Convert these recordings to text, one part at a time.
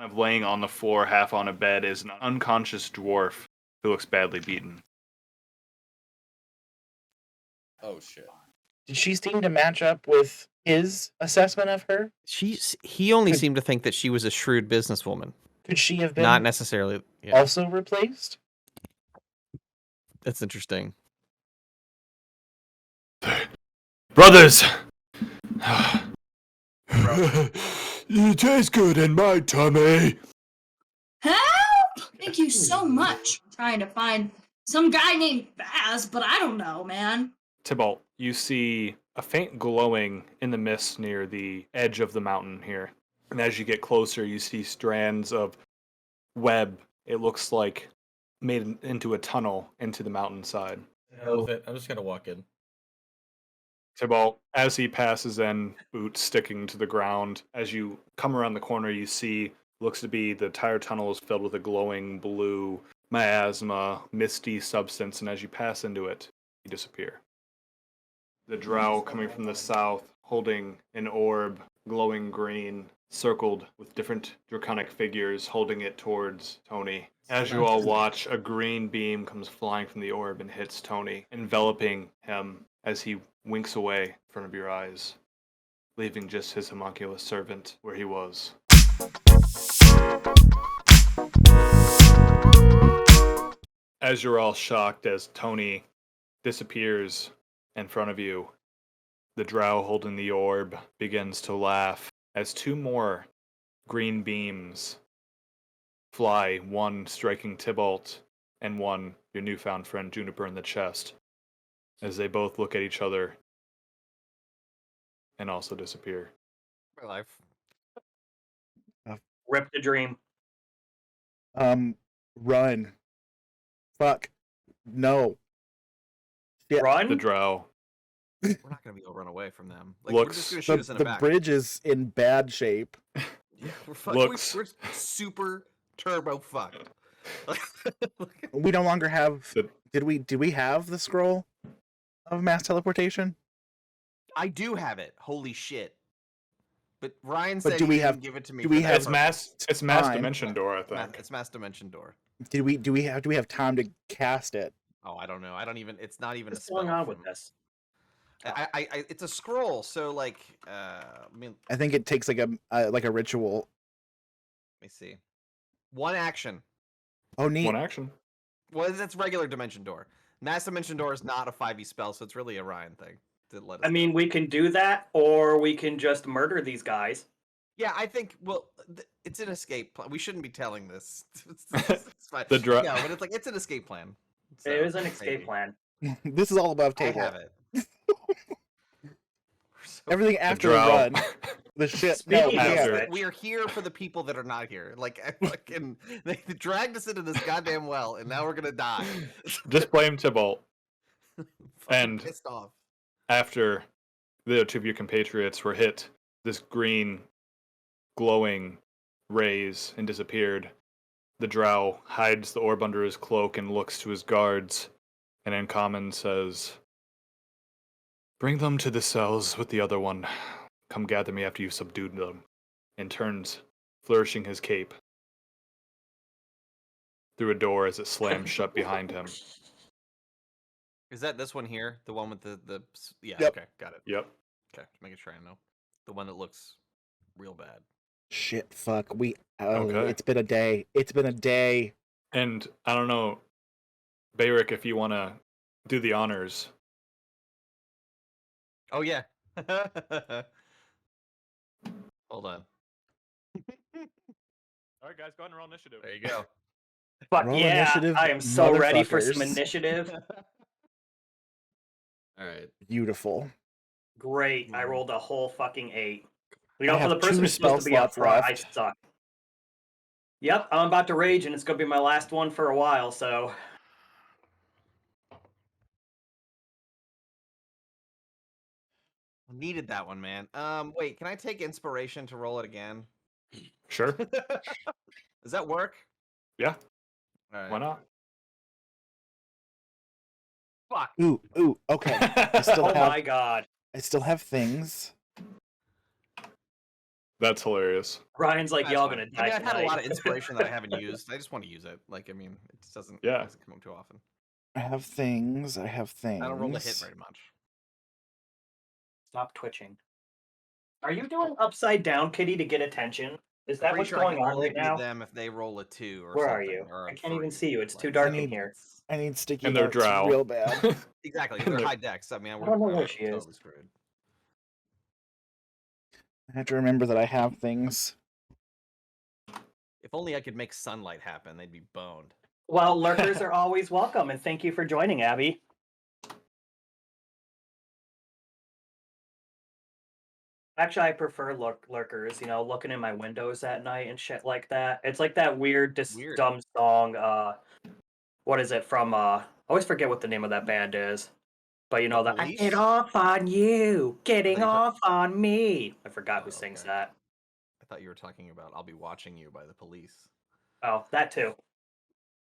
Kind of laying on the floor, half on a bed, is an unconscious dwarf who looks badly beaten. Oh shit. Did she seem to match up with his assessment of her? He only seemed to think that she was a shrewd businesswoman. Could she have been Not necessarily. Yeah. also replaced? That's interesting. Brothers! You taste good in my tummy. Help! Thank you so much. I'm trying to find some guy named Baz, but I don't know, man. Tybalt, you see a faint glowing in the mist near the edge of the mountain here. And as you get closer, you see strands of web. It looks like made into a tunnel into the mountainside. Hell with it. I'm just gonna walk in. Tybalt, as he passes in, boots sticking to the ground. As you come around the corner, you see looks to be the entire tunnel is filled with a glowing blue miasma, misty substance, and as you pass into it, you disappear. The drow coming from the south, holding an orb, glowing green, circled with different draconic figures, holding it towards Tony. As you all watch, a green beam comes flying from the orb and hits Tony, enveloping him as he winks away in front of your eyes, leaving just his homunculus servant where he was. As you're all shocked as Tony disappears in front of you, the drow holding the orb begins to laugh as two more green beams fly, one striking Tybalt and one your newfound friend Juniper in the chest, as they both look at each other and also disappear. My life. Rip the dream. Run. Fuck. No. Yeah. Run? The drow We're not gonna be able to run away from them. Like, Looks- we're just gonna shoot us in the The back. bridge is in bad shape. Yeah, looks- we're super turbo fucked. We no longer have. The- Did we have the scroll of mass teleportation? I do have it. Holy shit! But Ryan But said do he we didn't have- give it to me. do for we that have- It's mass time. dimension door, I purpose. think. It's mass dimension door. Do we have time to cast it? Oh, I don't know. I don't even. It's not even What's a spell. going on with from- this? It's a scroll. So like, I mean, I think it takes like a ritual. let me see. One action. Oh, neat. One action. Well, that's regular dimension door. Mass dimension door is not a 5e spell, so it's really a Ryan thing to let us I mean, know. we can do that, or we can just murder these guys. Yeah, I think. Well, it's an escape plan. We shouldn't be telling this. It's fine. The dra- No, but it's like it's an escape plan. So, It is an escape maybe. plan. This is all above I table. have it. Everything The after drow. run. The shit. No, Speaking of yeah. which- We are here for the people that are not here. Like, I fucking, they dragged us into this goddamn well, and now we're gonna die. Just blame Tybalt. Fucking and- pissed off. After the two of your compatriots were hit, this green, glowing rays and disappeared. The drow hides the orb under his cloak and looks to his guards, and in common says, "Bring them to the cells with the other one. Come gather me after you've subdued them," and turns, flourishing his cape, through a door as it slams shut behind him. Is that this one here? The one with the yeah? Yep. Okay, got it. Yep. Okay, just making sure I know. The one that looks real bad. Shit. Fuck. Okay. It's been a day. It's been a day. And I don't know, Bayrick, if you want to do the honors. Oh yeah. Hold on. All right, guys, go ahead and roll initiative. There you go. Fuck Roll yeah, initiative, I am so ready for some motherfuckers. initiative. All right. Beautiful. Great, I rolled a whole fucking 8. You I know, for have the person 2 who's supposed to be spell up slots front, I left. suck. Yep, I'm about to rage, and it's gonna be my last one for a while, so... Needed that one, man. Wait, can I take inspiration to roll it again? Sure. Does that work? Yeah, All right. why not? Fuck. Ooh. Okay. I still Oh have. my god. I still have things. That's hilarious. Ryan's like, That's y'all fine. gonna die I mean, I've had a lot tonight. of inspiration that I haven't used. I just want to use it. Like, I mean, it just doesn't come up too often. I have things. I have things. I don't roll the hit very much. Stop twitching. Are you doing upside down, Kitty, to get attention? Is that Pretty what's sure going I can on only right beat now? them if they roll a 2 or Where something. are you? Or a I can't even 3. see you. It's too Like, dark I in need- here. I need sticky And they're notes drow. real bad. Exactly. And They're they're- high decks. I mean, I don't know where she is. totally screwed. I have to remember that I have things. If only I could make sunlight happen, they'd be boned. Well, lurkers are always welcome, and thank you for joining, Abby. Actually, I prefer lurkers, you know, looking in my windows at night and shit like that. It's like that weird, Weird. dumb song, what is it from, I always forget what the name of that band is. But you know, The I Police? get off on you, getting you off on me. I forgot who Oh, sings okay. that. I thought you were talking about I'll Be Watching You by the Police. Oh, that too.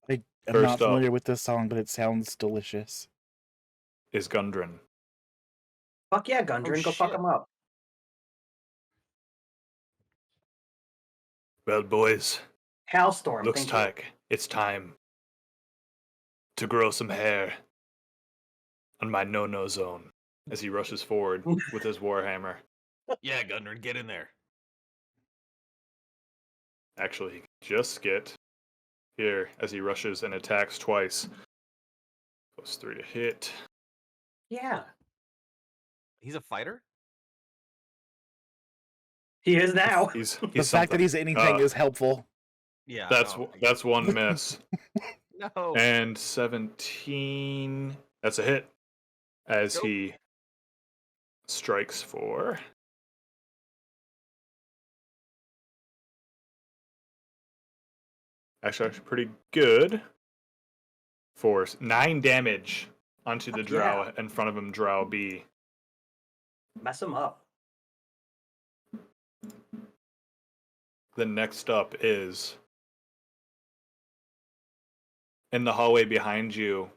I'm First not up. familiar with this song, but it sounds delicious. Is Gundren. Fuck yeah, Gundren, go fuck shit. him up. Well, boys, Halstorm, looks thank you. like it's time to grow some hair on my no-no zone as he rushes forward with his warhammer. Yeah, Gundren, get in there. Actually, he can just get here as he rushes and attacks twice. +3 to hit. Yeah, He's a fighter? he is now. He's The fact that something. he's anything Uh, is helpful. Yeah. That's one miss. No. And 17. That's a hit as Go. he strikes for actually pretty good for 9 damage onto the Fuck drow yeah. in front of him, Drow B. Mess him up. The next up is in the hallway behind you,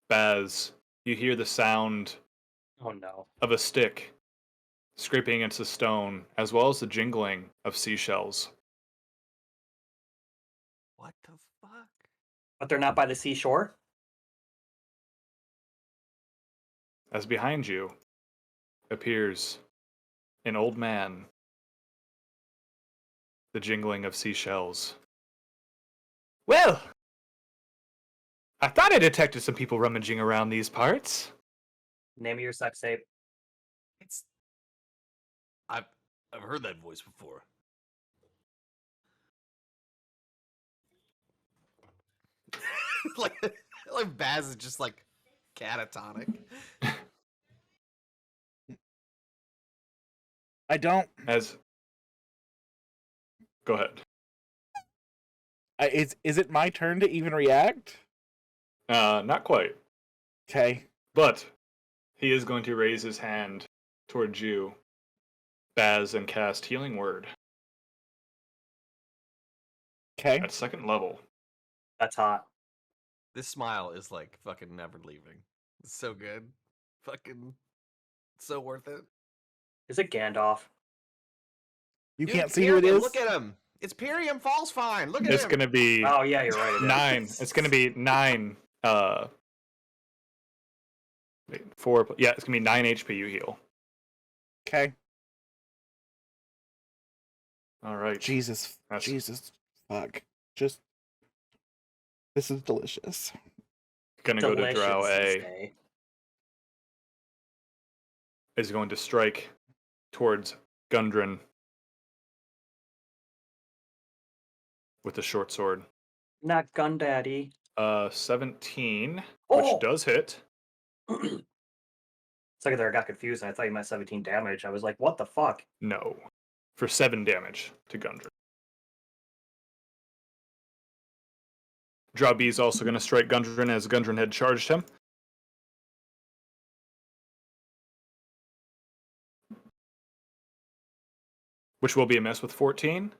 Baz. You hear the sound Oh no. of a stick scraping against the stone, as well as the jingling of seashells. What the fuck? But they're not by the seashore? As behind you appears an old man, the jingling of seashells. Well, I thought I detected some people rummaging around these parts. Name of your sex tape. It's I've heard that voice before. like Baz is just like catatonic. I don't. Go ahead. Is it my turn to even react? Not quite. Okay. But he is going to raise his hand towards you, Baz, and cast Healing Word Okay. at 2nd level. That's hot. This smile is like fucking never leaving. It's so good. Fucking so worth it. Is it Gandalf? You Dude, can't it's see who it Pyrium, is? Look at him. It's Pyrium Falls fine. Look at It's him. going to be Oh yeah, you're right. It is. 9. It's going to be 9. Wait, 4. Yeah, it's going to be 9 HP you heal. Okay. All right. Jesus. That's- Jesus. Fuck. Just. This is delicious. Going to go to Delicious, Drow they A. say. Is going to strike towards Gundren with the short sword. Not Gundaddy. 17, Oh! which does hit. Second there, I got confused. And I thought you meant 17 damage. I was like, what the fuck? No. For 7 damage to Gundren. Drow B is also going to strike Gundren as Gundren had charged him. Which will be a miss with 14.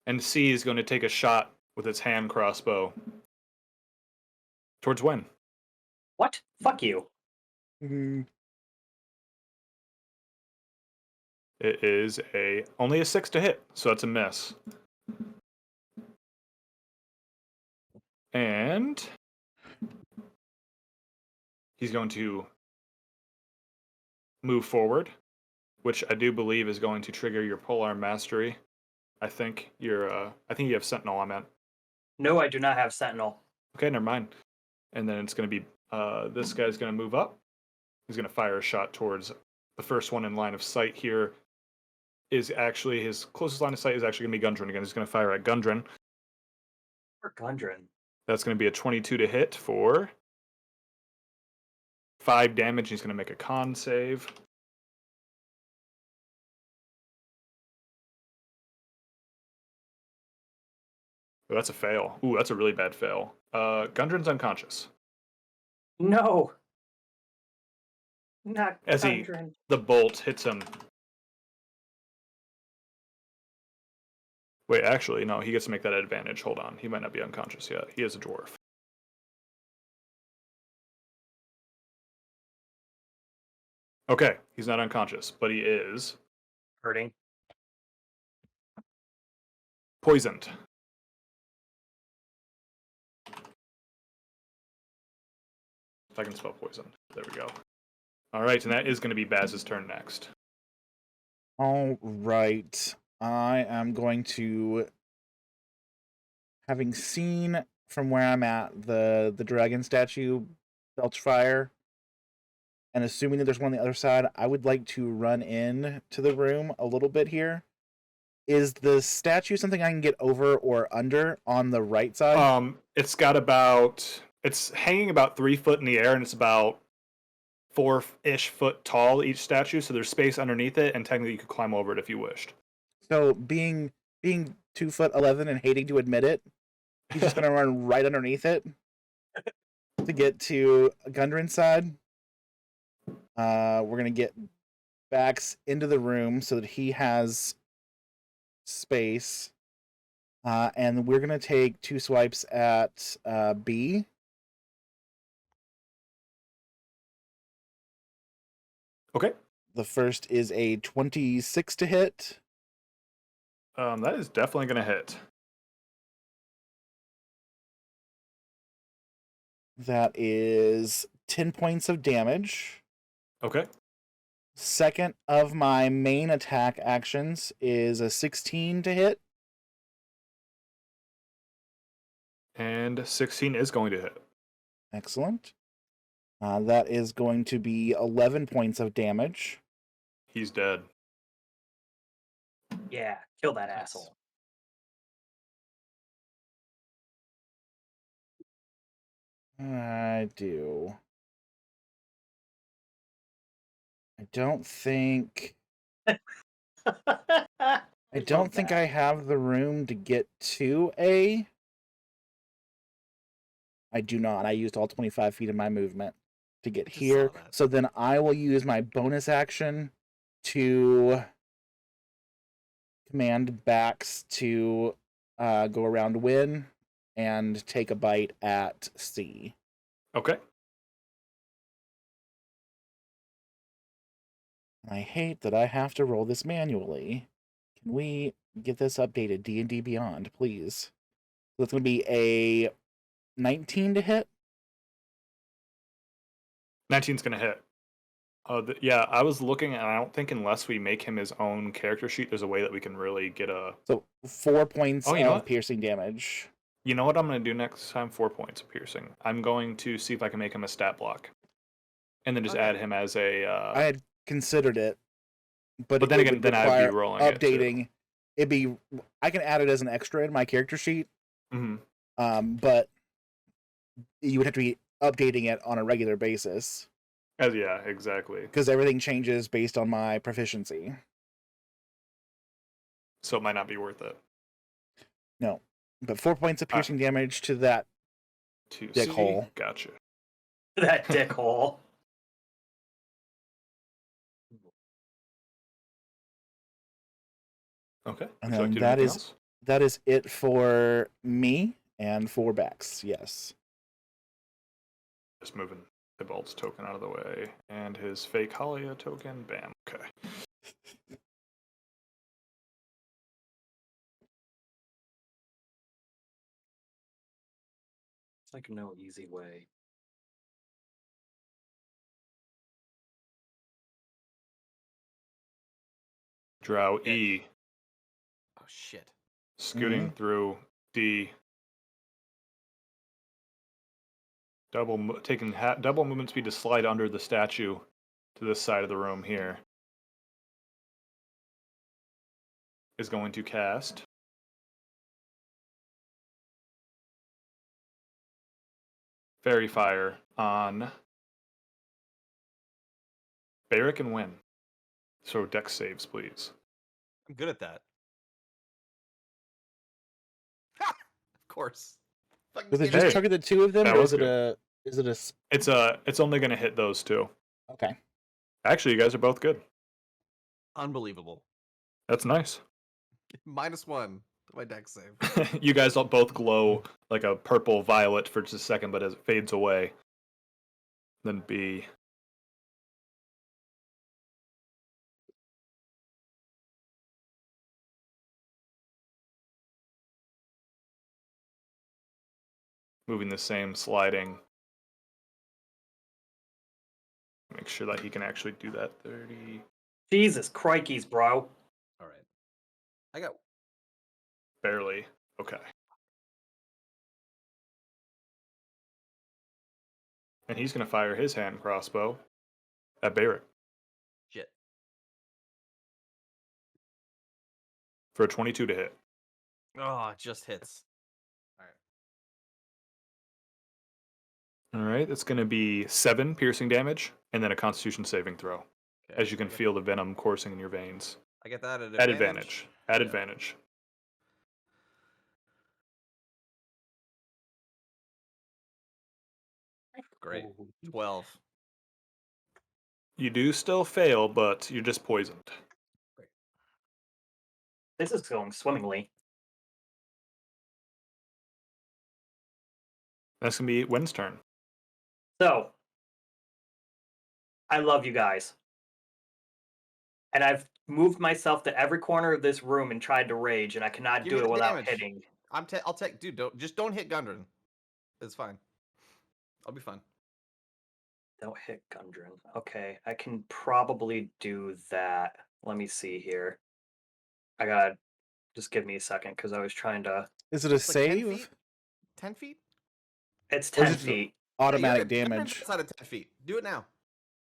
And C is going to take a shot with its hand crossbow towards Wen. What? Fuck you. Mm, It is only a 6 to hit, so that's a miss. And he's going to move forward, which I do believe is going to trigger your polearm mastery. I think you have Sentinel, I meant. No, I do not have Sentinel. Okay, never mind. And then it's going to be this guy's going to move up. He's going to fire a shot towards the first one in line of sight here. Is actually his closest line of sight is actually going to be Gundren again. He's going to fire at Gundren. For Gundren. That's going to be a 22 to hit for 5 damage. He's going to make a con save. Oh, that's a fail. Ooh, that's a really bad fail. Gundren's unconscious. No. Not As Gundren. the bolt hits him. Wait, actually, no, he gets to make that advantage. Hold on. He might not be unconscious yet. He is a dwarf. Okay, he's not unconscious, but he is Hurting. poisoned. If I can spell poison. There we go. All right, and that is going to be Baz's turn next. All right. I am going to, having seen from where I'm at the dragon statue belch fire, and assuming that there's one on the other side, I would like to run in to the room a little bit here. Is the statue something I can get over or under on the right side? It's hanging about 3 foot in the air, and it's about 4-ish foot tall each statue. So there's space underneath it, and technically you could climb over it if you wished. So being 2'11" and hating to admit it, he's just gonna run right underneath it to get to Gundren's side. We're gonna get Bax into the room so that he has space, and we're gonna take 2 swipes at B. Okay. The first is a 26 to hit. That is definitely going to hit. That is 10 points of damage. Okay. Second of my main attack actions is a 16 to hit. And 16 is going to hit. Excellent. That is going to be 11 points of damage. He's dead. Yeah, kill that asshole. I do. I don't think I don't think I have the room to get to A. I do not. I used all 25 feet of my movement to get here. So then I will use my bonus action to command Bax to go around Win and take a bite at C. Okay. I hate that I have to roll this manually. Can we get this updated, D&D Beyond, please? So it's going to be a 19 to hit. 19's going to hit. Yeah, I was looking, and I don't think unless we make him his own character sheet, there's a way that we can really get a... So 4 points you know of what? piercing damage. You know what I'm going to do next time? 4 points of piercing. I'm going to see if I can make him a stat block. And then just add him as a... I had considered it, but then again, then I'd be rolling updating. It'd be... I can add it as an extra in my character sheet. Mm-hmm. But you would have to be updating it on a regular basis. Yeah, exactly. Because everything changes based on my proficiency. So it might not be worth it. No. But 4 points of piercing damage to that dick hole. Gotcha. That dick hole. Okay. And then that is it for me and for Bax, yes. Just moving Thibault's token out of the way and his fake Halia token. Bam. Okay. like no easy way. Drow E, Oh shit. scooting through D. Taking double movement speed to slide under the statue to this side of the room here. Is going to cast Fairy Fire on Barrick and Win. So dex saves, please. I'm good at that. Ha! Of course. Fucking Was it get just Hey, target the two of them, that or was is it good. It's only going to hit those two. Okay. Actually, you guys are both good. Unbelievable. That's nice. -1 to my deck save. You guys all both glow like a purple violet for just a second, but as it fades away, then B. Moving the same sliding. Make sure that he can actually do that. 30. Jesus crikeys, bro. All right. I got Barely. Okay. And he's going to fire his hand crossbow at Barrett shit. for a 22 to hit. Oh, it just hits. All right. All right, that's going to be 7 piercing damage and then a constitution saving throw. Okay. As you can feel the venom coursing in your veins. I get that At advantage. At Yeah. advantage. Great. 12. You do still fail, but you're just poisoned. This is going swimmingly. That's going to be Wen's turn. So, I love you guys. And I've moved myself to every corner of this room and tried to rage, and I cannot Give do me it the without damage. hitting. I'll take, dude. Don't hit Gundren. It's fine. I'll be fine. Don't hit Gundren. Okay, I can probably do that. Let me see here. I gotta just give me a second because I was trying to. Is it a It's like 10 save? feet? 10 feet? It's Or is 10 it feet. automatic Yeah, you're good. damage? Outside of 10 feet. Do it now.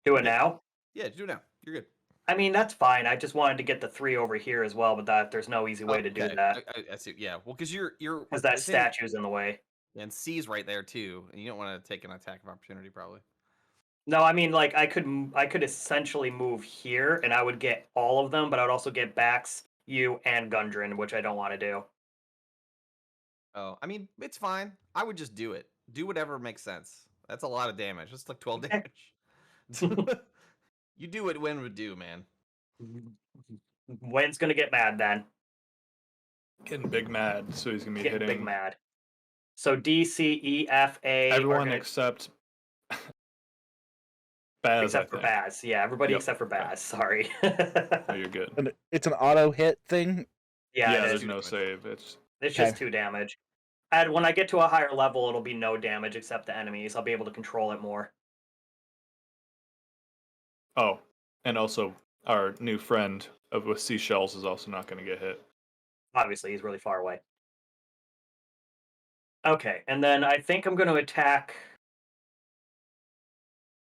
Do it Yeah. now. Yeah, do it now. You're good. I mean, that's fine. I just wanted to get the 3 over here as well, but there's no easy way to do Okay, that I see. Yeah, well, because you're because that it's in- statue's in the way. and C's right there too, and you don't want to take an attack of opportunity probably. No, I mean, like I could essentially move here, and I would get all of them, but I would also get Bax, you, and Gundren, which I don't want to do. Oh, I mean, it's fine. I would just do it. Do whatever makes sense. That's a lot of damage. That's like 12 damage. You do what Win would do, man. Wen's gonna get mad then. Getting big mad, so he's going to be Getting hitting big mad. So D, C, E, F, A. are everyone gonna- except Baz, except for Baz. Yeah, everybody Yep. except for Baz. Sorry. Oh, you're good. And it's an auto hit thing? Yeah, Yeah, it there's is. no save. It's Just Okay. 2 damage. And when I get to a higher level, it'll be no damage except the enemies. I'll be able to control it more. oh, and also our new friend with seashells is also not going to get hit. Obviously, he's really far away. Okay, and then I think I'm going to attack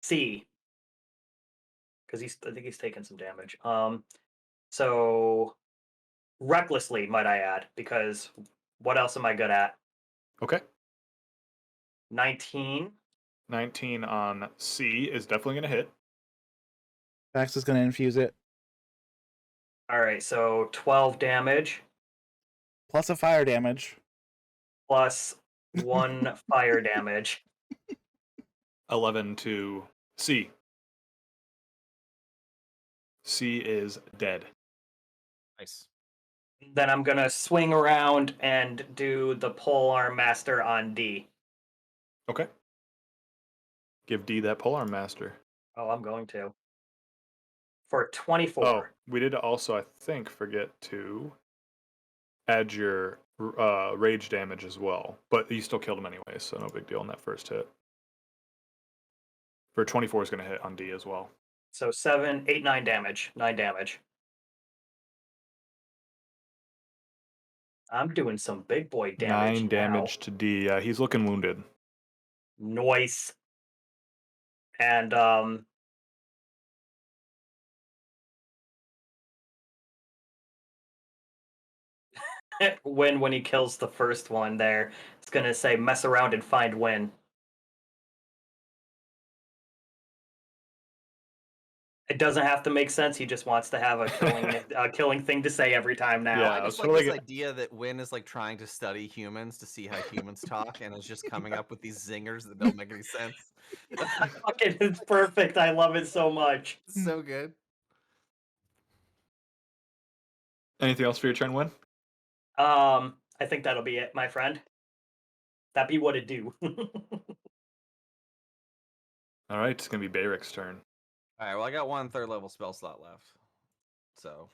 C. Because I think he's taking some damage. So recklessly, might I add, because what else am I good at? Okay. 19. 19 on C is definitely going to hit. Max is going to infuse it. All right, so 12 damage Plus a fire damage. plus 1 fire damage. 11 to C. C is dead. Nice. Then I'm going to swing around and do the polearm master on D. Okay. Give D that polearm master. Oh, I'm going to. For 24. Oh, we did also, I think, forget to add your rage damage as well. But you still killed him anyway, so no big deal on that first hit. For 24 is going to hit on D as well. So 7, 8, 9 damage. 9 damage. I'm doing some big boy damage. 9 damage to D. Yeah, he's looking wounded. Noise. And when he kills the first one there, it's gonna say mess around and find Win. It doesn't have to make sense. He just wants to have a killing thing to say every time now. Yeah, I I was just like totally this idea that Win is like trying to study humans to see how humans talk, and is just coming up with these zingers that don't make any sense. Fucking, it's perfect. I love it so much. It's so good. Anything else for your turn, Win? I think that'll be it, my friend. That be what it do. All right, it's going to be Bayric's turn. All right, well, I got 1 third level spell slot left. So.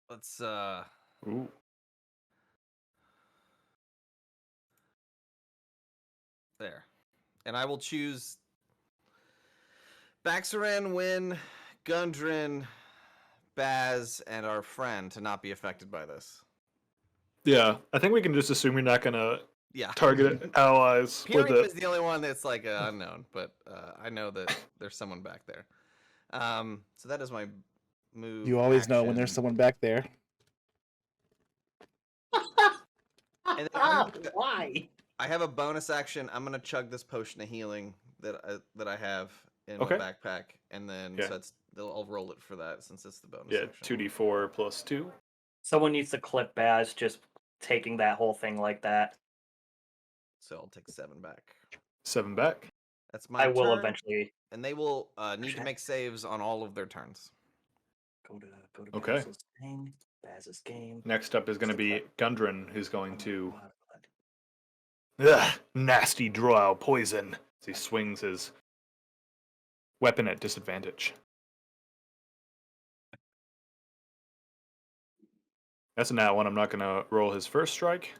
Let's, Ooh. there. And I will choose Baxaran, Win, Gundren, Baz, and our friend to not be affected by this. Yeah, I think we can just assume you're not going to Yeah. target allies with Pyrium is it. the only one that's like unknown, but I know that there's someone back there. So that is my move. You always know when action. there's someone back there. And then I'm gonna- Why? I have a bonus action. I'm gonna chug this potion of healing that I have in Okay. my backpack, and then Yeah. so I'll roll it for that since it's the bonus. Yeah, action. 2d4 plus 2. Someone needs to clip Baz just taking that whole thing like that. So I'll take 7 back. 7 back. That's my I will turn, eventually and they will need to make saves on all of their turns. go to Okay. Baz's thing. Baz's game. Next up is going to be Gundren, who's going to... God. Ugh, nasty drow poison. As he swings his weapon at disadvantage. That's a nat one. I'm not going to roll his first strike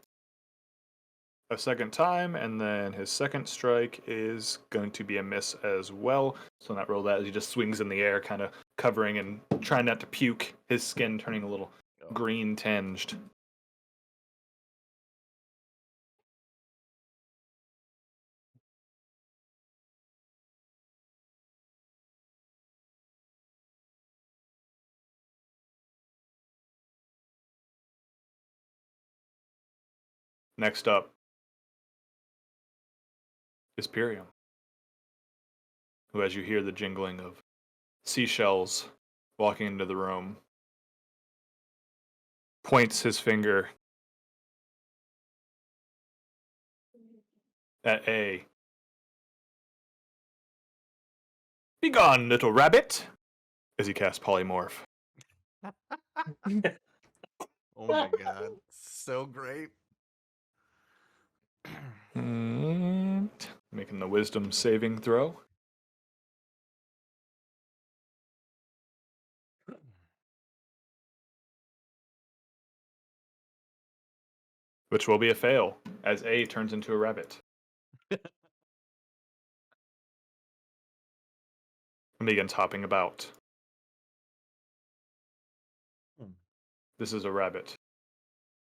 a second time, and then his second strike is going to be a miss as well. So not roll that as he just swings in the air, kind of covering and trying not to puke, his skin turning a little green tinged. Next up is Pyrium, who, as you hear the jingling of seashells walking into the room, points his finger at A. Begone, little rabbit! As he casts Polymorph. Oh my god, so great. And making the wisdom saving throw. Which will be a fail, as A turns into a rabbit. And begins hopping about. This is a rabbit.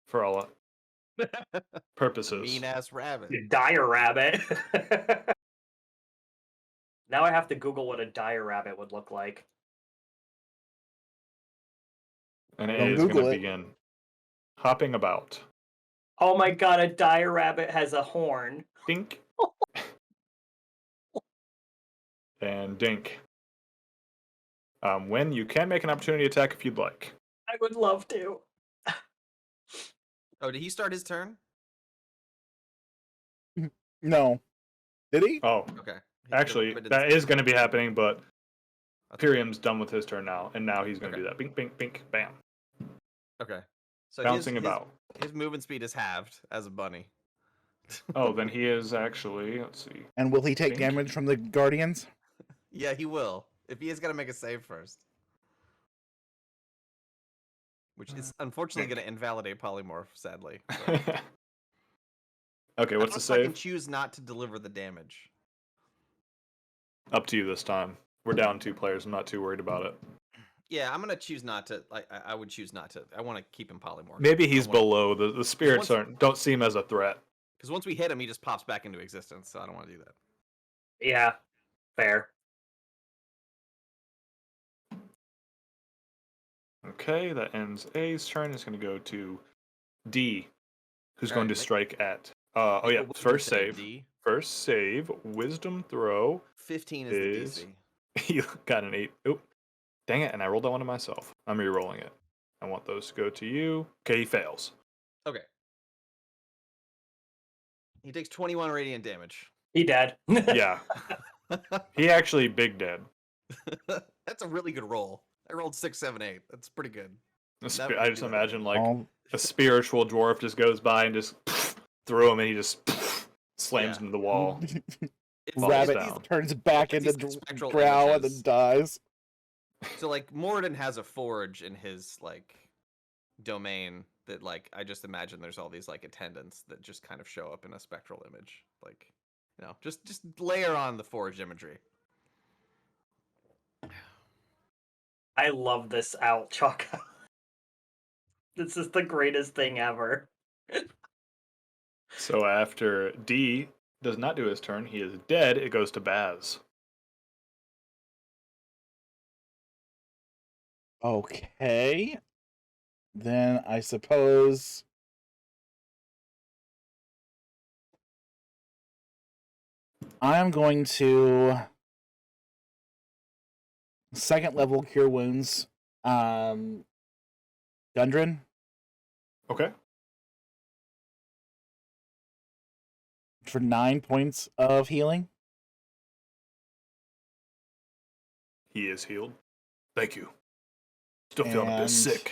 For all purposes. Mean ass rabbit. Dire rabbit. Now I have to Google what a dire rabbit would look like. And A Don't is going Google to it. begin hopping about. Oh my god, a dire rabbit has a horn. Dink. And dink. When you can make an opportunity attack if you'd like. I would love to. Oh, did he start his turn? No. Did he? Oh, Okay. actually, But that is going to be happening, but Okay. Pyrium's done with his turn now, and now he's going to Okay. do that. Bink, bink, bink, bam. Okay. So Bouncing about. His movement speed is halved as a bunny. Oh, then he is actually, let's see. And will he take Think. damage from the Guardians? Yeah, he will. If he has got to make a save first. which is unfortunately going to invalidate polymorph. Sadly. So. Okay, what's the Unless I can save? choose not to deliver the damage. Up to you this time. We're down 2 players. I'm not too worried about it. Yeah, I'm gonna choose not to. I would choose not to. I want to keep him polymorph. Maybe he's below. The spirits don't seem as a threat. Because once we hit him, he just pops back into existence. So I don't want to do that. Yeah, fair. Okay, that ends A's turn. It's going to go to D, who's All going right, to strike at. Oh yeah, Wisdom first save, save. D. First save. Wisdom throw 15 is the DC. You got an 8. Oop. Dang it! And I rolled that one to myself. I'm re-rolling it. I want those to go to you. Okay, he fails. Okay. He takes 21 radiant damage. He dead. Yeah, he actually big dead. That's a really good roll. I rolled 6, 7, 8. That's pretty good. I just imagine like All- a spiritual dwarf just goes by and just throw him, and he just slams Yeah. into the wall. It's Rabbit down. turns back It's into these spectral drow and images. then dies. So like Moradin has a forge in his like domain that like I just imagine there's all these like attendants that just kind of show up in a spectral image. Like, you know, just layer on the forge imagery. I love this owl, Chaka. This is the greatest thing ever. So after D does not do his turn, he is dead. It goes to Baz. Okay. Then I suppose I'm going to second level cure wounds. Gundren Okay. for 9 points of healing. He is healed. Thank you. Still feeling a bit And- sick.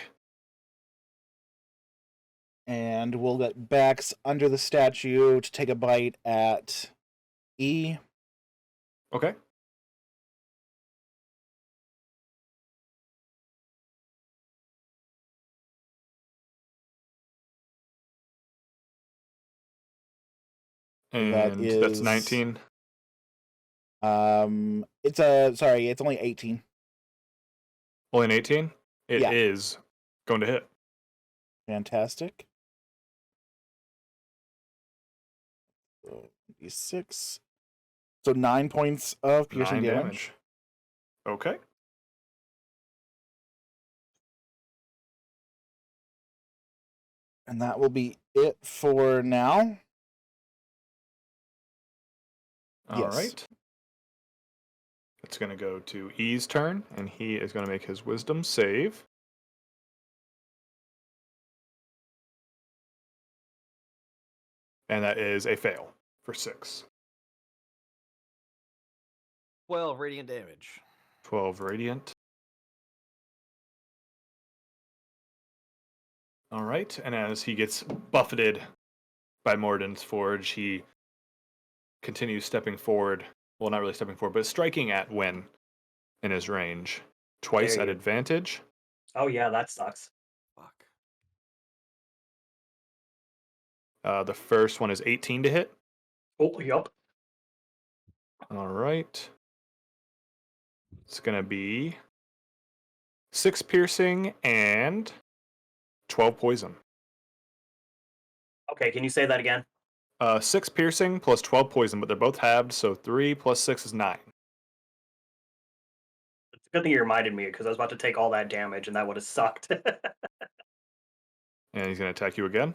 And we'll get Bax under the statue to take a bite at E. Okay. And that's is- 19. It's only 18. Only an 18? It is Yeah. going to hit. Fantastic. 6. So 9 points of piercing 9 damage. Okay. And that will be it for now. All Yes. right. It's going to go to E's turn, and he is going to make his wisdom save. And that is a fail for 6. 12 radiant damage. 12 radiant. All right, and as he gets buffeted by Morden's Forge, he continues stepping forward. Well, not really stepping forward, but striking at Wynn in his range. Twice There at you- advantage. Oh yeah, that sucks. Fuck. The first one is 18 to hit. Oh, yup. All right. It's going to be 6 piercing and 12 poison. Okay, can you say that again? 6 piercing plus 12 poison, but they're both halved, so 3 plus 6 is 9. It's a good thing you reminded me because I was about to take all that damage and that would have sucked. And he's going to attack you again.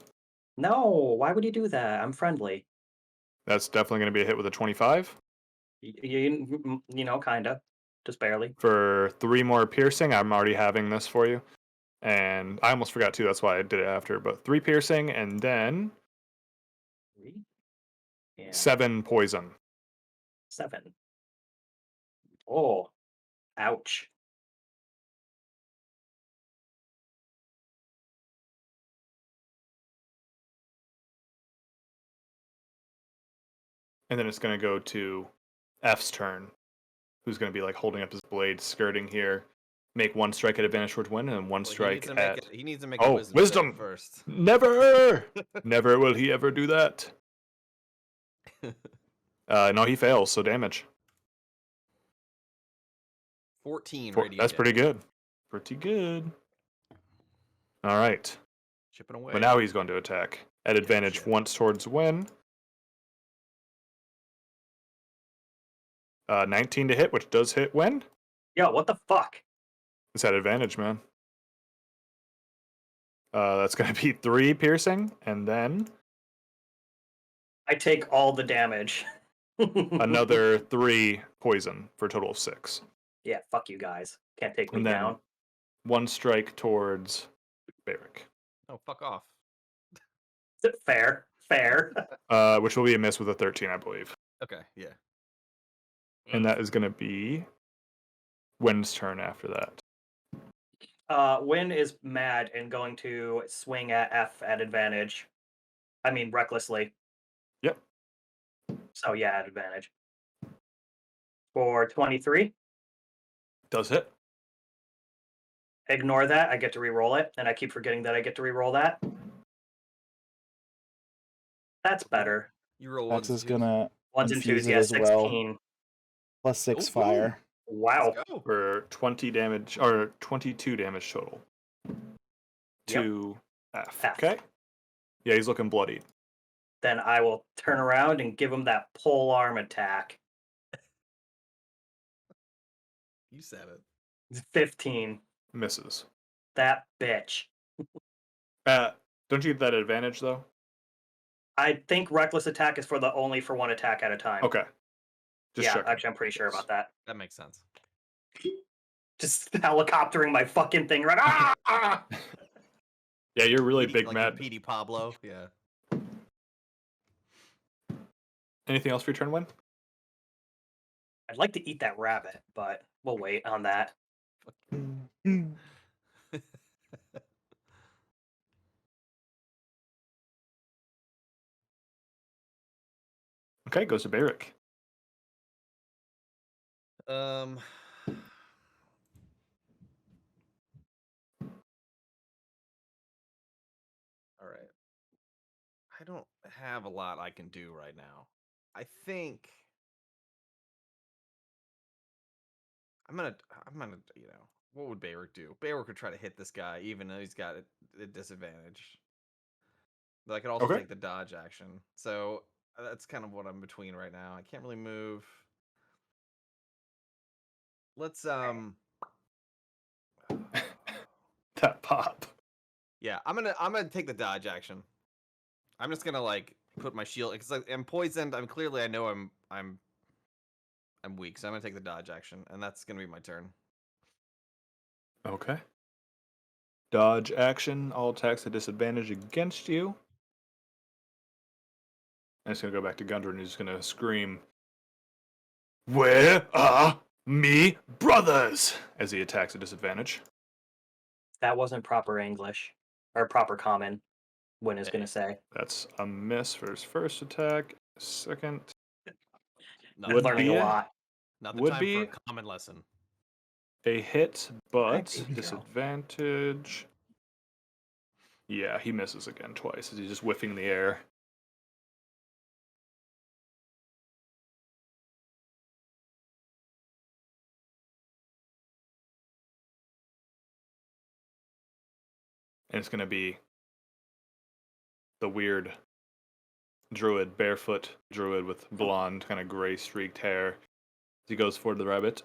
No, why would you do that? I'm friendly. That's definitely going to be a hit with a 25. You know, kinda. Just barely. For 3 more piercing, I'm already having this for you. And I almost forgot too, that's why I did it after. But 3 piercing and then 3? Yeah. 7 poison. 7. Oh, ouch. And then it's going to go to F's turn, who's going to be like holding up his blade, skirting here. make one strike at advantage towards win, and one Well, strike at. he needs to make a Oh, wisdom wisdom! save first. Never! Never will he ever do that. No, he fails, so damage. 14 That's radiant pretty damage. good. Pretty good. All right. Chipping away. But now he's going to attack at advantage shit. once towards win. 19 to hit, which does hit win. Yo, what the fuck? It's at advantage, man. That's going to be 3 piercing, and then I take all the damage. another 3 poison for a total of 6. Yeah, fuck you guys. Can't take me And then down. 1 strike towards Barrick. Oh, fuck off. Fair. Which will be a miss with a 13, I believe. Okay, yeah. And that is going to be Win's turn after that. Win is mad and going to swing at F at advantage. I mean, recklessly. Yep. So, yeah, at advantage. For 23. Does hit. Ignore that. I get to re-roll it, and I keep forgetting that I get to re-roll that. That's better. You roll That's ones just and twos. gonna Ones and infuse twos, it yeah, as well. 16. Plus 6 Ooh. fire. Wow. Let's go. For 20 damage, or 22 damage total. Yep. To F. F. Okay? Yeah, he's looking bloody. Then I will turn around and give him that pole arm attack. You said it. 15. Misses. That bitch. Don't you get that advantage, though? I think reckless attack is only for 1 attack at a time. Okay. Just yeah, checking. actually, I'm pretty sure about that. That makes sense. Just helicoptering my fucking thing right. Ah! Yeah, you're really PD big like mad. PD Pablo, yeah. Anything else for your turn, Win? I'd like to eat that rabbit, but we'll wait on that. Okay, goes to Barrick. Um. All right. I don't have a lot I can do right now. I think I'm gonna, what would Bayrick do? Bayrick would try to hit this guy, even though he's got a disadvantage. But I could also Okay. take the dodge action. So that's kind of what I'm between right now. I can't really move. Let's That pop. yeah, I'm gonna take the dodge action. I'm just gonna like put my shield because I'm poisoned. I know I'm weak, so I'm gonna take the dodge action, and that's gonna be my turn. Okay. Dodge action. All attacks at disadvantage against you. I'm just going to go back to Gundren, and he's just going to scream, "Where are me brothers?" as he attacks at disadvantage. That wasn't proper English. Or proper common, Win is going to say. That's a miss for his first attack. Second. Not I'm Would learning be a it. lot. Not the Would time be for a common lesson. a hit, but baby girl. disadvantage. Yeah, he misses again twice as he's just whiffing in the air. And it's going to be the weird druid, barefoot druid with blonde, kind of gray streaked hair. As he goes forward to the rabbit.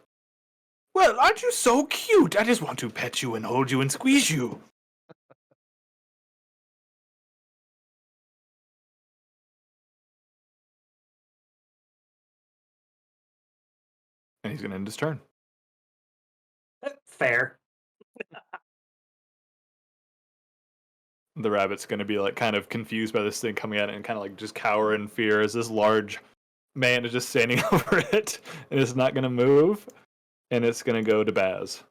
"Well, aren't you so cute? I just want to pet you and hold you and squeeze you." And he's going to end his turn. Fair. The rabbit's going to be like kind of confused by this thing coming at it and kind of like just cower in fear as this large man is just standing over it and it's not going to move. And it's going to go to Baz.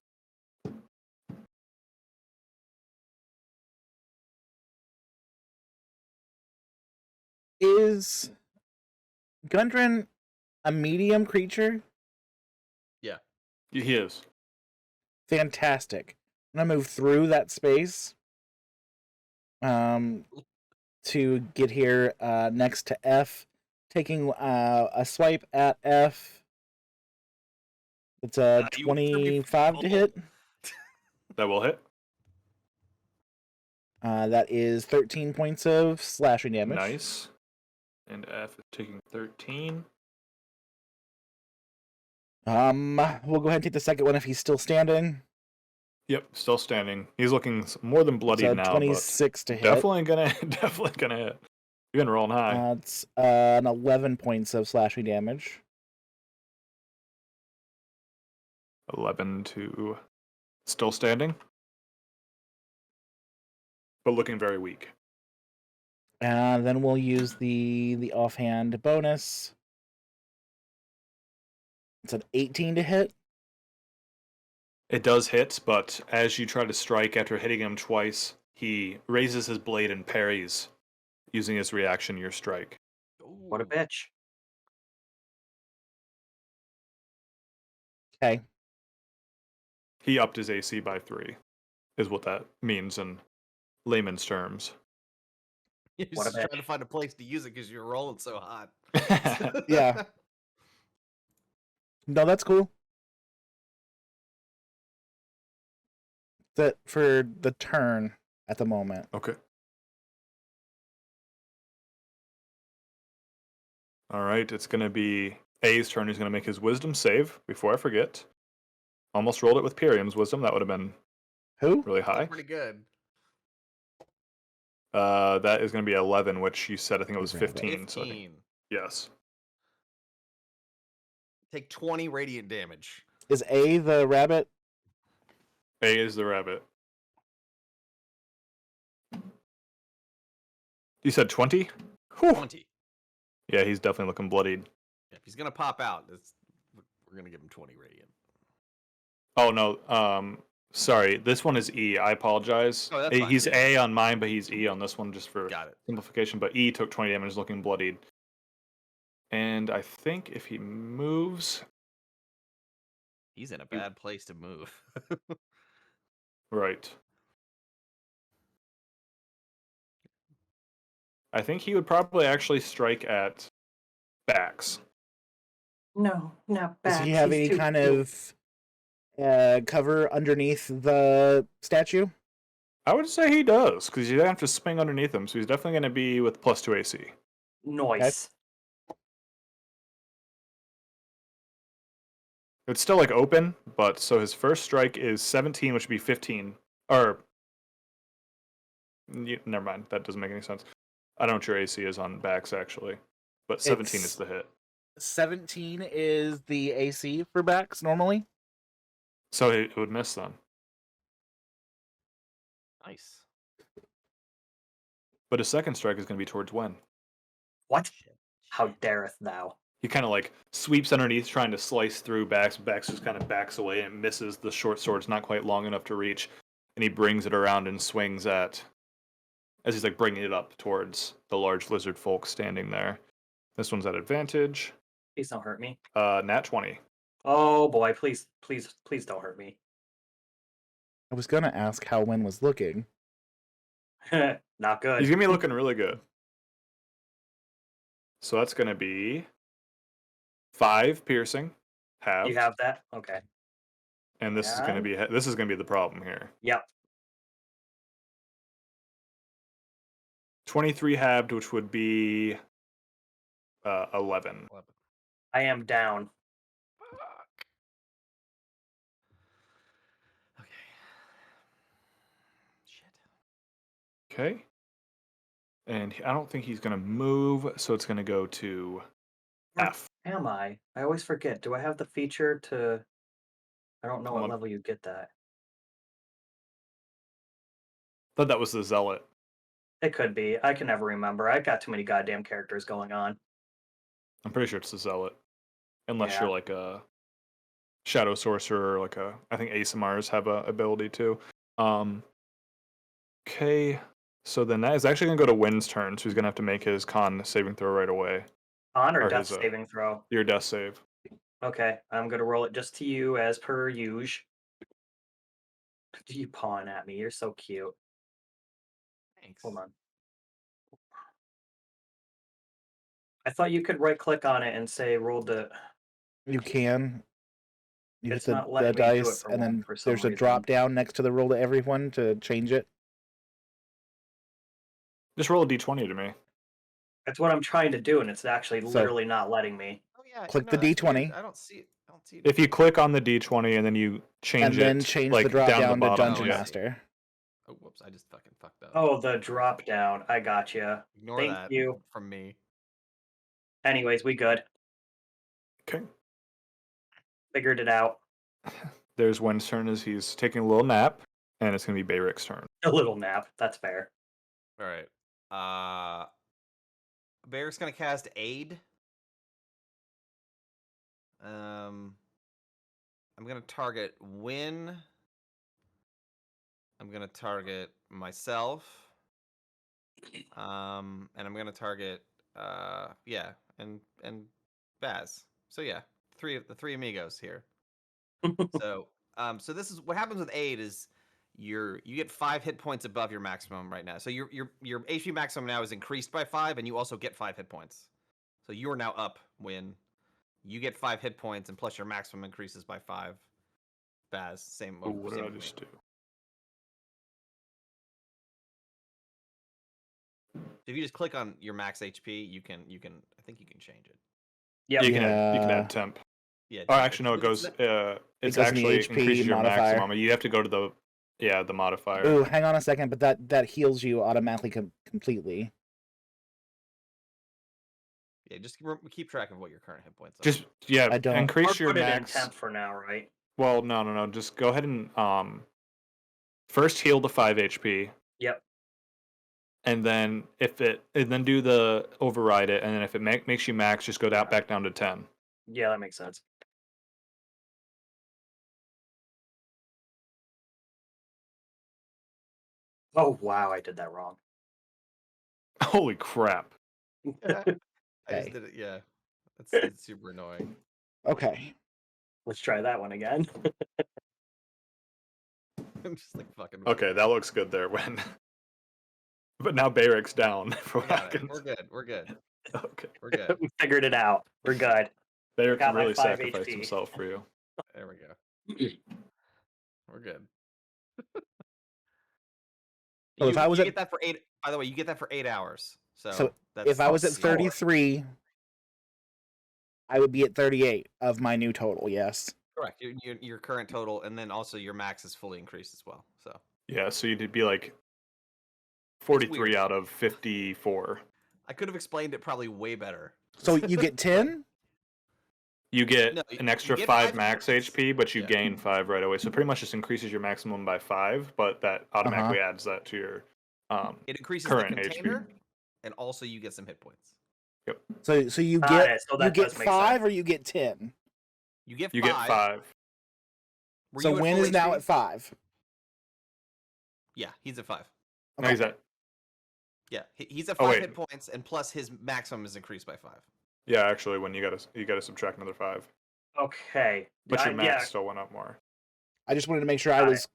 Is Gundren a medium creature? He is. Fantastic. I'm gonna move through that space to get here next to F, taking a swipe at F. It's a You wanna be 25 to hit. That will hit. That is 13 points of slashing damage. Nice. And F is taking 13. We'll go ahead and take the second one if he's still standing. Yep, still standing. He's looking more than bloodied So now, 26 to but hit. definitely gonna hit. You've been rolling high. It's an 11 points of slashing damage. 11 to still standing, but looking very weak. And then we'll use the offhand bonus. It's an 18 to hit. It does hit, but as you try to strike after hitting him twice, he raises his blade and parries, using his reaction your strike. What a bitch. Okay. He upped his AC by 3, is what that means in layman's terms. You're What a just trying bitch. to find a place to use it because you're rolling so hot. Yeah. No, that's cool. That for the turn at the moment. Okay. All right, it's going to be A's turn. He's going to make his wisdom save before I forget. Almost rolled it with Pyrium's wisdom. That would have been Who? really high. Pretty good. That is going to be 11, which you said I think it was Rabbit. 15. So I think, yes. Take 20 radiant damage. Is A the rabbit? A is the rabbit. You said 20? 20. Yeah, he's definitely looking bloodied. If he's gonna pop out, we're gonna give him 20 radiant. Oh no, sorry. This one is E. I apologize. Oh, that's fine. He's A on mine, but he's E on this one just for Got it. simplification. But E took 20 damage, looking bloodied. And I think if he moves, He's in a bad place to move. right. I think he would probably actually strike at Bax. No, not Does bad. he have any kind of cover underneath the statue? I would say he does, because you have to swing underneath him, so he's definitely going to be with +2 AC. Nice. It's still like open, but so his first strike is 17, which would be 15. Or never mind, that doesn't make any sense. I don't know what your AC is on Bax actually, but 17 is the hit. 17 is the AC for backs normally. So it would miss then. Nice. But his second strike is going to be towards Wen. What? How dareth thou? He kind of like sweeps underneath, trying to slice through Bax. Bax just kind of backs away and misses. The short sword's not quite long enough to reach, and he brings it around and swings at, as he's like bringing it up towards the large lizard folk standing there. This one's at advantage. Please don't hurt me. Nat 20. Oh boy, please don't hurt me. I was gonna ask how Wen was looking. Not good. He's gonna be looking really good. So that's gonna be 5 piercing, halved. You have that? Okay. And this is gonna be the problem here. Yep. 23 halved, which would be 11. I am down. Fuck. Okay. Shit. Okay. And I don't think he's gonna move, so it's gonna go to F. Am I? I always forget. Do I have the feature to? I don't know what Hold on. level you get that. Thought that was the zealot. It could be. I can never remember. I've got too many goddamn characters going on. I'm pretty sure it's the zealot, unless Yeah. you're like a shadow sorcerer, or like a. I think ASMRs have a ability too. Okay, so then that is actually gonna go to Wynn's turn, so he's gonna have to make his con saving throw right away. On or Or death his, saving throw? Your death save. Okay, I'm gonna roll it just to you as per usual. You pawing at me. You're so cute. Thanks. Hold on. I thought you could right click on it and say roll the. You can. You It's hit not the letting me do it dice, for and one then for some there's a reason. drop down next to the roll to everyone to change it. Just roll a d20 to me. That's what I'm trying to do, and it's actually So- literally not letting me. Oh yeah. Click no, the that's D20. weird. I don't see it. I don't see it. If you click on the d20 and then you change And then it, change like the drop down, down the to bottom, Dungeon yeah. Master. Oh whoops! I just fucking fucked up. Oh, the drop down. I gotcha. Ignore Thank that you. from me. Anyways, we good. Okay. Figured it out. There's Wen's turn as he's taking a little nap, and it's going to be Bayric's turn. A little nap. That's fair. All right. Bear's gonna cast Aid. I'm gonna target Win. I'm gonna target myself. And I'm gonna target and Baz. So yeah, the three amigos here. So this is what happens with Aid is you get 5 hit points above your maximum right now. So your HP maximum now is increased by 5, and you also get 5 hit points. So you are now up when you get 5 hit points, and plus your maximum increases by 5. Baz, same. Ooh, what same did I with just me. do? If you just click on your max HP, you can. I think you can change it. Yep. You can Yeah. add temp. Yeah. Oh, actually, no. It goes. It's goes in the actually HP increases your modifier. maximum. You have to go to the modifier. Ooh, hang on a second, but that heals you automatically completely. Yeah, just keep track of what your current hit points are. Just I don't- Or increase your put it in max. temp for now, right? Well, no. Just go ahead and first heal the 5 HP. Yep. And then then do the override it, and then if it makes you max, just go back down to 10. Yeah, that makes sense. Oh wow, I did that wrong. Holy crap! I just Okay. did it. Yeah, it's super annoying. Okay. Let's try that one again. I'm just like fucking. Okay, that looks good there. When, but now Bayric's down for We got it. Watkins. We're good. We're good. Okay, We're good. We figured it out. We're good. Bayric Got my really 5 sacrificed HP. himself for you. There we go. We're good. So if I was you at- get that for 8. By the way, you get that for 8 hours. So, So that's if I was at solid. 33, I would be at 38 of my new total. Yes. correct. Your current total, and then also your max is fully increased as well. So Yeah, so you'd be like 43 weird. out of 54. I could have explained it probably way better. So you get 10. You get No, an you extra get 5 5 max points. HP, but you Yeah. gain 5 right away. So pretty much just increases your maximum by 5, but that automatically adds that to your It increases current the HP. container, and also you get some hit points. So you Got get it, so you that get does make 5 sense. or you get 10. You get 5. You get 5. Were So you at Win full is now HP? at 5. Yeah, he's at 5. No, he's at. Yeah, he's at Oh, 5 wait. hit points, and plus his maximum is increased by 5. Yeah, actually, when you gotta subtract another 5, Okay. but your yeah, max still went up more. I just wanted to make sure I Got it. was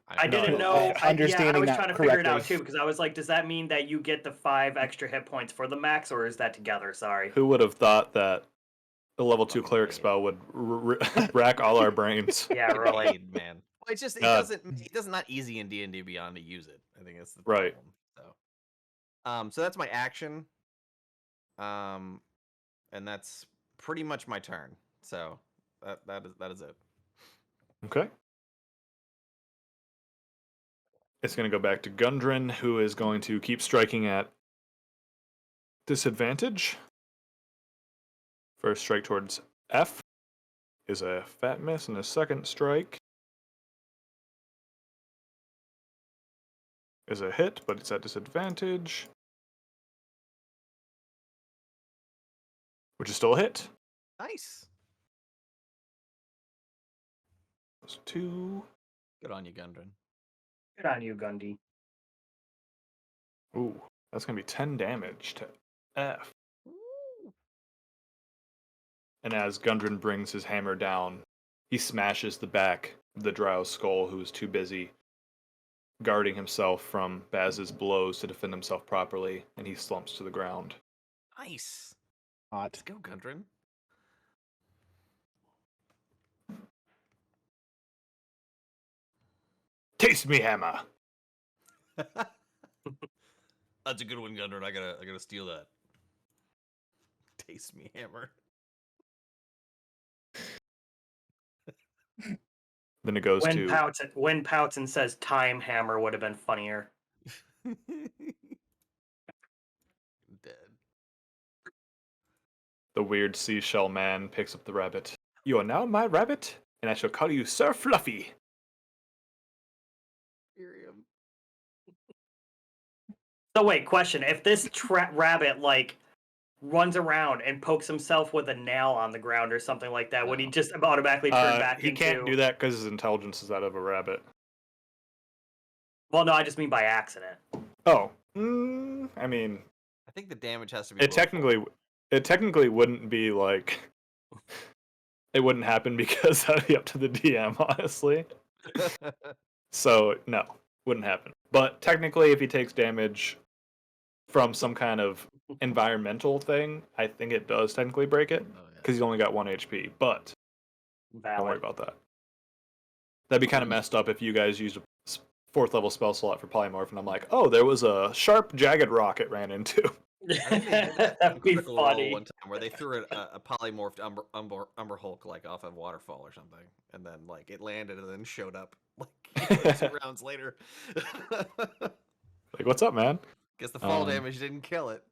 I No, didn't no, know. yeah. I Understanding was that trying to figure it out correctly. too because I was like, does that mean that you get the 5 extra hit points for the max, or is that together? Sorry. Who would have thought that a level 2 Fucking cleric idiot. spell would rack all our brains? Yeah, really. Aid, man. Well, it's just it doesn't not easy in D&D Beyond to use it. I think that's the problem. Right. So that's my action. And that's pretty much my turn. So that is it. Okay. It's going to go back to Gundren, who is going to keep striking at disadvantage. First strike towards F is a fat miss, and a second strike is a hit, but it's at disadvantage, which is still a hit. Nice. Those 2. Good on you, Gundren. Good on you, Gundy. Ooh, that's going to be 10 damage to F. And as Gundren brings his hammer down, he smashes the back the Drow skull, who is too busy guarding himself from Baz's blows to defend himself properly, and he slumps to the ground. Nice. Hot. Let's go, Gundren. Taste me, hammer! That's a good one, Gundren. I gotta steal that. Taste me, hammer. Then it goes When to Poughton says time hammer would have been funnier. Dead. the weird seashell man picks up the rabbit. You are now my rabbit, and I shall call you Sir Fluffy. Miriam. So wait, question: if this rabbit like runs around and pokes himself with a nail on the ground or something like that, would he just automatically turn back He into? can't do that because his intelligence is that of a rabbit. Well, no, I just mean by accident. Oh, I mean, I think the damage has to be. it technically wouldn't be like. It wouldn't happen because that'd be up to the DM, honestly. So no, wouldn't happen. But technically, if he takes damage from some kind of environmental thing, I think it does technically break it because he's only got 1 HP. But don't worry about that. That'd be kind of messed up if you guys used a 4th level spell slot for polymorph, and I'm like, oh, there was a sharp, jagged rock it ran into. That'd be Critical Role funny. one time where they threw a polymorphed Umber Hulk like off a waterfall or something, and then like it landed and then showed up like 2 rounds later. Like, what's up, man? Guess the fall damage didn't kill it.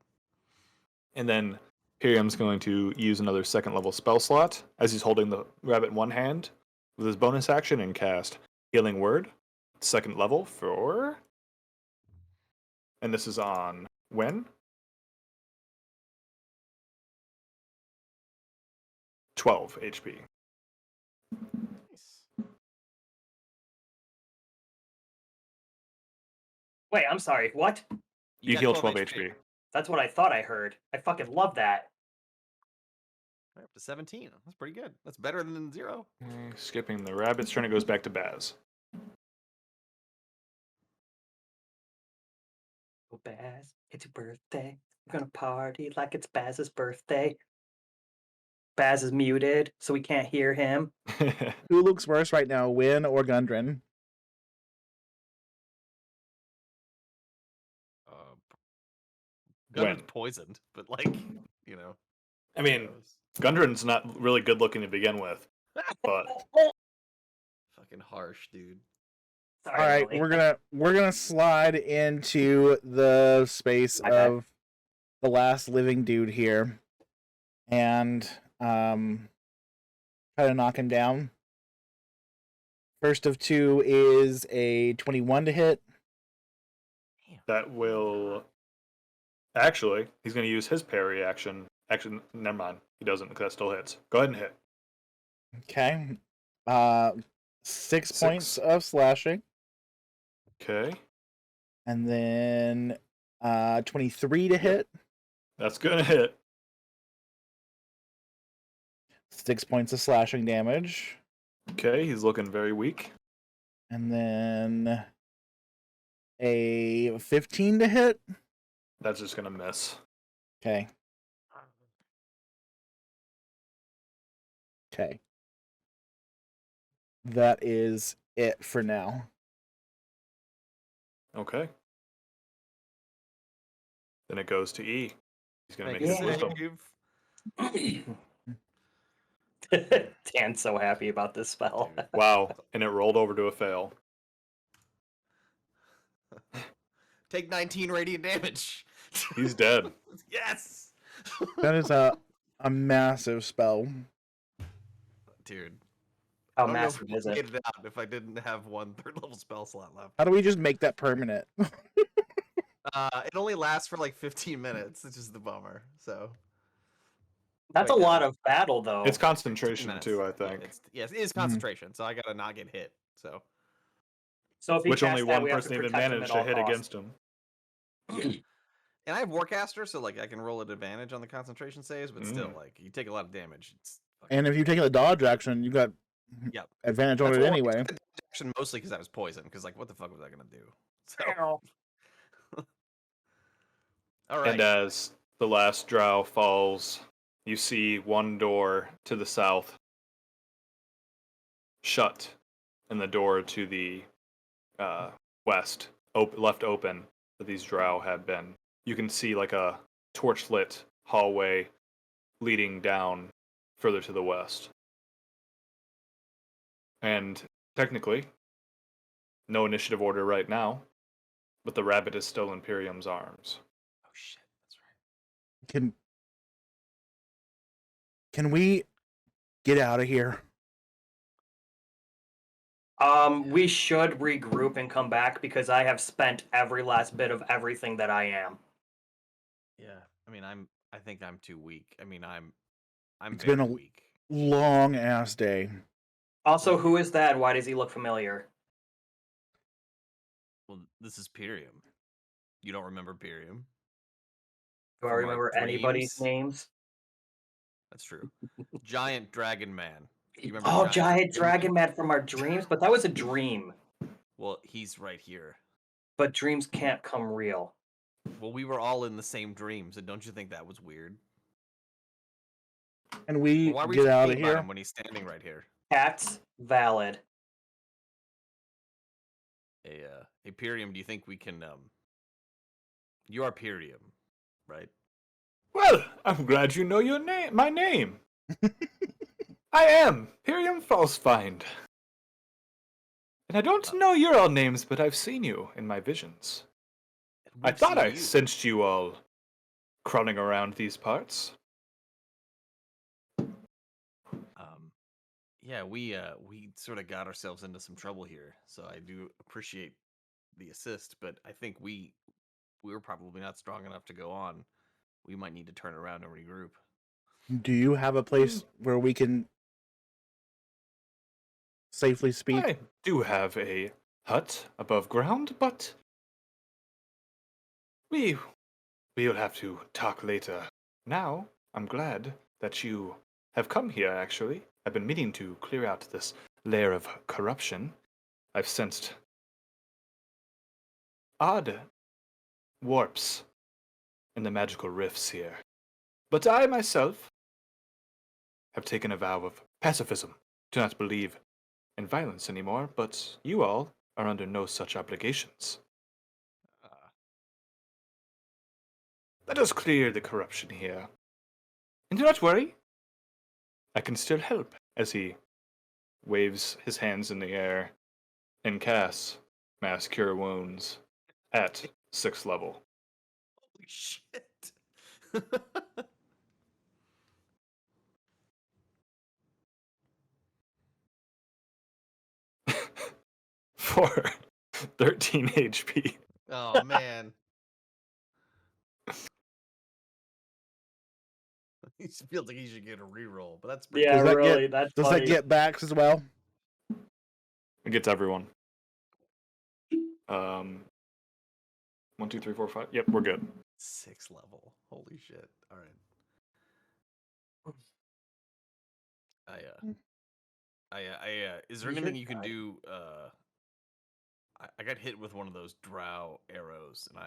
And then Hiriam's going to use another 2nd level spell slot as he's holding the rabbit in one hand with his bonus action and cast Healing Word, 2nd level for. And this is on when? 12 HP. Wait, I'm sorry. What? You got heal 12 HP. That's what I thought I heard. I fucking love that. Right up to 17. That's pretty good. That's better than 0. Skipping the rabbit's turn, it goes back to Baz. Oh, Baz, it's your birthday. We're gonna party like it's Baz's birthday. Baz is muted, so we can't hear him. Who looks worse right now, Win or Gundren? Gundren's poisoned, but like, you know. I mean, Gundren's not really good looking to begin with, but fucking harsh, dude. Sorry, All right, Lily. we're gonna slide into the space of the last living dude here, and try to knock him down. First of 2 is a 21 to hit. that will. Actually, he's going to use his parry action. Actually, never mind. He doesn't because that still hits. Go ahead and hit. Okay. 6 points of slashing. Okay. And then 23 to hit. That's going to hit. 6 points of slashing damage. Okay, he's looking very weak. And then a 15 to hit. That's just going to miss. Okay. Okay. That is it for now. Okay. Then it goes to E. He's going to make Make his a wisdom. save. Dan's so happy about this spell. Wow. And it rolled over to a fail. Take 19 radiant damage. He's dead. Yes. That is a massive spell. Dude. How I don't know massive if is I it? could get it out if I didn't have 1 3rd level spell slot left. How do we just make that permanent? It only lasts for like 15 minutes, which is the bummer. So That's a Wait, no. lot of battle, though. It's concentration, 15 too, I minutes. think. Yes, it is concentration, so I gotta not get hit. So So if he Which only casts that, one we have to person even protect him managed at to all hit costs. against him. and I have Warcaster, so like I can roll at advantage on the concentration saves, but still, like you take a lot of damage. It's fucking... And if you take a dodge action, you got Yep. advantage on That's it why I anyway. took the action mostly because I was poisoned. Because like, what the fuck was I gonna do? So, all right. And as the last drow falls, you see one door to the south shut, and the door to the west left open that these drow had been. You can see like a torchlit hallway leading down further to the west. And technically, no initiative order right now, but the rabbit is still in Imperium's arms. Oh shit, that's right. Can we get out of here? We should regroup and come back because I have spent every last bit of everything that I am. Yeah, I mean, I think I'm too weak. I mean, I'm It's very been a weak. long ass day. Also, who is that? Why does he look familiar? Well, this is Pyrium. You don't remember Pyrium? Do I From our remember anybody's dreams? names? That's true. Giant Dragon Man. You remember Oh, Giant Dragon Dragon Man from our dreams, but that was a dream. Well, he's right here. But dreams can't come real. Well, we were all in the same dreams, and don't you think that was weird? Can we Why were get you out talking of about here? him when he's standing right here? That's valid. Hey, Pyrium, do you think we can You are Pyrium, right? Well, I'm glad you know my name. I am Pyrium Falsefind. And I don't know your all names, but I've seen you in my visions. I We've thought seen I you. sensed you all crawling around these parts. Yeah, we sort of got ourselves into some trouble here, so I do appreciate the assist, but I think we were probably not strong enough to go on. We might need to turn around and regroup. Do you have a place where we can safely speak? I do have a hut above ground, but we'll have to talk later. Now, I'm glad that you have come here, actually. I've been meaning to clear out this layer of corruption. I've sensed odd warps in the magical rifts here. But I myself have taken a vow of pacifism, do not believe in violence anymore, but you all are under no such obligations. Let us clear the corruption here. And do not worry, I can still help, as he waves his hands in the air and casts Mass Cure Wounds at 6th level. Holy shit! For 13 HP. Oh man. He feels like he should get a reroll, but that's pretty Yeah, Does that really. get- That's Does funny. that get backs as well? It gets everyone. 1, 2, 3, 4, 5. Yep, we're good. 6th level. Holy shit. All right. Is there You anything should you can try. do? I got hit with one of those drow arrows, and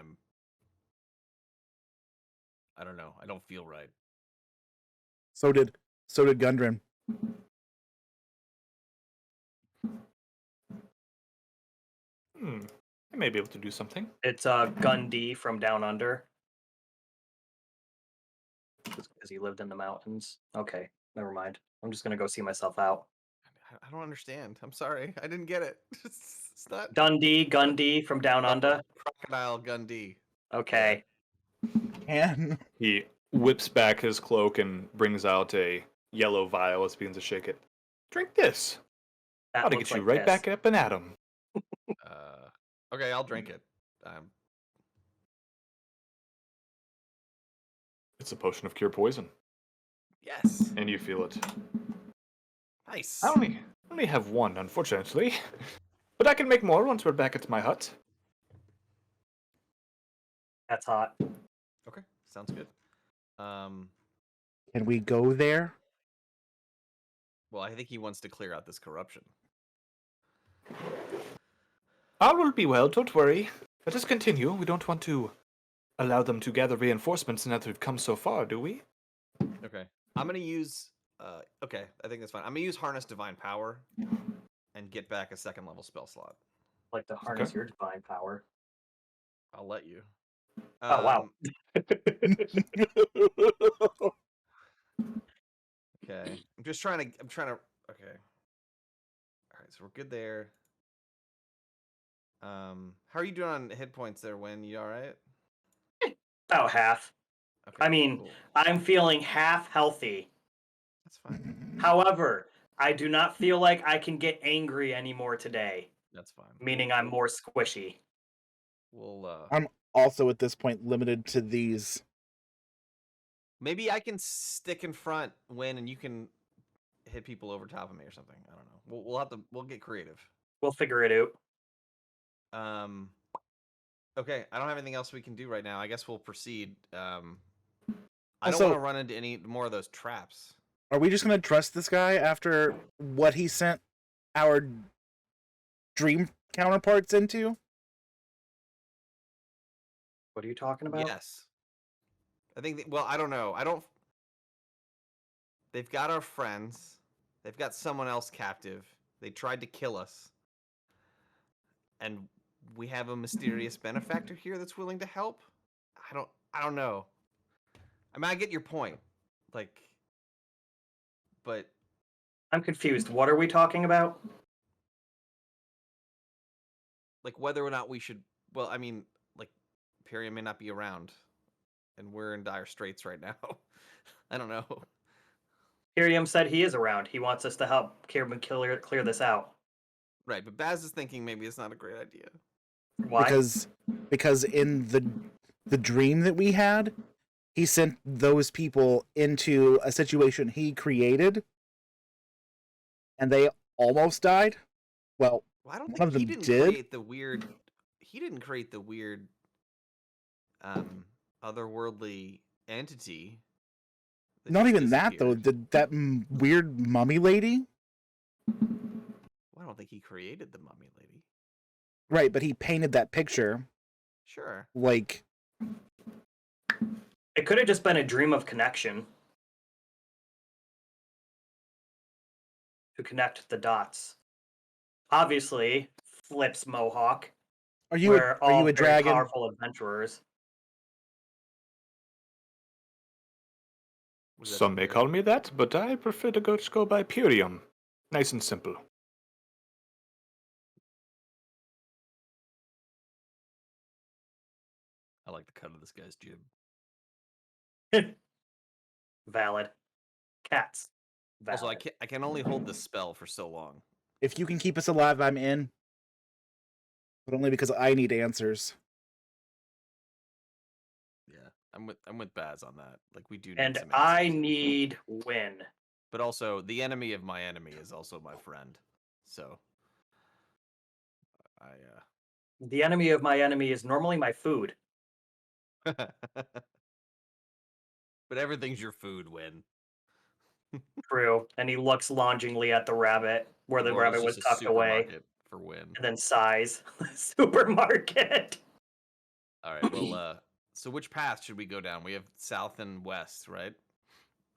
I don't know. I don't feel right. So did Gundren. I may be able to do something. It's Gundy from Down Under. Because he lived in the mountains. Okay, never mind. I'm just gonna go see myself out. I don't understand. I'm sorry. I didn't get it. It's not Dundee, Gundy from Down Under. Crocodile Gundy. Okay. Can He whips back his cloak and brings out a yellow vial as he begins to shake it. Drink this. That Ought to looks get you like right this. back up and at 'em. Okay, I'll drink it. It's a potion of cure poison, Yes. and you feel it. Nice. I only have one, unfortunately. But I can make more once we're back at my hut. That's hot. Okay, sounds good. we go there? Well, I think he wants to clear out this corruption. All will be well, don't worry. Let us continue. We don't want to allow them to gather reinforcements now that we've come so far, do we? Okay. I'm going to use... okay, I think that's fine. I'm going to use Harness Divine Power and get back a 2nd level spell slot. Like to harness your divine power. I'll let you. Oh wow. Okay. I'm trying to... Okay. All right, so we're good there. How are you doing on hit points there, Win? You all right? About half. Okay. I mean, cool. I'm feeling half healthy. That's fine. However, I do not feel like I can get angry anymore today. That's fine. Meaning I'm more squishy. We'll I'm also at this point limited to these. maybe I can stick in front, Win, and you can hit people over top of me or something. I don't know. We'll have to. We'll get creative. We'll figure it out. Okay, I don't have anything else we can do right now. I guess we'll proceed. I don't Also- want to run into any more of those traps. Are we just going to trust this guy after what he sent our dream counterparts into? What are you talking about? Yes. I think. Well, I don't know. I don't. They've got our friends. They've got someone else captive. They tried to kill us. And we have a mysterious benefactor here that's willing to help. I don't know. I mean, I get your point. Like, but I'm confused. What are we talking about? like whether or not we should. Well, I mean, like, Pyrium may not be around, and we're in dire straits right now. I don't know. Hiriam said he is around. He wants us to help clear this out. Right, but Baz is thinking maybe it's not a great idea. Why? Because in the dream that we had, he sent those people into a situation he created, and they almost died. Well, I don't one think of he them didn't did. create the weird. He didn't create the weird, otherworldly entity. Not just even that though. disappeared. That weird mummy lady. Well, I don't think he created the mummy lady. Right, but he painted that picture Sure. like It could have just been a dream of connection. To connect the dots. Obviously, Flip's Mohawk. Are you We're all a very dragon? powerful adventurers. Was that Some may weird? call me that, but I prefer to go by Pyrium. Nice and simple. I like the cut of this guy's jib. Valid. Cats. Valid. Also, I can only hold this spell for so long. If you can keep us alive, I'm in. But only because I need answers. Yeah, I'm with Baz on that. Like, we do need And some I answers. need win. But also, the enemy of my enemy is also my friend. So, The enemy of my enemy is normally my food. but everything's your food, Win. True. And he looks longingly at the rabbit, where the rabbit was just a tucked away, supermarket for Win. and then sighs. Supermarket. All right. Well, so which path should we go down? We have south and west, right?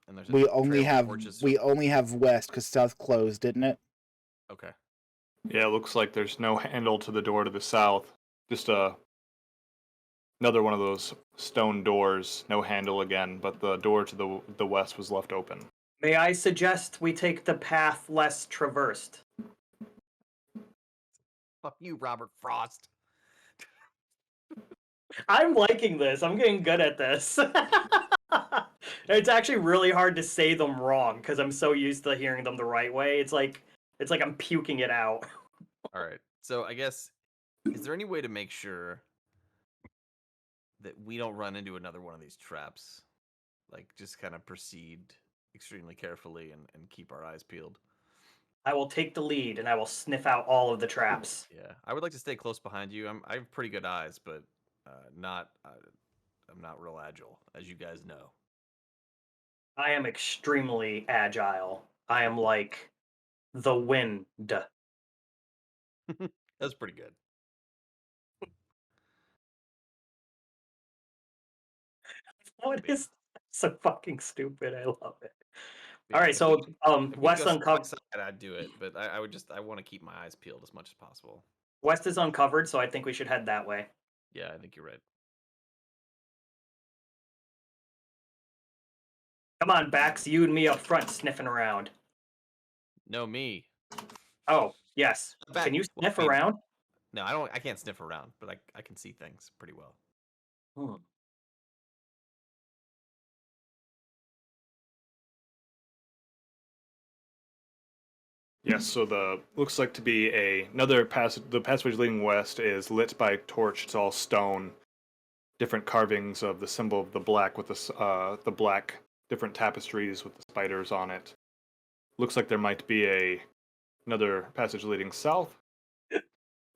And there's a We only trail of have torches. west because south closed, didn't it? Okay. Yeah, it looks like there's no handle to the door to the south. Just another one of those stone doors, no handle again, but the door to the west was left open. May I suggest we take the path less traversed? Fuck you, Robert Frost. I'm liking this. I'm getting good at this. It's actually really hard to say them wrong because I'm so used to hearing them the right way. It's like I'm puking it out. All right. So I guess, is there any way to make sure that we don't run into another one of these traps? Like, just kind of proceed extremely carefully and keep our eyes peeled. I will take the lead and I will sniff out all of the traps. Yeah, I would like to stay close behind you. I have pretty good eyes, but I'm not real agile, as you guys know. I am extremely agile. I am like the wind. That's pretty good. What Yeah. is so fucking stupid? I love it. Yeah, All right, if so if we West go side by uncovered. side, I'd do it, but I want to keep my eyes peeled as much as possible. West is uncovered, so I think we should head that way. Yeah, I think you're right. Come on, Bax, you and me up front sniffing around. No, me. Oh, yes. Back. Can you Well, sniff I mean, around? no, I don't. I can't sniff around, but I can see things pretty well. Hmm. Yes, so the looks like to be another passage. The passage leading west is lit by a torch. It's all stone, different carvings of the symbol of the black with the black different tapestries with the spiders on it. Looks like there might be another passage leading south,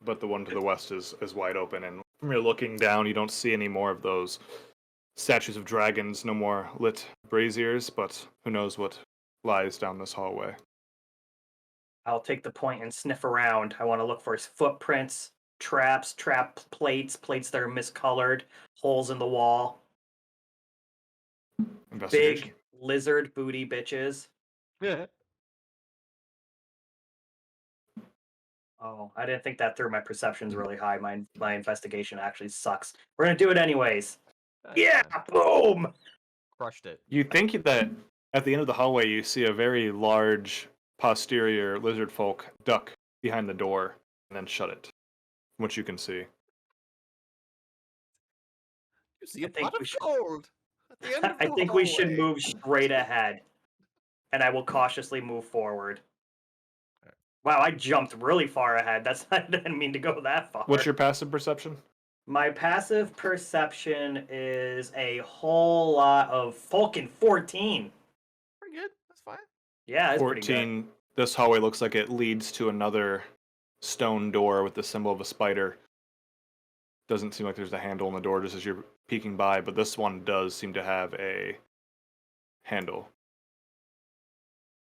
but the one to the west is wide open. And from your looking down, you don't see any more of those statues of dragons. No more lit braziers, but who knows what lies down this hallway. I'll take the point and sniff around. I want to look for footprints, traps, trap plates, plates that are miscolored, holes in the wall, Investigation. big lizard booty bitches. Yeah. Oh, I didn't think that through. My perception's really high. My investigation actually sucks. We're gonna do it anyways. Yeah, boom. Crushed it. You think that at the end of the hallway you see a very large posterior lizard folk duck behind the door and then shut it, from what you can see. You see I a think pot we of should- gold at the end of the I think we should hallway. move straight ahead, and I will cautiously move forward. Wow, I jumped really far ahead. I didn't mean to go that far. What's your passive perception? My passive perception is a whole lot of fucking 14. Pretty good. That's fine. Yeah, that's pretty good. 14. This hallway looks like it leads to another stone door with the symbol of a spider. Doesn't seem like there's a handle on the door just as you're peeking by, but this one does seem to have a handle.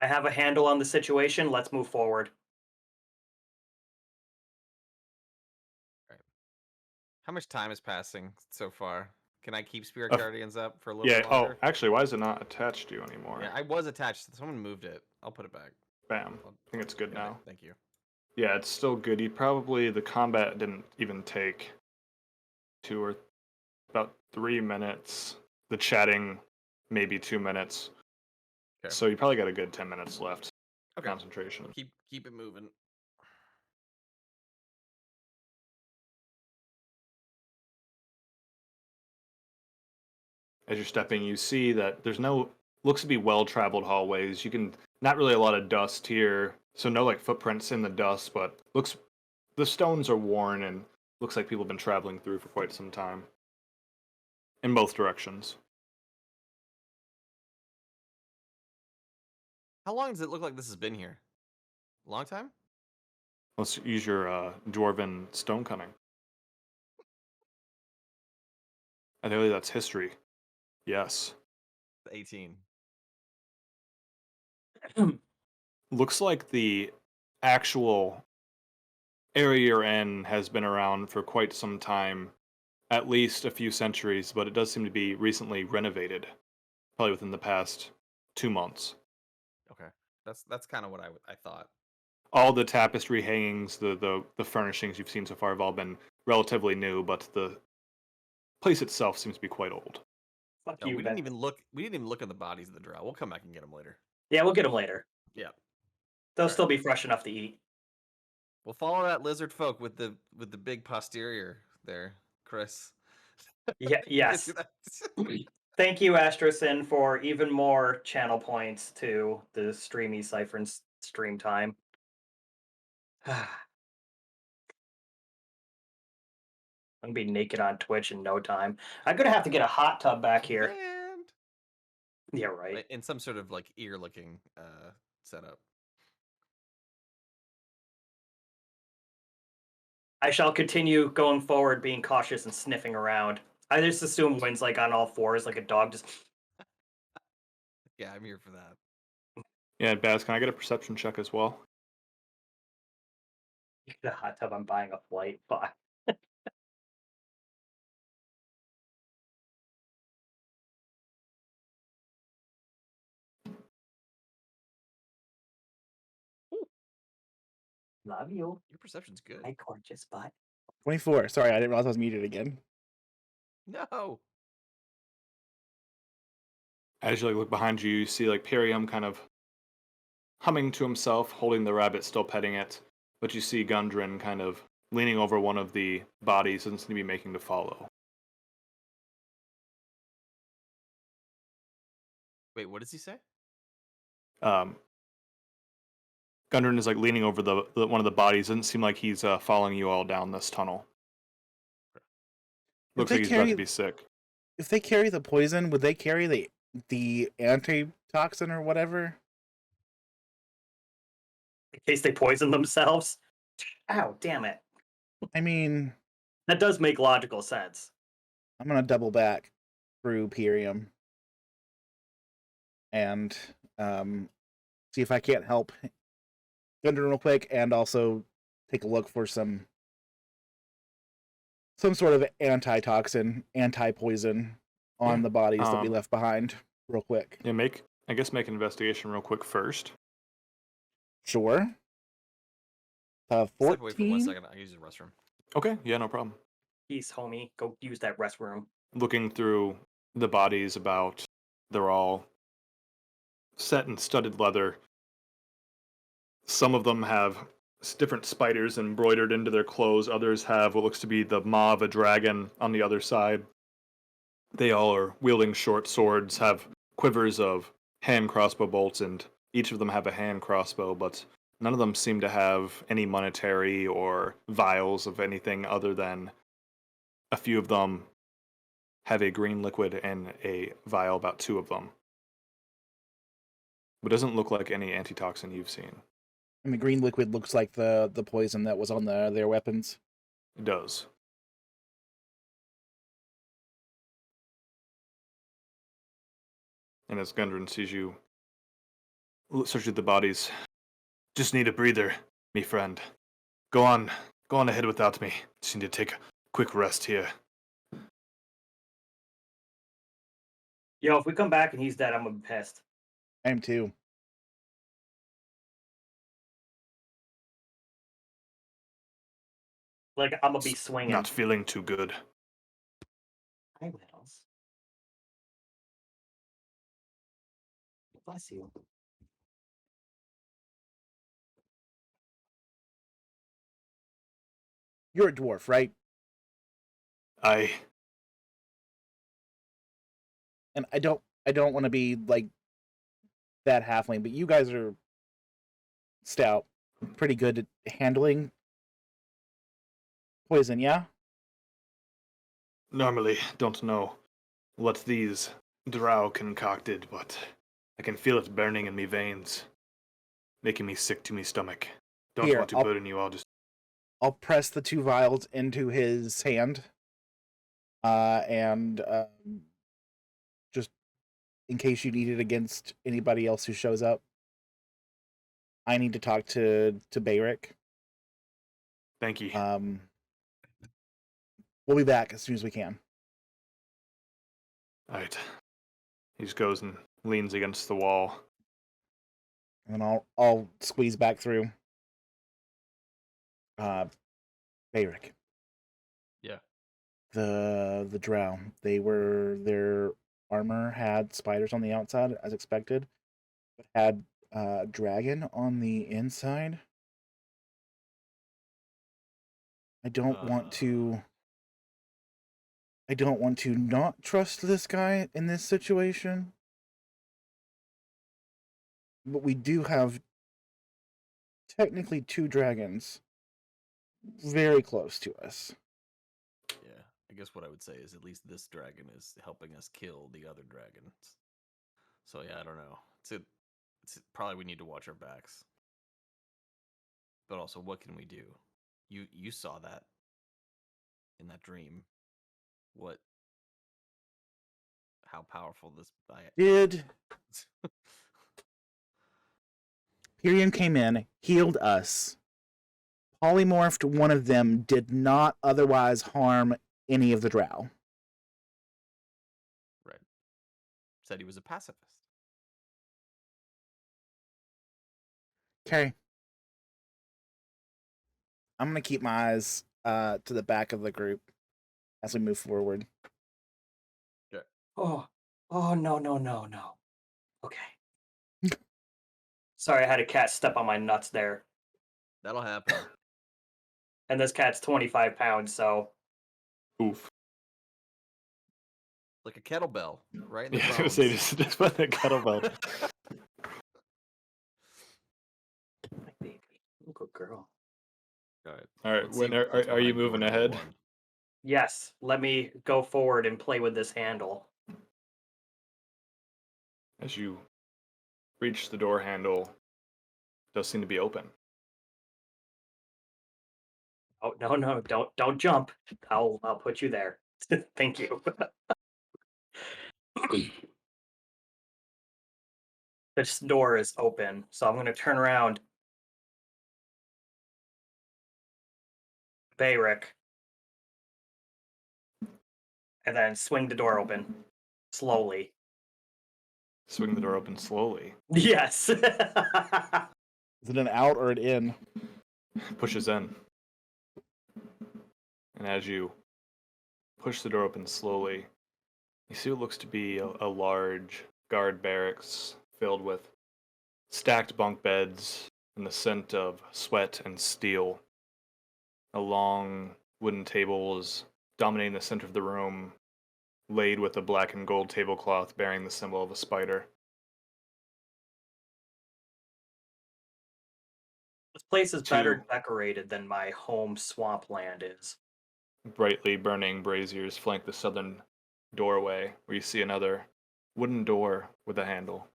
I have a handle on the situation. Let's move forward. How much time is passing so far? Can I keep Spirit Uh, Guardians up for a little Yeah, bit longer? actually, why is it not attached to you anymore? Yeah, I was attached. Someone moved it. I'll put it back. Bam. I think it's good Got it. now. Thank you. Yeah, it's still good. The combat didn't even take about 3 minutes. The chatting, maybe 2 minutes. Okay. So you probably got a good 10 minutes left. Okay. Concentration. Keep it moving. As you're stepping, you see that looks to be well-traveled hallways. You can not really a lot of dust here, so no like footprints in the dust, but the stones are worn and looks like people have been traveling through for quite some time. In both directions. How long does it look like this has been here? A long time? Let's use your dwarven stone cunning. I think that's history. Yes. 18. Looks like the actual area you're in has been around for quite some time, at least a few centuries, but it does seem to be recently renovated, probably within the past 2 months. Okay. That's kind of what I thought. All the tapestry hangings, the furnishings you've seen so far have all been relatively new, but the place itself seems to be quite old. Fuck No, you, we Ben. didn't even look at the bodies of the drow. We'll come back and get them later. Yeah, we'll get them later. Yeah. They'll Alright. still be fresh enough to eat. We'll follow that lizard folk with the big posterior there, Chris. Yeah, yes. Thank you, Astrosin, for even more channel points to the Streamy Siphon stream time. I'm gonna be naked on Twitch in no time. I'm gonna have to get a hot tub back here. And Yeah, right. in some sort of like ear looking setup. I shall continue going forward, being cautious and sniffing around. I just assume Wynn's like on all fours, like a dog. Just Yeah, I'm here for that. Yeah, Baz, can I get a perception check as well? The hot tub. I'm buying a flight. Fuck. Love you. Your perception's good. My gorgeous butt. 24. Sorry, I didn't realize I was muted again. No. As you look behind you, you see Pyrium kind of humming to himself, holding the rabbit, still petting it. But you see Gundren kind of leaning over one of the bodies and seem to be making to follow. Wait, what does he say? Gundren is leaning over the one of the bodies. Doesn't seem like he's following you all down this tunnel. Looks like he's about to be sick. If they carry the poison, would they carry the antitoxin or whatever? In case they poison themselves. Ow, damn it. I mean, That does make logical sense. I'm gonna double back through Pyrium and see if I can't help Gundren real quick, and also take a look for some sort of antitoxin, anti-poison on the bodies that we left behind real quick. Yeah, make an investigation real quick first. Sure. 14. Step away for 1 second. I use the restroom. Okay, yeah, no problem. Peace, homie. Go use that restroom. Looking through the bodies, they're all set in studded leather. Some of them have different spiders embroidered into their clothes. Others have what looks to be the maw of a dragon on the other side. They all are wielding short swords, have quivers of hand crossbow bolts, and each of them have a hand crossbow, but none of them seem to have any monetary or vials of anything other than a few of them have a green liquid and a vial, about 2 of them. But it doesn't look like any antitoxin you've seen. And the green liquid looks like the poison that was on their weapons. It does. And as Gundren sees you search the bodies, just need a breather, me friend. Go on ahead without me. Just need to take a quick rest here. Yo, if we come back and he's dead, I'm gonna be pissed. I am too. I'm gonna be swinging. Not feeling too good. Hi, Littles. Bless you. You're a dwarf, right? And I don't want to be like that halfling, but you guys are stout, pretty good at handling poison, yeah? Normally don't know what these drow concocted, but I can feel it burning in me veins, making me sick to me stomach. Don't Here, want to burden you. I'll press the 2 vials into his hand, and just in case you need it against anybody else who shows up. I need to talk to Bayrick. Thank you. We'll be back as soon as we can. All right. He just goes and leans against the wall. And I'll squeeze back through. Bayrick. Yeah. The drow. Their armor had spiders on the outside, as expected, but had dragon on the inside. I don't want to not trust this guy in this situation. But we do have technically 2 dragons very close to us. Yeah, I guess what I would say is at least this dragon is helping us kill the other dragons. So yeah, I don't know. It's probably we need to watch our backs. But also, what can we do? You saw that in that dream. How powerful this Did Pyrium came in, healed us. Polymorphed one of them, did not otherwise harm any of the drow. Right. Said he was a pacifist. Okay. I'm going to keep my eyes to the back of the group as we move forward. Oh, no. Okay. Sorry, I had a cat step on my nuts there. That'll happen. And this cat's 25 pounds, so Oof. Like a kettlebell, right in the Yeah, I was bones. gonna say just put the kettlebell. my baby, good girl. All right. All right, Let's when see what's are you behind door moving number ahead? 1. Yes, let me go forward and play with this handle. As you reach the door handle, it does seem to be open. Oh no, don't jump. I'll put you there. Thank you. This door is open, so I'm going to turn around. Bayrick. And then swing the door open. Slowly. Swing the door open slowly. Yes. Is it an out or an in? Pushes in. And as you push the door open slowly, you see what looks to be a large guard barracks filled with stacked bunk beds and the scent of sweat and steel. A long wooden table is dominating the center of the room, laid with a black and gold tablecloth bearing the symbol of a spider. This place is better decorated than my home swampland is. Brightly burning braziers flank the southern doorway, where you see another wooden door with a handle.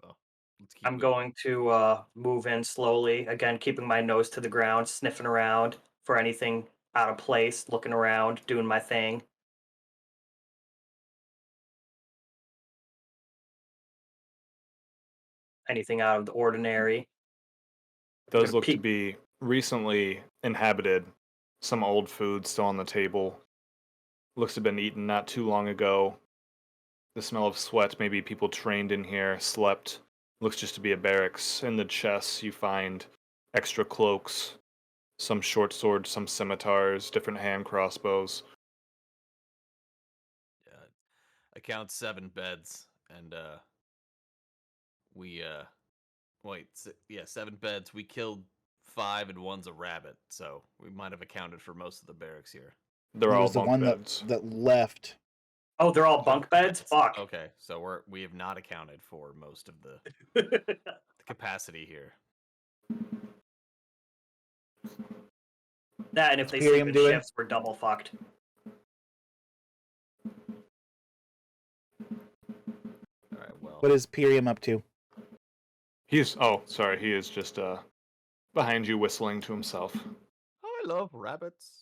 Well, let's keep I'm moving. going to move in slowly, again keeping my nose to the ground, sniffing around for anything out of place, looking around, doing my thing. Anything out of the ordinary. Does Gonna look to peek. be recently inhabited. Some old food still on the table. Looks to have been eaten not too long ago. The smell of sweat, maybe people trained in here, slept. Looks just to be a barracks. In the chests, you find extra cloaks, some short swords, some scimitars, different hand crossbows. Yeah, I count 7 beds, and we wait, 7 beds. We killed 5, and 1's a rabbit, so we might have accounted for most of the barracks here. They're There all was the bunk one beds. that left. Oh, they're all bunk beds? Fuck. Okay, so we have not accounted for most of the capacity here. That, and if What's they sleep Pyrium in doing? shifts, we're double fucked. All right, well, What is Pyrium up to? He is just behind you whistling to himself. oh, I love rabbits.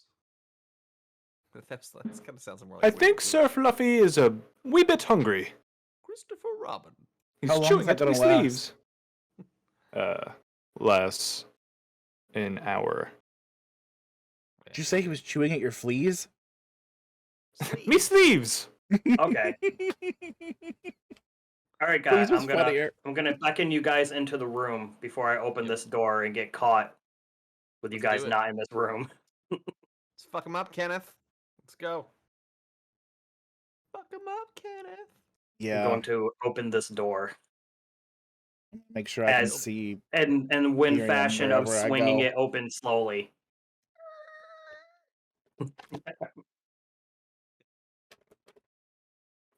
That kind of sounds more like I Winnie think the Sir Pooh. Fluffy is a wee bit hungry. Christopher Robin. He's How long chewing is that at my gonna last? sleeves. Less an hour. Did you say he was chewing at your fleas? Me sleeves. Okay. All right, Fleas guys. was I'm gonna funnier. beckon you guys into the room before I open this door and get caught with you Let's do guys it. not in this room. Let's fuck him up, Kenneth. Let's go. Fuck him up, Kenneth. I'm Yeah. going to open this door. Make sure I can As- see. And win Miriam, fashion of wherever I swinging go. it open slowly.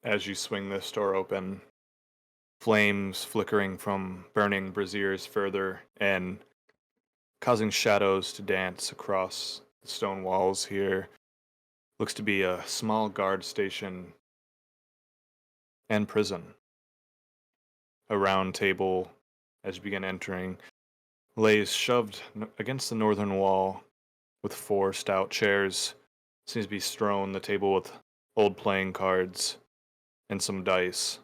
As you swing this door open, flames flickering from burning braziers further and causing shadows to dance across the stone walls here. Looks to be a small guard station and prison. A round table, as you begin entering, lays shoved against the northern wall with 4 stout chairs. Seems to be strewn the table with old playing cards and some dice.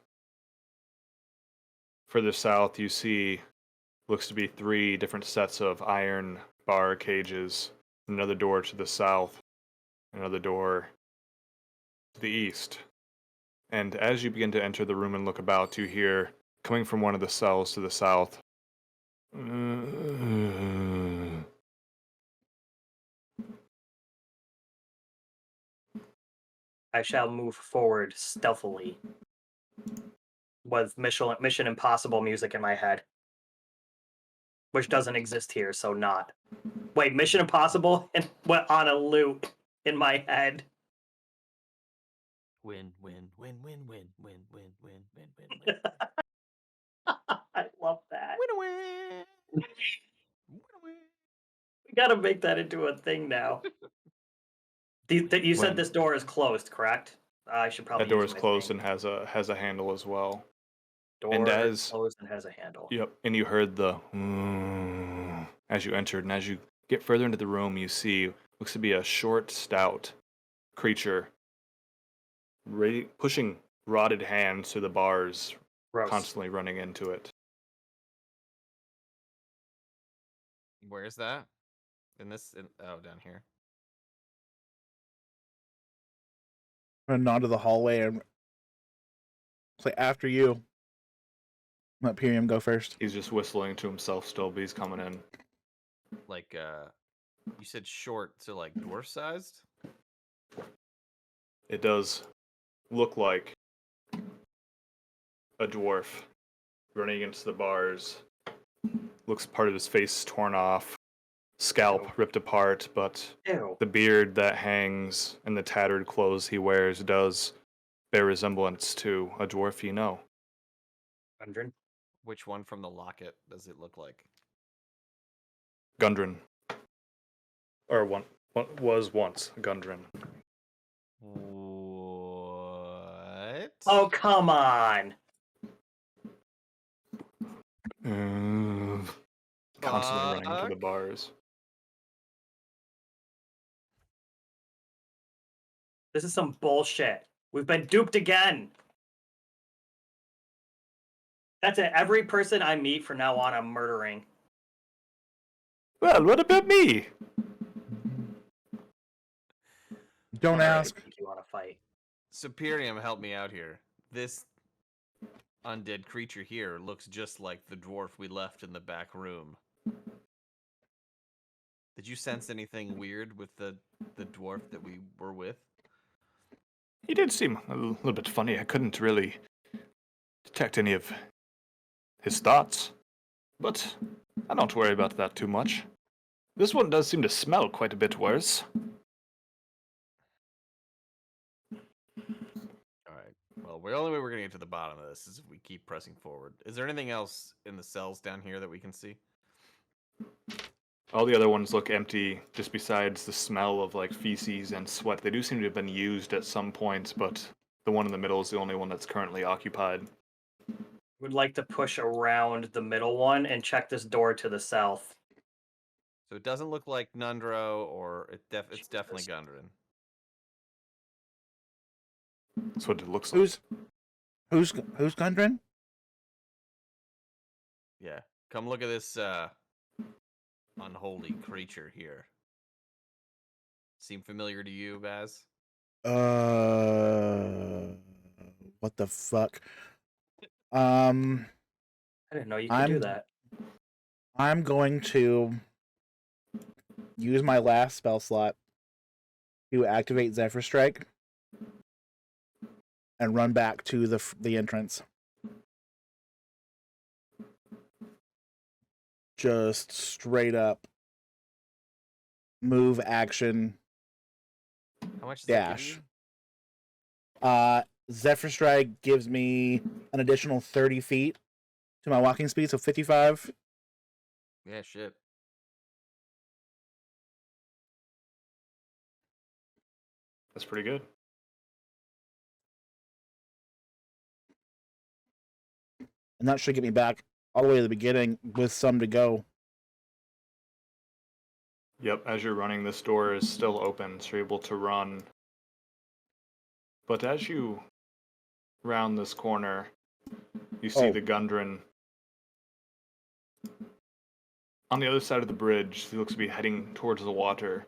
Further south, you see looks to be 3 different sets of iron bar cages. Another door to the south, another door to the east. And as you begin to enter the room and look about, you hear, coming from one of the cells to the south, I shall move forward stealthily with Mission Impossible music in my head, which doesn't exist here, so not. Wait, Mission Impossible and went on a loop in my head. Win, win, win, win, win, win, win, win, win, win, win. I love that. Win, win, win, win. We gotta make that into a thing now. You said When- this door is closed, correct? I should probably. that door use is my closed thing. and has a handle as well. Door and is as- closed and has a handle. Yep, and you heard the as you entered, and as you get further into the room, you see looks to be a short, stout creature pushing rotted hands to the bars, Gross. constantly running into it. Where is that? Oh, down here. I'm gonna nod to the hallway and say after you. Let Pyrium go first. He's just whistling to himself still, but he's coming in. Like, you said short, so like dwarf sized? It does look like a dwarf running against the bars. Looks part of his face torn off, scalp ripped apart, but Ew. the beard that hangs and the tattered clothes he wears does bear resemblance to a dwarf you know. 100. Which one from the locket does it look like? Gundren. Or one was once Gundren. What? Oh, come on. Constantly running into the Fuck. bars. This is some bullshit. We've been duped again. That's it. Every person I meet from now on, I'm murdering. Well, what about me? Don't Alright, ask. I think you want to fight. Superium, help me out here. This undead creature here looks just like the dwarf we left in the back room. Did you sense anything weird with the dwarf that we were with? He did seem a little bit funny. I couldn't really detect any of his thoughts. But I don't worry about that too much. This one does seem to smell quite a bit worse. Alright. Well, the only way we're going to get to the bottom of this is if we keep pressing forward. Is there anything else in the cells down here that we can see? All the other ones look empty, just besides the smell of like feces and sweat. They do seem to have been used at some point, but the one in the middle is the only one that's currently occupied. Would like to push around the middle one and check this door to the south. So it doesn't look like Nundro, or it's definitely Gundren. That's what it looks like. Who's Gundren? Yeah. Come look at this unholy creature here. Seem familiar to you, Baz? What the fuck? I didn't know you could do that. I'm going to use my last spell slot to activate Zephyr Strike and run back to the entrance. Just straight up move, action, How much does that give dash. you? Zephyr Strike gives me an additional 30 feet to my walking speed, so 55. Yeah, shit. That's pretty good. And that should get me back all the way to the beginning with some to go. Yep, as you're running, this door is still open, so you're able to run. But as you round this corner, you see Oh. the Gundren On the other side of the bridge, he looks to be heading towards the water.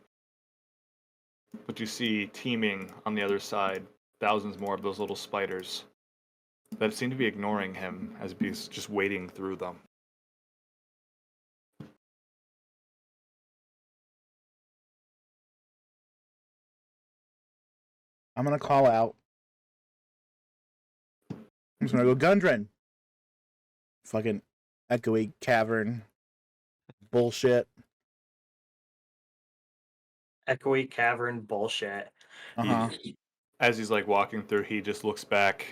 But you see teeming on the other side, thousands more of those little spiders that seem to be ignoring him as he's just wading through them. I'm gonna call out. I'm just gonna go Gundren. Fucking echoey cavern bullshit. Echoey cavern bullshit. Uh-huh. As he's like walking through, he just looks back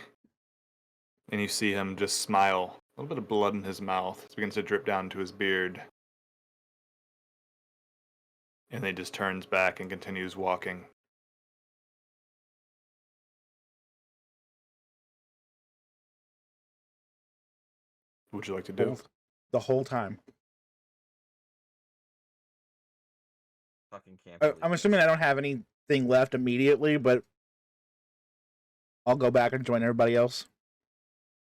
and you see him just smile. A little bit of blood in his mouth. It begins to drip down to his beard. And then he just turns back and continues walking. What would you like to do? The whole time. Fucking can't. believe I'm it. assuming I don't have anything left immediately, but I'll go back and join everybody else.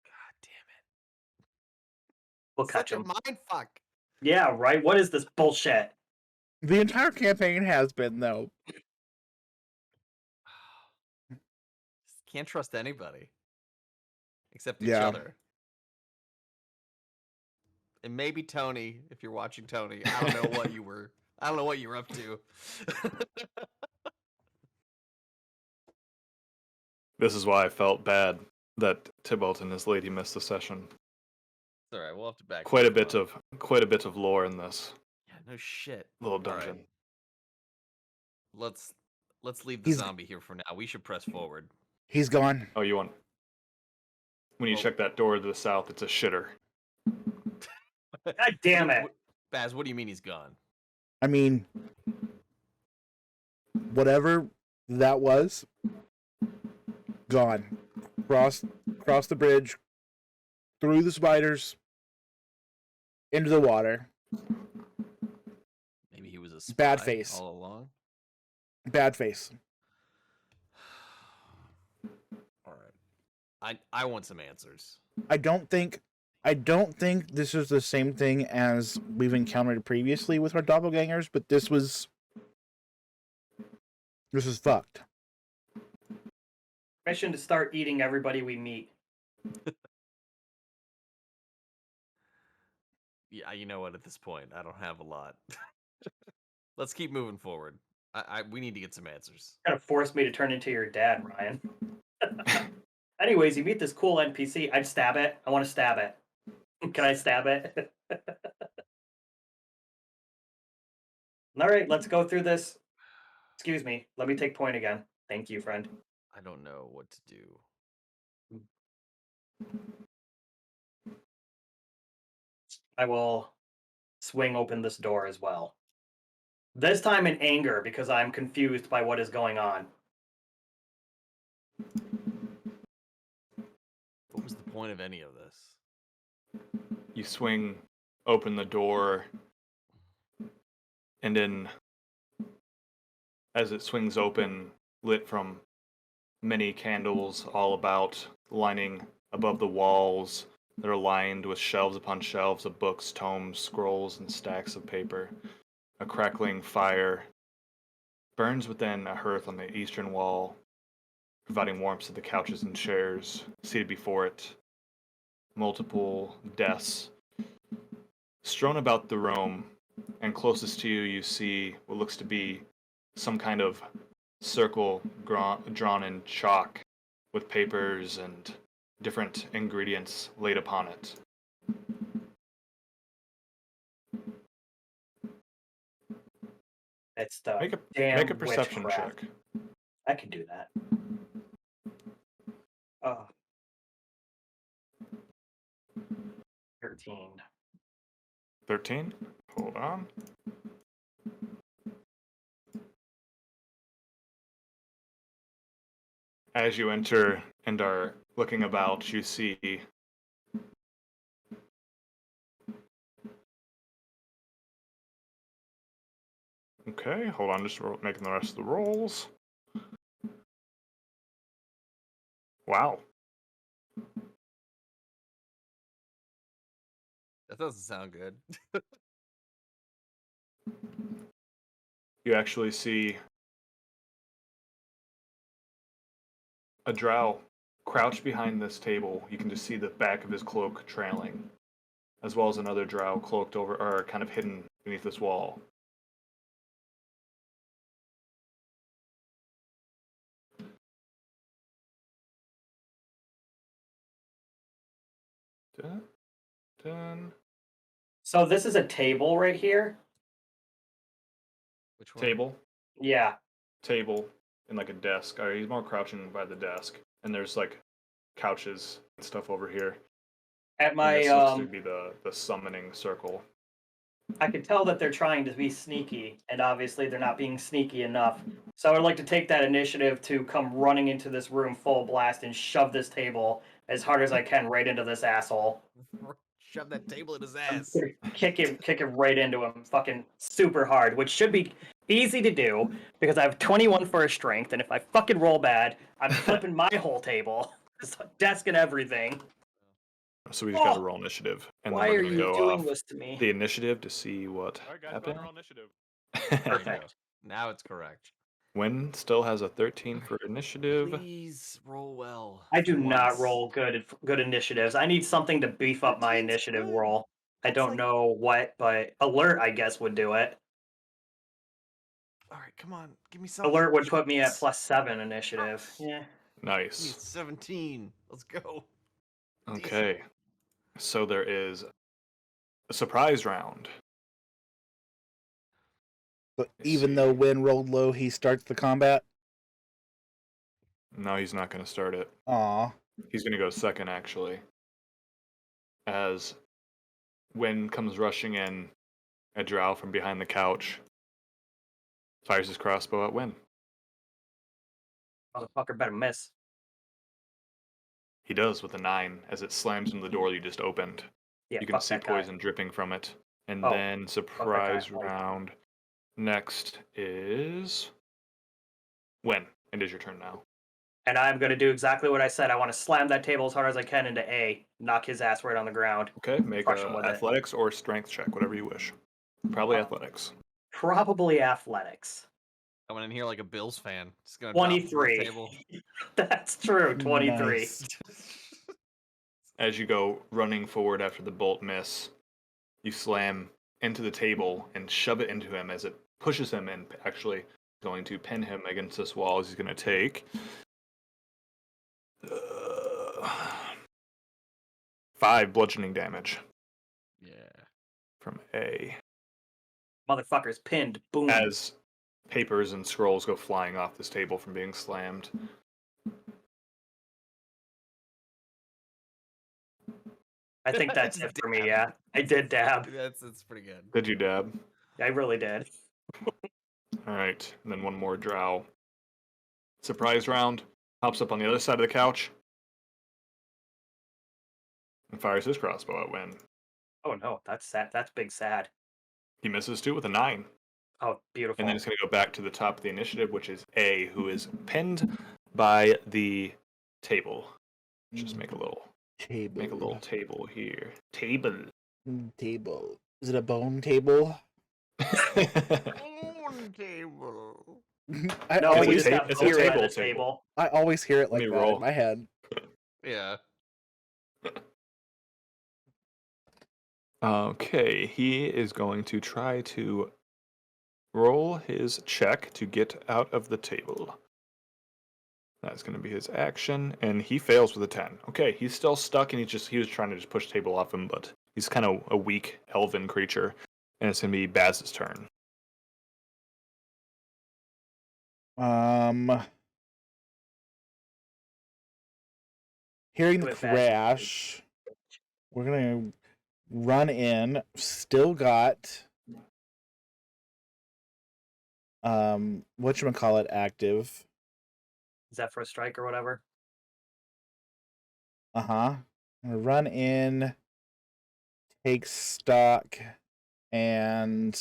God damn it! We'll catch Such a him. mind fuck. Yeah, right? What is this bullshit? The entire campaign has been, though. Can't trust anybody except each Yeah. other. And maybe Tony, if you're watching Tony. I don't know what you were. I don't know what you were up to. This is why I felt bad that Tybalt and his lady missed the session. It's all right. We'll have to back. Quite a things bit up. of lore in this Yeah, no shit. little All right. dungeon. Let's leave the He's- zombie here for now. We should press forward. He's gone. Oh, you want? When you Well- check that door to the south, it's a shitter. God damn it. Baz, what do you mean he's gone? I mean, whatever that was, gone. Cross the bridge, through the spiders, into the water. Maybe he was a spy Bad face. all along. Bad face. All right. I want some answers. I don't think this is the same thing as we've encountered previously with our doppelgangers, but this is fucked. Mission to start eating everybody we meet. Yeah, you know what? At this point, I don't have a lot. Let's keep moving forward. We need to get some answers. Kind of forced me to turn into your dad, Ryan. Anyways, you meet this cool NPC. I'd stab it. I want to stab it. Can I stab it? All right, let's go through this. Excuse me. Let me take point again. Thank you, friend. I don't know what to do. I will swing open this door as well. This time in anger because I'm confused by what is going on. What was the point of any of this? You swing open the door, and then, as it swings open, lit from many candles all about, lining above the walls that are lined with shelves upon shelves of books, tomes, scrolls, and stacks of paper. A crackling fire burns within a hearth on the eastern wall, providing warmth to the couches and chairs seated before it. Multiple desks strewn about the room, and closest to you, you see what looks to be some kind of circle drawn in chalk with papers and different ingredients laid upon it. It's the Make damn a perception witchcraft. check. I can do that. Oh. 13. 13? Hold on. As you enter and are looking about, you see okay, hold on, just making the rest of the rolls. Wow. That doesn't sound good. You actually see a drow crouched behind this table. You can just see the back of his cloak trailing, as well as another drow cloaked over, or kind of hidden beneath this wall. Dun, dun. So this is a table right here. Which one? Table, Yeah. table, and like a desk. Or he's more crouching by the desk, and there's like couches and stuff over here. At And my this looks to be the summoning circle. I could tell that they're trying to be sneaky, and obviously they're not being sneaky enough. So I would like to take that initiative to come running into this room full blast and shove this table as hard as I can right into this asshole. Shove that table in his ass. Kick it right into him, fucking super hard, which should be easy to do because I have 21 for a strength, and if I fucking roll bad, I'm flipping my whole table, desk and everything. So we just got to roll initiative, and Why then are we're gonna you go doing off this to me? the initiative to see what All right, guys, happened. roll initiative. There you go. Perfect. Now it's correct. Wynn still has a 13 for initiative. Please roll well. I do for not once. roll good initiatives. I need something to beef up my 13's initiative good. roll. I That's don't like- know what, but alert I guess would do it. All right, come on, give me something. Alert would put me at Yes. +7 initiative. Yeah. Give me Nice. 17. Let's go. Okay. So there is a surprise round. But Let's even though see. Win rolled low, he starts the combat. No, he's not going to start it. Aw. He's going to go second, actually. As Wynn comes rushing in, a drow from behind the couch fires his crossbow at Wynn. Motherfucker better miss. He does with a 9 as it slams into the door you just opened. Yeah, You can fuck see that guy. poison dripping from it. And Oh, then surprise guy. round. Next is Wynn. It is your turn now. And I'm gonna do exactly what I said. I want to slam that table as hard as I can into A, knock his ass right on the ground. Okay, make Crush him a with it. athletics or strength check, whatever you wish. Probably athletics. Probably athletics. Coming in here like a Bills fan. Just gonna drop him on the 23. table. That's true. 23. Nice. As you go running forward after the bolt miss, you slam into the table and shove it into him as it pushes him and actually going to pin him against this wall as he's going to take 5 bludgeoning damage Yeah. from A. Motherfucker's pinned. Boom. As papers and scrolls go flying off this table from being slammed. I think that's it for me, yeah. I did dab. That's pretty good. Did you dab? I really did. All right, and then one more drow. Surprise round. Hops up on the other side of the couch and fires his crossbow at Wynn. Oh no, that's sad. That's big sad. He misses too with a 9. Oh, beautiful. And then it's going to go back to the top of the initiative, which is A, who is pinned by the table. Just make a little Table. table here. Table. Table. Is it a bone table? Bone table. I No, we It's a used to have it's a both sides table of the table. I always hear it Let like me that roll. in my head. Yeah. Okay, he is going to try to roll his check to get out of the table. That's going to be his action, and he fails with a 10. Okay, he's still stuck, and he was trying to just push the table off him, but he's kind of a weak elven creature, and it's going to be Baz's turn. Hearing the With that- crash, we're gonna run in. Still got whatchamacallit active. Is that for a strike or whatever? I'm gonna run in, take stock, and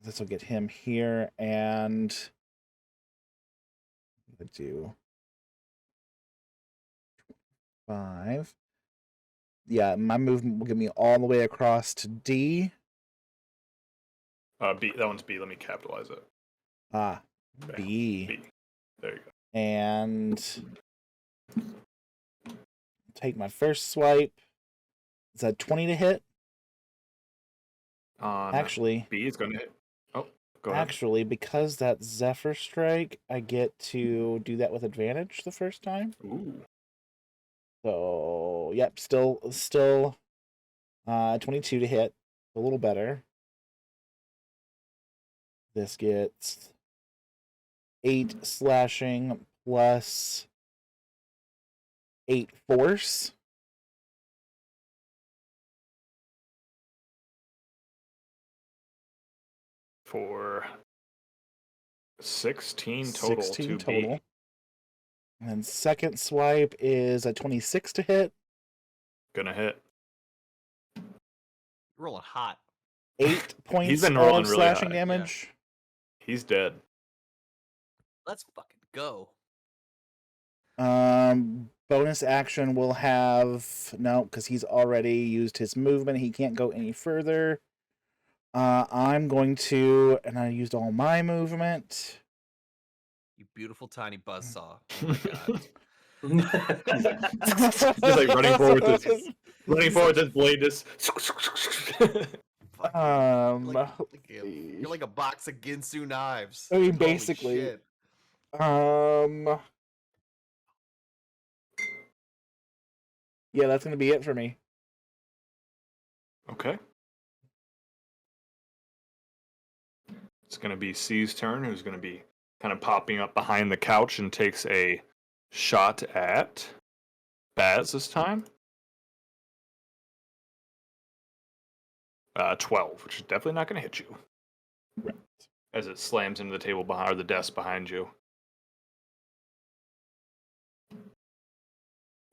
this will get him here, and do 5. Yeah, my movement will get me all the way across to D. B. That one's B. Let me capitalize it. Ah, Bam. B. B. There you go. And take my first swipe. Is that 20 to hit? Actually, B is going to hit. Oh, go ahead. actually, because that's Zephyr Strike, I get to do that with advantage the first time. Ooh. So, yep, still 22 to hit. A little better. This gets 8 slashing plus 8 force. For 16 total 16 to total. B. And then second swipe is a 26 to hit. Gonna hit. Rolling hot. 8 points been rolling of really slashing high, yeah. damage. He's dead. Let's fucking go. Bonus action will have no, because he's already used his movement. He can't go any further. I'm going to, and I used all my movement. You beautiful tiny buzzsaw. Oh my god. He's like running forward with his blade. Just Fucking- Let's you're see. like a box of Ginsu knives. I mean, Holy basically. shit. Yeah, that's gonna be it for me. Okay. It's gonna be C's turn, who's gonna be kind of popping up behind the couch and takes a shot at Baz this time. 12, which is definitely not gonna hit you. Right. As it slams into the table behind, or the desk behind you.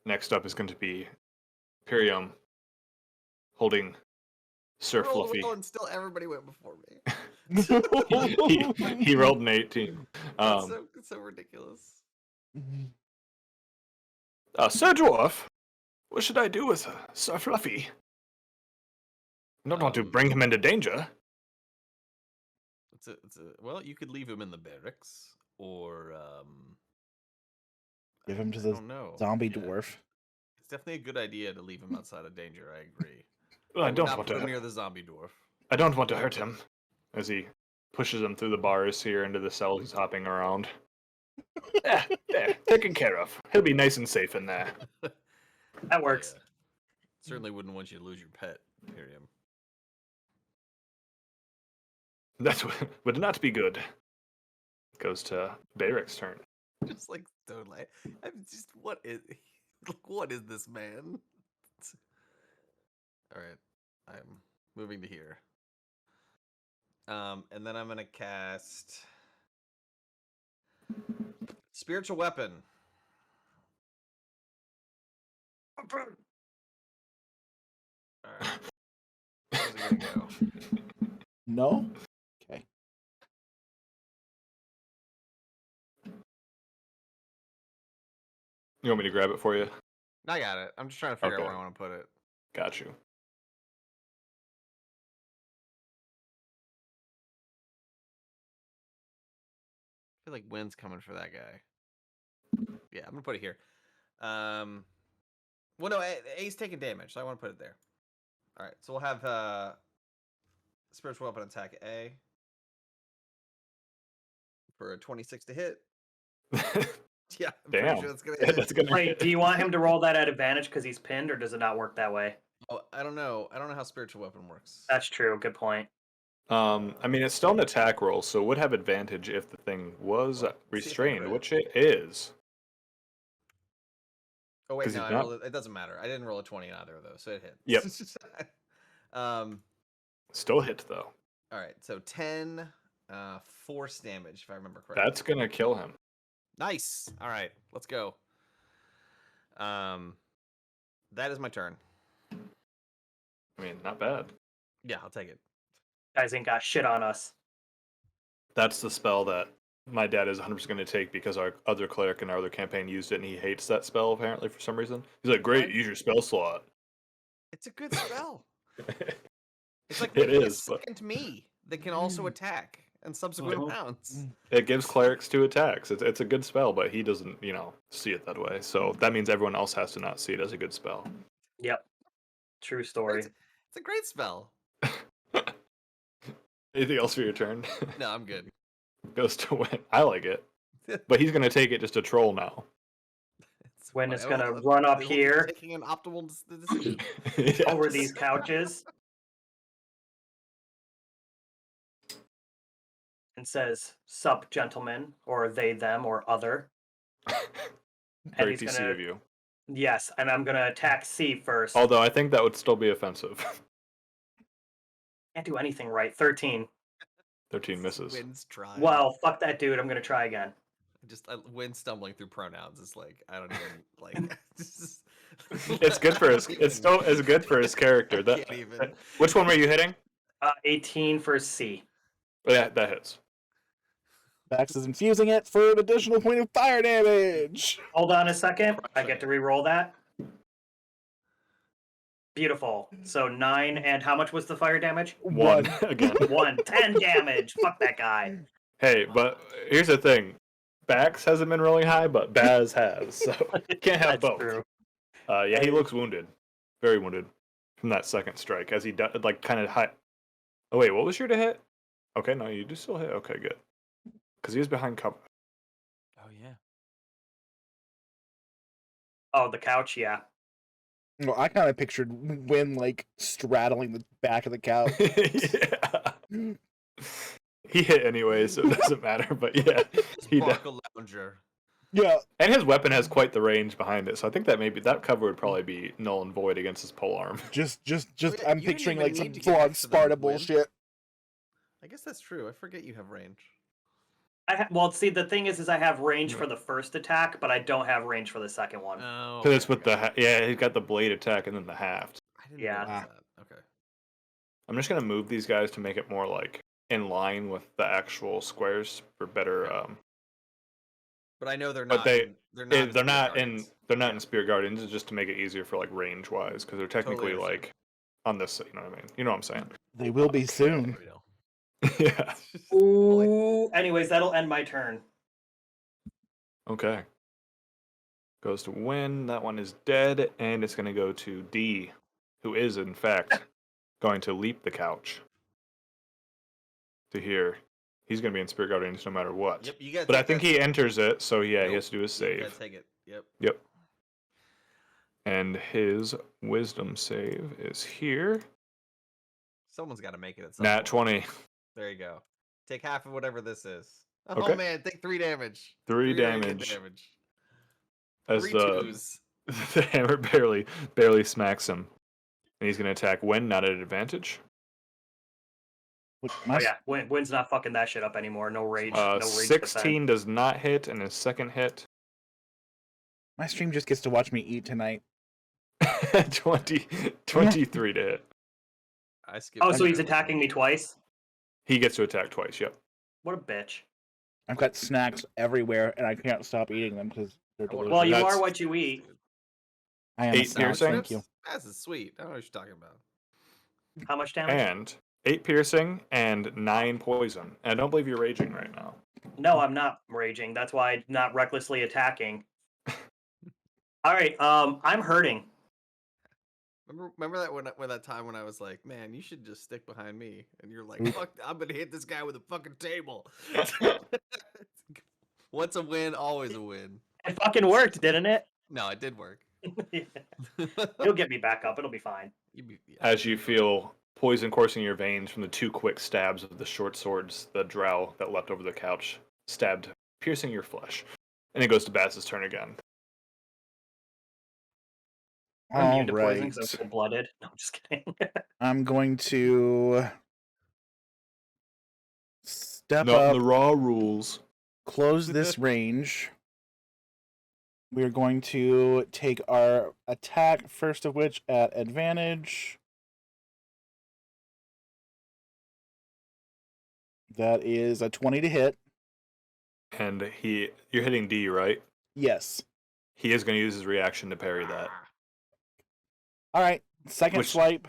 Next up is going to be Pyrium holding Sir I rolled Fluffy. well and still everybody went before me. he rolled an 18. That's so ridiculous. Sir Dwarf, what should I do with Sir Fluffy? I don't want to bring him into danger. Well, you could leave him in the barracks, or Give him to I the don't know. zombie Yeah. dwarf. It's definitely a good idea to leave him outside of danger. I agree. Well, I would don't not want put him to. near the zombie dwarf. I don't want to hurt him. As he pushes him through the bars here into the cell he's hopping around. There, taken care of. He'll be nice and safe in there. That works. Yeah. Certainly wouldn't want you to lose your pet, Miriam. That would not be good. Goes to Bayrick's turn. Just like totally. I'm just what is this man? All right, I'm moving to here. And then I'm gonna cast Spiritual Weapon. All right. How's it gonna go? No? Okay. You want me to grab it for you? I got it. I'm just trying to figure out Okay. where I want to put it. Got you. I feel like wind's coming for that guy. Yeah, I'm gonna put it here. Well, no, A's taking damage, so I want to put it there. All right, so we'll have Spiritual Weapon attack A for a 26 to hit. Yeah, I'm Damn. pretty sure that's gonna hit. That's gonna Wait, hit. do you want him to roll that at advantage because he's pinned, or does it not work that way? Oh, I don't know. I don't know how Spiritual Weapon works. That's true. Good point. I mean, it's still an attack roll, so it would have advantage if the thing was Well, see if I restrained, crit. which it is. Oh wait, 'Cause no, he's I not- rolled it. It doesn't matter. I didn't roll a 20 in either of those, so it hit. Yep. Still hit, though. All right, so 10 force damage, if I remember correctly. That's going to kill him. Nice. All right, let's go. That is my turn. I mean, not bad. Yeah, I'll take it. Guys ain't got shit on us. That's the spell that my dad is 100% going to take because our other cleric in our other campaign used it and he hates that spell apparently for some reason. He's like, great, What? use your spell slot. It's a good spell. It's like It making is, a but second me that can also attack and subsequent Mhm. rounds. it gives clerics 2 attacks. It's a good spell, but he doesn't, see it that way. So that means everyone else has to not see it as a good spell. Yep. True It's, story. it's a great spell. Anything else for your turn? No, I'm good. Goes to Win. I like it. But he's going to take it just to troll now. When it's whatever. gonna run up He'll be here taking an optimal decision. over Yes. these couches and says, "Sup, gentlemen," or they, them, or other. Very he's PC gonna- of you. Yes, and I'm gonna attack C first. Although I think that would still be offensive. Can't do anything right. 13. 13 misses. Wynn's trying. Well, fuck that dude. I'm gonna try again. Just Wynn stumbling through pronouns is like I don't even like. It's good for his. It's still as good for his character. That. Can't even. Which one were you hitting? 18 for C. Oh, yeah, that hits. Bax is infusing it for an additional point of fire damage. Hold on a second. I get to re-roll that. Beautiful. So 9, and how much was the fire damage? One again. 1. 10 damage. Fuck that guy. Hey, but here's the thing. Bax hasn't been really high, but Baz has, so can't have That's both. true. Yeah, he looks wounded, very wounded, from that second strike as he like kind of high. Oh wait, what was your to hit? Okay, no, you do still hit. Okay, good, because he was behind cover. Oh yeah. Oh, the couch, yeah. Well, I kind of pictured Win like straddling the back of the couch. Yeah. He hit anyway, so it doesn't matter. But yeah, he did. Sparkle Lounger. Yeah, And his weapon has quite the range behind it, so I think that maybe that cover would probably be null and void against his polearm. just Yeah, I'm you didn't picturing even like some need to get full-on next to them, Sparta Win. bullshit. I guess that's true. I forget you have range. Well, see, the thing is I have range Yeah. for the first attack, but I don't have range for the second one. Oh. Because it's with okay. the yeah, he's got the blade attack and then the halved. I didn't Yeah. realize that. Okay. I'm just gonna move these guys to make it more like in line with the actual squares for better. But I know they're But not. they- they're not. They're in Spirit not in Guardians. they're not Yeah. in Spear Guardians. It's just to make it easier for like range wise, because they're technically Totally like on this. You know what I mean? You know what I'm saying? They will be soon. We know. Yeah. Ooh. Anyways, that'll end my turn. Okay. Goes to Win. That one is dead, and it's gonna go to D, who is in fact going to leap the couch. To here, he's gonna be in Spirit Guardians no matter what. Yep. You got. But I think he enters it, so yeah, he has to do his You save. gotta take it. Yep. Yep. And his wisdom save is here. Someone's got to make it at some Nat point. 20. There you go. Take half of whatever this is. Oh Okay. man, take 3 damage. 3 very good damage. damage. As 3 the, twos. the hammer barely smacks him. And he's gonna attack Win, not at advantage. Oh yeah, Wynn's not fucking that shit up anymore. No rage. No rage. 16 does not hit, and his second hit. My stream just gets to watch me eat tonight. 23 to hit. I skipped. Oh, so he's through. attacking me twice? He gets to attack twice, yep. What a bitch. I've got snacks everywhere, and I can't stop eating them because they're I wanna- delicious. Well, you That's- are what you eat. I am 8 a snack, piercing? thank you. That's sweet. I don't know what you're talking about. How much damage? And 8 piercing and 9 poison. And I don't believe you're raging right now. No, I'm not raging. That's why I'm not recklessly attacking. All right, I'm hurting. Remember that when that time when I was like, man, you should just stick behind me, and you're like, Oop. fuck, I'm gonna hit this guy with a fucking table. Once a win, always a win. It fucking worked, didn't it? No, it did work. You'll get me back up. It'll be fine. Yeah. As you feel poison coursing your veins from the 2 quick stabs of the short swords, the drow that leapt over the couch, stabbed, piercing your flesh. And it goes to Bass's turn again. I'm All immune to poison right. 'cause I'm full-blooded. No, I'm just kidding. I'm going to step Not up, in the raw rules. close this range. We're going to take our attack, first of which at advantage. That is a 20 to hit. And you're hitting D, right? Yes. He is going to use his reaction to parry that. All right. Second Which- swipe.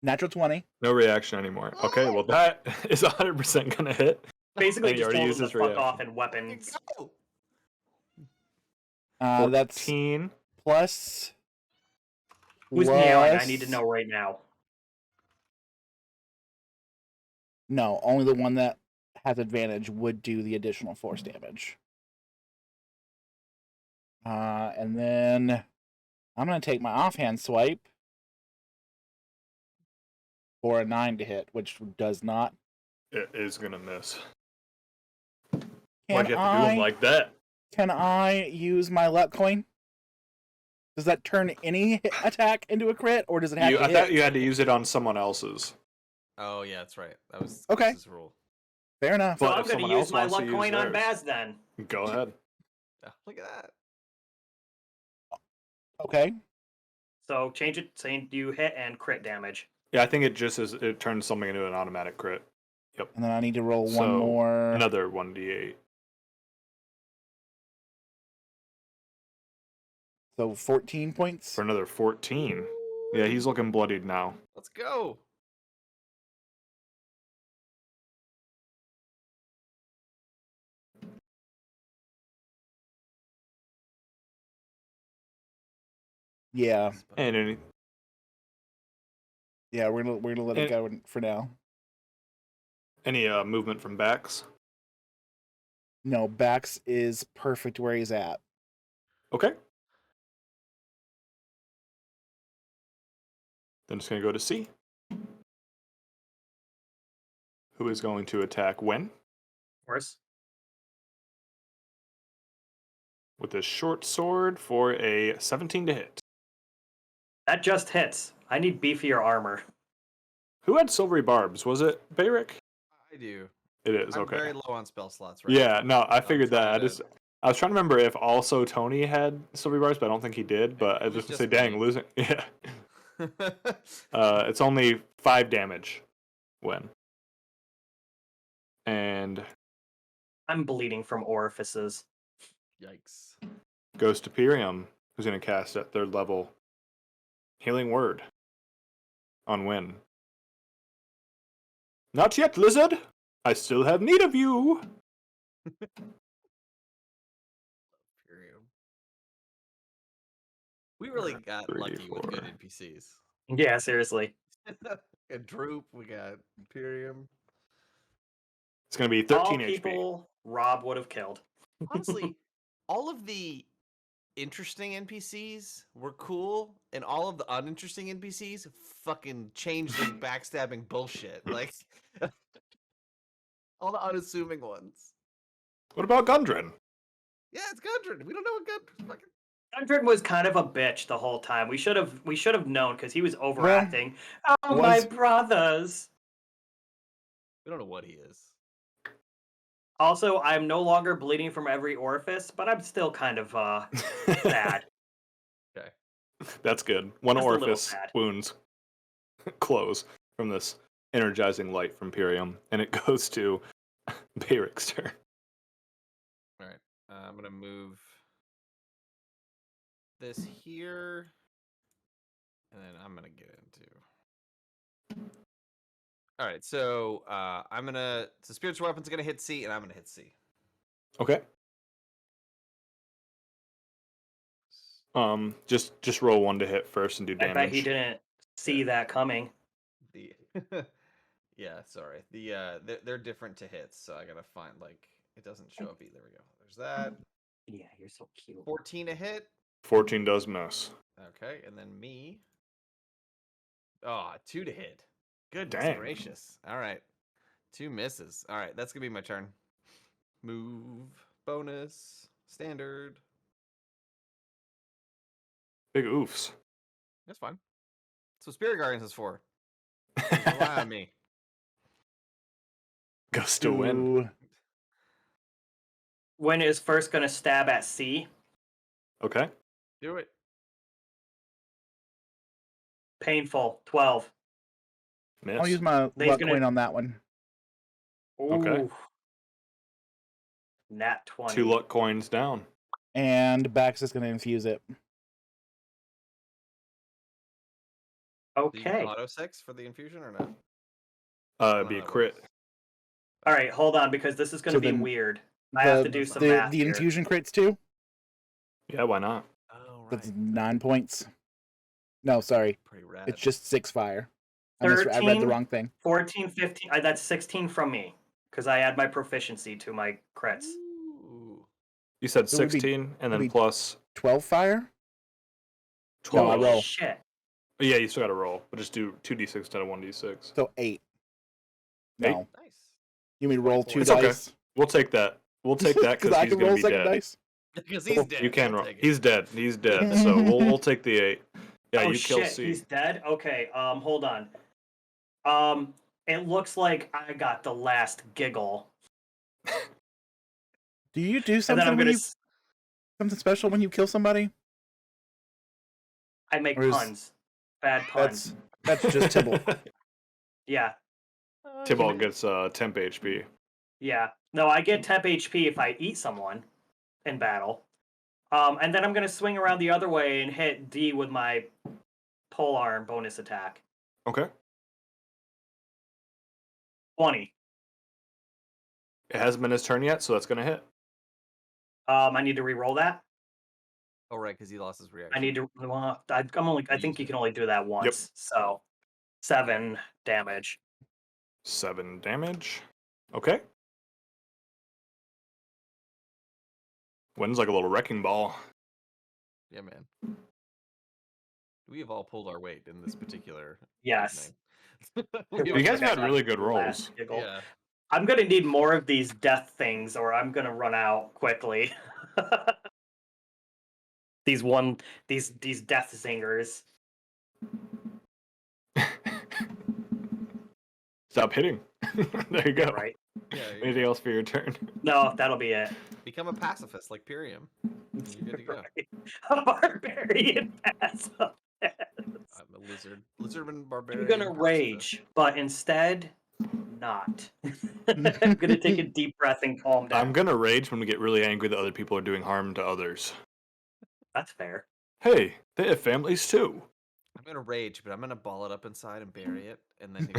Natural 20. No reaction anymore. Okay, well that is 100% going to hit. Basically, And he just already told him used to his fuck reaction. off and weapons. Go! That's 14. plus. Who's nailing? I plus- need to know right now. No, only the one that has advantage would do the additional force damage. And then I'm going to take my offhand swipe for a 9 to hit, which does not. It is going to miss. Can Why'd you have to do him like that? Can I use my luck coin? Does that turn any attack into a crit, or does it have to I hit? thought you had to use it on someone else's. Oh yeah, that's right. That was Okay. Chris's rule. Fair enough. So But I'm if going to someone use else my wants to luck use coin on theirs. Baz then. Go ahead. Yeah, look at that. Okay. So change it, saying you hit and crit damage. Yeah, I think it turns something into an automatic crit. And then I need to roll So, one more. Another 1d8. So 14 points. For another 14. Yeah, he's looking bloodied now. Let's go. Yeah. And Yeah, we're gonna let it go for now. any movement from backs? No, Bax is perfect where he's at. Okay. Then it's going to go to C. Who is going to attack when? Worse. With a short sword for a 17 to hit. That just hits. I need beefier armor. Who had silvery barbs? Was it Bayrick? I do. It is, I'm okay. very low on spell slots right Yeah, no, I I'm figured that. trying I was trying to remember if also Tony had silvery barbs, but I don't think he did. But I It was just say, just dang, me. losing. Yeah. now. It's only 5 damage when. And I'm bleeding from orifices. Yikes. goes to Pyrium, who's going to cast at 3rd level Healing Word on Win. Not yet, Lizard. I still have need of you. We really got 3d4. lucky with good NPCs. Yeah, seriously. A Droop, we got Imperium. It's going to be All 13 HP. people Rob would have killed. Honestly, all of the interesting NPCs were cool, and all of the uninteresting NPCs fucking changed their backstabbing bullshit. Like, all the unassuming ones. What about Gundren? Yeah, it's Gundren. We don't know what Gundren's fucking. Gundren was kind of a bitch the whole time. We should have known because he was overacting. Oh, my was- brothers. We don't know what he is. Also, I'm no longer bleeding from every orifice, but I'm still kind of sad. Okay. That's good. One Just a little orifice sad. wounds close from this energizing light from Pyrium, and it goes to Bayrick's turn. All right. I'm gonna move this here, and then I'm gonna get into. All right. So I'm gonna. So spiritual weapon's gonna hit C, and I'm gonna hit C. Okay. Just roll 1 to hit first and do I damage. bet he didn't see that coming. The yeah, sorry. They're different to hits, so I gotta find like it doesn't show up either. There we go. There's that. Yeah, you're so cute. 14 a hit. 14 does miss. Okay, and then me. Oh, 2 to hit. Goodness Dang. gracious. All right. 2 misses. All right, that's gonna be my turn. Move, bonus, standard. Big oofs. That's fine. So Spirit Guardians is 4. Rely on me. Goes to win. Ooh, Win is first going to stab at C. Okay. Do it. Painful. 12. Miss. I'll use my He's luck gonna- coin on that one. Ooh. Okay. Nat 20. 2 luck coins down. And Bax is going to infuse it. Do you Okay. auto 6 for the infusion or not? It'd be a crit. All right, hold on, because this is going to So be then weird. I have to do some math the here. infusion crits too? Yeah, why not? Oh, right. That's 9 points. No, sorry. Pretty rad. It's just 6 fire. I read the 13, wrong thing. 14, 15. That's 16 from me, because I add my proficiency to my crits. Ooh. You said So it would be- 16 and would then be- plus 12 fire? 12. No, I roll. Shit. Yeah, you still got to roll, but just do 2d6 instead of 1d6. So 8. No. Nice. You mean roll 2 It's okay. dice? We'll take that. We'll take that Because because I he's can going roll to be second dead. dice. Because he's dead. You can I'll roll. take it. He's dead. He's dead. So we'll take the 8. Yeah, Oh you kill shit, C. he's dead? Okay, hold on. It looks like I got the last giggle. Do you do And then something I'm when gonna... you something special when you kill somebody? I make Or is- puns. Bad puns. That's just Tibble. Yeah, Tybalt gets temp HP. yeah. No, I get temp HP if I eat someone in battle. And then I'm gonna swing around the other way and hit D with my polearm bonus attack. Okay. 20. It hasn't been his turn yet, so that's going to hit. I need to re-roll that. Oh, right, because he lost his reaction. I need to. Well, I think you can only do that once. Yep. So 7 damage. 7 damage. Okay. Wind's like a little wrecking ball. Yeah, man. We have all pulled our weight in this particular. Yes. evening. You guys have had really good Last rolls. giggle. Yeah. I'm gonna need more of these death things, or I'm gonna run out quickly. these death zingers. Stop hitting. There you go. Right? Yeah. Anything else for your turn? No, that'll be it. Become a pacifist like Pyrium. You're good to go. Right. A barbarian pass. I'm a lizard. Lizardman barbarian. I'm gonna pacifist. rage, but instead, not. I'm gonna take a deep breath and calm down. I'm going to rage when we get really angry that other people are doing harm to others. That's fair. Hey, they have families too. I'm gonna rage, but I'm gonna ball it up inside and bury it, and then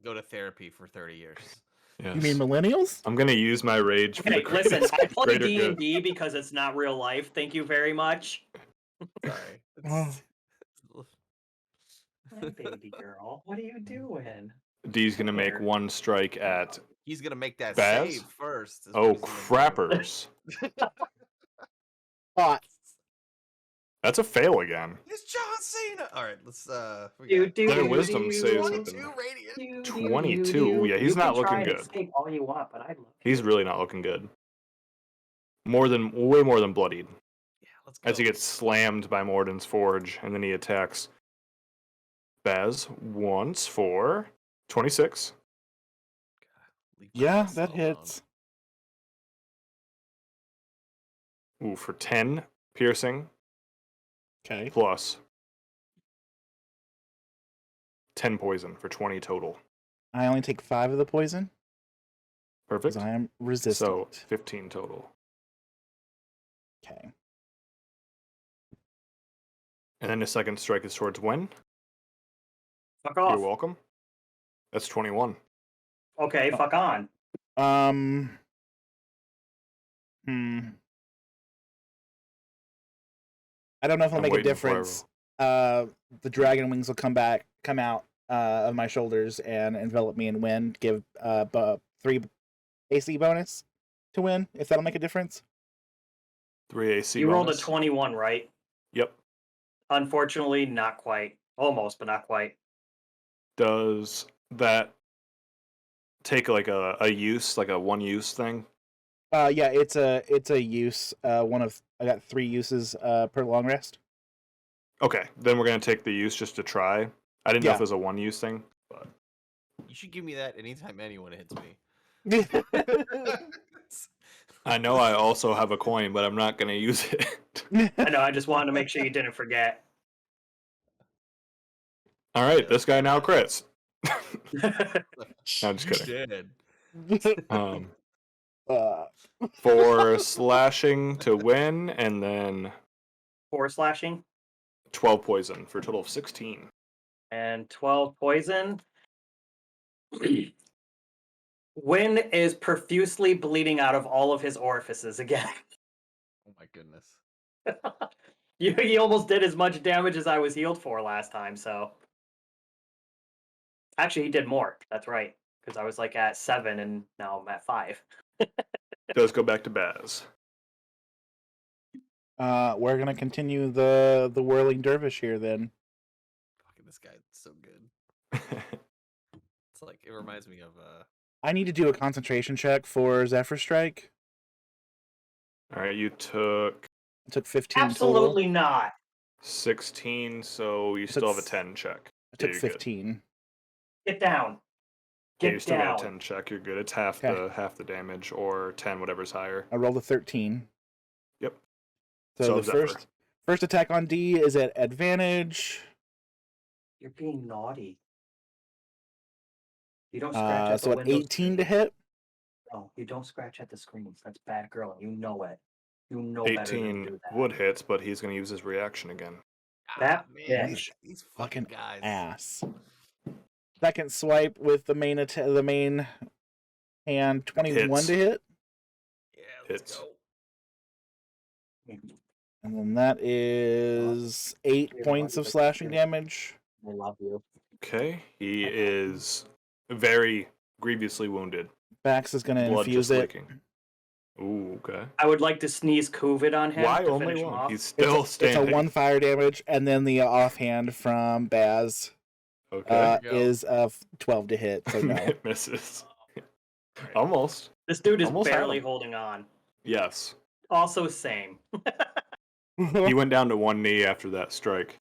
go to therapy for 30 years. Yes. You mean millennials? I'm going to use my rage for Okay, the listen, I play greater D good. and D because it's not real life. Thank you very much. Sorry. Oh. Hey, baby girl, what are you doing? D's going to make 1 strike at... He's gonna make that Baz? save first. is Oh, what he's gonna do. crappers. Hot. That's a fail again. It's John Cena. All right, let's. Their wisdom saves have 22 been... radiant. 22? Yeah, he's not looking good. Escape all you want, but I love He's really not looking good. Way more than bloodied. Yeah, let's go. As he gets slammed by Morden's Forge, and then he attacks Baz once for 26. Leave my Yeah, muscle that alone. hits. Ooh, for 10 piercing, Okay. plus 10 poison for 20 total. I only take 5 of the poison Perfect. because I am resistant. So 15 total. Okay. And then the second strike is towards Wen. Fuck You're off. welcome. That's 21. Okay, fuck on. I don't know if it'll I'm make a waiting before I difference. The dragon wings will come out of my shoulders and envelop me in wind. Give 3 AC bonus to win. If that'll make a difference. 3 AC You rolled a bonus. 21, right? Yep. Unfortunately, not quite. Almost, but not quite. Does that take like a use, like a one use thing? Yeah, it's a use. I got 3 uses per long rest. Okay, then we're gonna take the use just to try. I didn't know Yeah. if it was a one use thing, but You should give me that anytime anyone hits me. I know I also have a coin, but I'm not gonna use it. I know, I just wanted to make sure you didn't forget. All right, this guy now crits. No, I'm just kidding. Dead. Um, Uh, 4 slashing to win, and then 4 slashing 12 poison for a total of 16. and 12 poison. Win is profusely bleeding out of all of his orifices again. Oh my goodness. He almost did as much damage as I was healed for last time, so. Actually, he did more. That's right. Because I was like at 7 and now I'm at 5. Does go back to Baz. we're gonna continue the whirling dervish here then. Fucking this guy's so good. It's like it reminds me of I need to do a concentration check for Zephyr Strike. All right, you took I took 15 Absolutely total. not. 16, so you still have a 10 check. I took Yeah, you're good. 15. Get down. Yeah, Get you still got down. a 10 check. You're good. It's half Okay. the damage, or 10, whatever's higher. I rolled a 13. Yep. So So the Zephyr. first attack on D is at advantage. You're being naughty. You don't scratch at the So at window 18 to screens. hit. No, you don't scratch at the screens. That's bad girl. You know it. You know better than to 18 do that. would hit, but he's going to use his reaction again. That man, bitch. these Fucking fucking guys. ass. Second swipe with the main hand, 21 Hits. to hit. Yeah, let's Hits. go. And then that is 8 points of slashing damage. I love you. Okay. He is very grievously wounded. Bax is going to Blood infuse just it. leaking. Ooh, okay. I would like to sneeze COVID on him Why to only finish him one? off. He's still It's standing. a 1 fire damage, and then the offhand from Baz Okay. There you go. is 12 to hit. So no. It misses. Alright. Almost. This dude is Almost had barely him. holding on. Yes. Also same. He went down to one knee after that strike.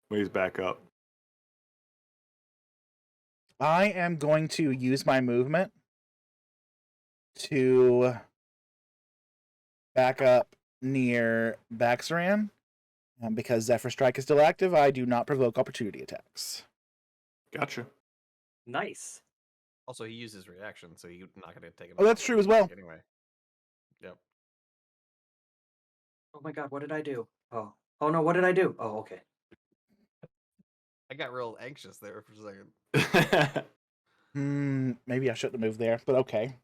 But he's back up. I am going to use my movement to back up near Baxaran. Because Zephyr Strike is still active, I do not provoke opportunity attacks. Gotcha. Nice. Also, he uses reaction, so you're not going to take him. Oh, that's true as well. Anyway. Yep. Oh my god, what did I do? Oh. Oh no, what did I do? Oh, okay. I got real anxious there for a second. Maybe I shouldn't have moved there, but okay.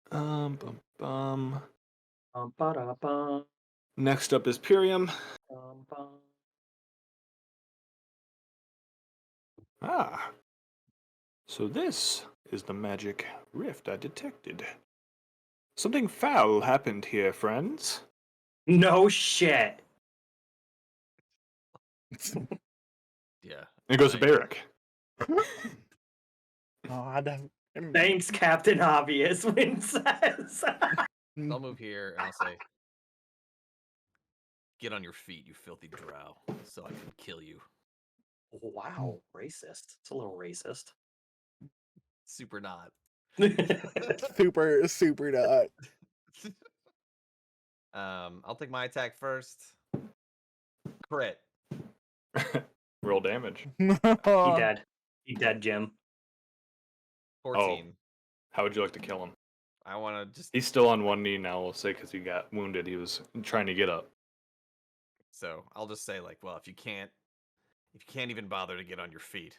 Bum, bum. Ba-da-bum, Next up is Pyrium. bum. Ah. So this is the magic rift I detected. Something foul happened here, friends. No shit. Yeah. It goes to Thank you. Barrick. God. Thanks, Captain Obvious, Win says. I'll move here and I'll say, "Get on your feet, you filthy drow, so I can kill you." Wow, racist. It's a little racist. Super not. Super not. I'll take my attack first. Crit. Roll damage. He dead. He dead, Jim. 14. How would you like to kill him? I want to just. He's still on one knee now, we'll say, because he got wounded. He was trying to get up. So I'll just say, like, well, if you can't even bother to get on your feet,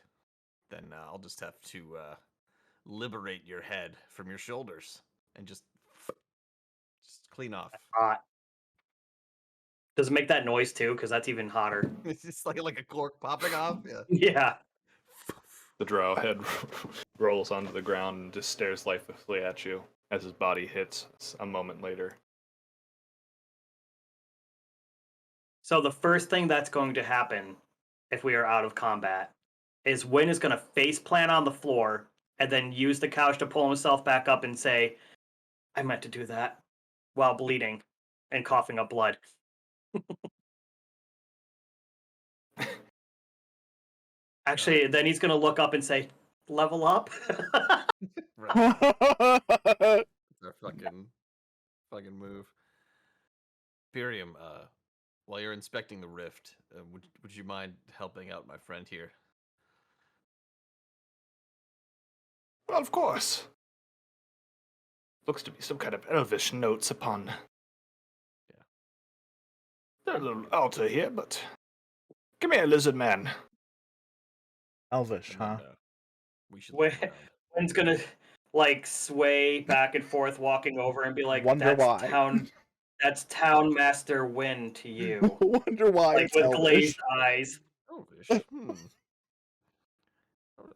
then I'll just have to liberate your head from your shoulders and just clean off. Hot. Does it make that noise too? Because that's even hotter. It's just like a cork popping off. Yeah. Yeah. The drow head rolls onto the ground and just stares lifelessly at you as his body hits a moment later. So the first thing that's going to happen if we are out of combat is Win is going to face plant on the floor and then use the couch to pull himself back up and say, I meant to do that, while bleeding and coughing up blood. Actually, then he's going to look up and say, level up? Right. It's our fucking move. Birium, while you're inspecting the rift, would you mind helping out my friend here? Well, of course. Looks to be some kind of elvish notes upon the little altar here, but come here, lizard man. Elvish, And huh? then, we should Wait, look around. Wynn's gonna like sway back and forth, walking over and be like, Wonder "That's why. that's Town Master Wynn to you," Wonder why like it's with Elvish. glazed eyes. Elvish.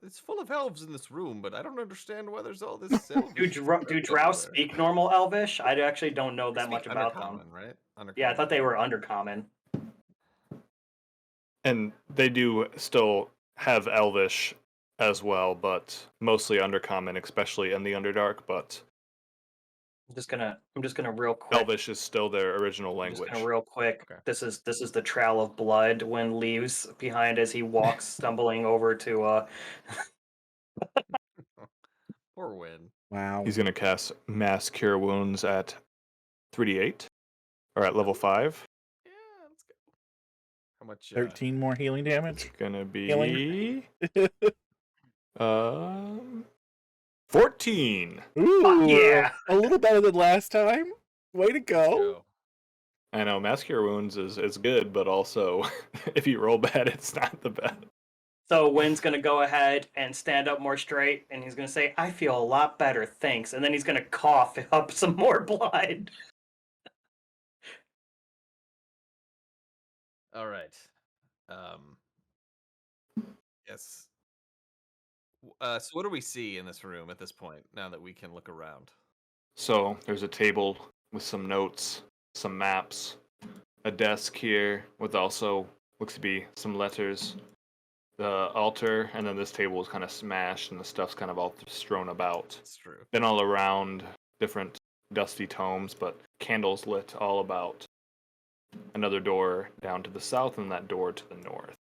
It's full of elves in this room, but I don't understand why there's all this elvish. Do crap drow everywhere. speak normal Elvish? I actually don't know They that much speak about them. undercommon, right? Yeah, I Undercommon. thought they were undercommon. And they do still have elvish as well, but mostly undercommon, especially in the Underdark, but I'm just gonna real quick. elvish is still their original I'm just language. gonna real quick. Okay. This is the trail of blood Wynn leaves behind as he walks stumbling over to Poor Win. Wow. He's going to cast Mass Cure Wounds at 3d8, or at level 5. Yeah, let's go. How much? 13 more healing damage. It's going to be Healing. 14. Ooh, yeah. a little better than last time. Way to go. Go. I know, Mass Cure Wounds is good, but also, if you roll bad, it's not the best. So Wynn's gonna go ahead and stand up more straight, and he's gonna say, "I feel a lot better, thanks." And then he's gonna cough up some more blood. All right. Yes. So what do we see in this room at this point? Now that we can look around. So there's a table with some notes, some maps, a desk here with also looks to be some letters, the altar, and then this table is kind of smashed and the stuff's kind of all strewn about. It's true. Then all around different dusty tomes, but candles lit all about. Another door down to the south and that door to the north.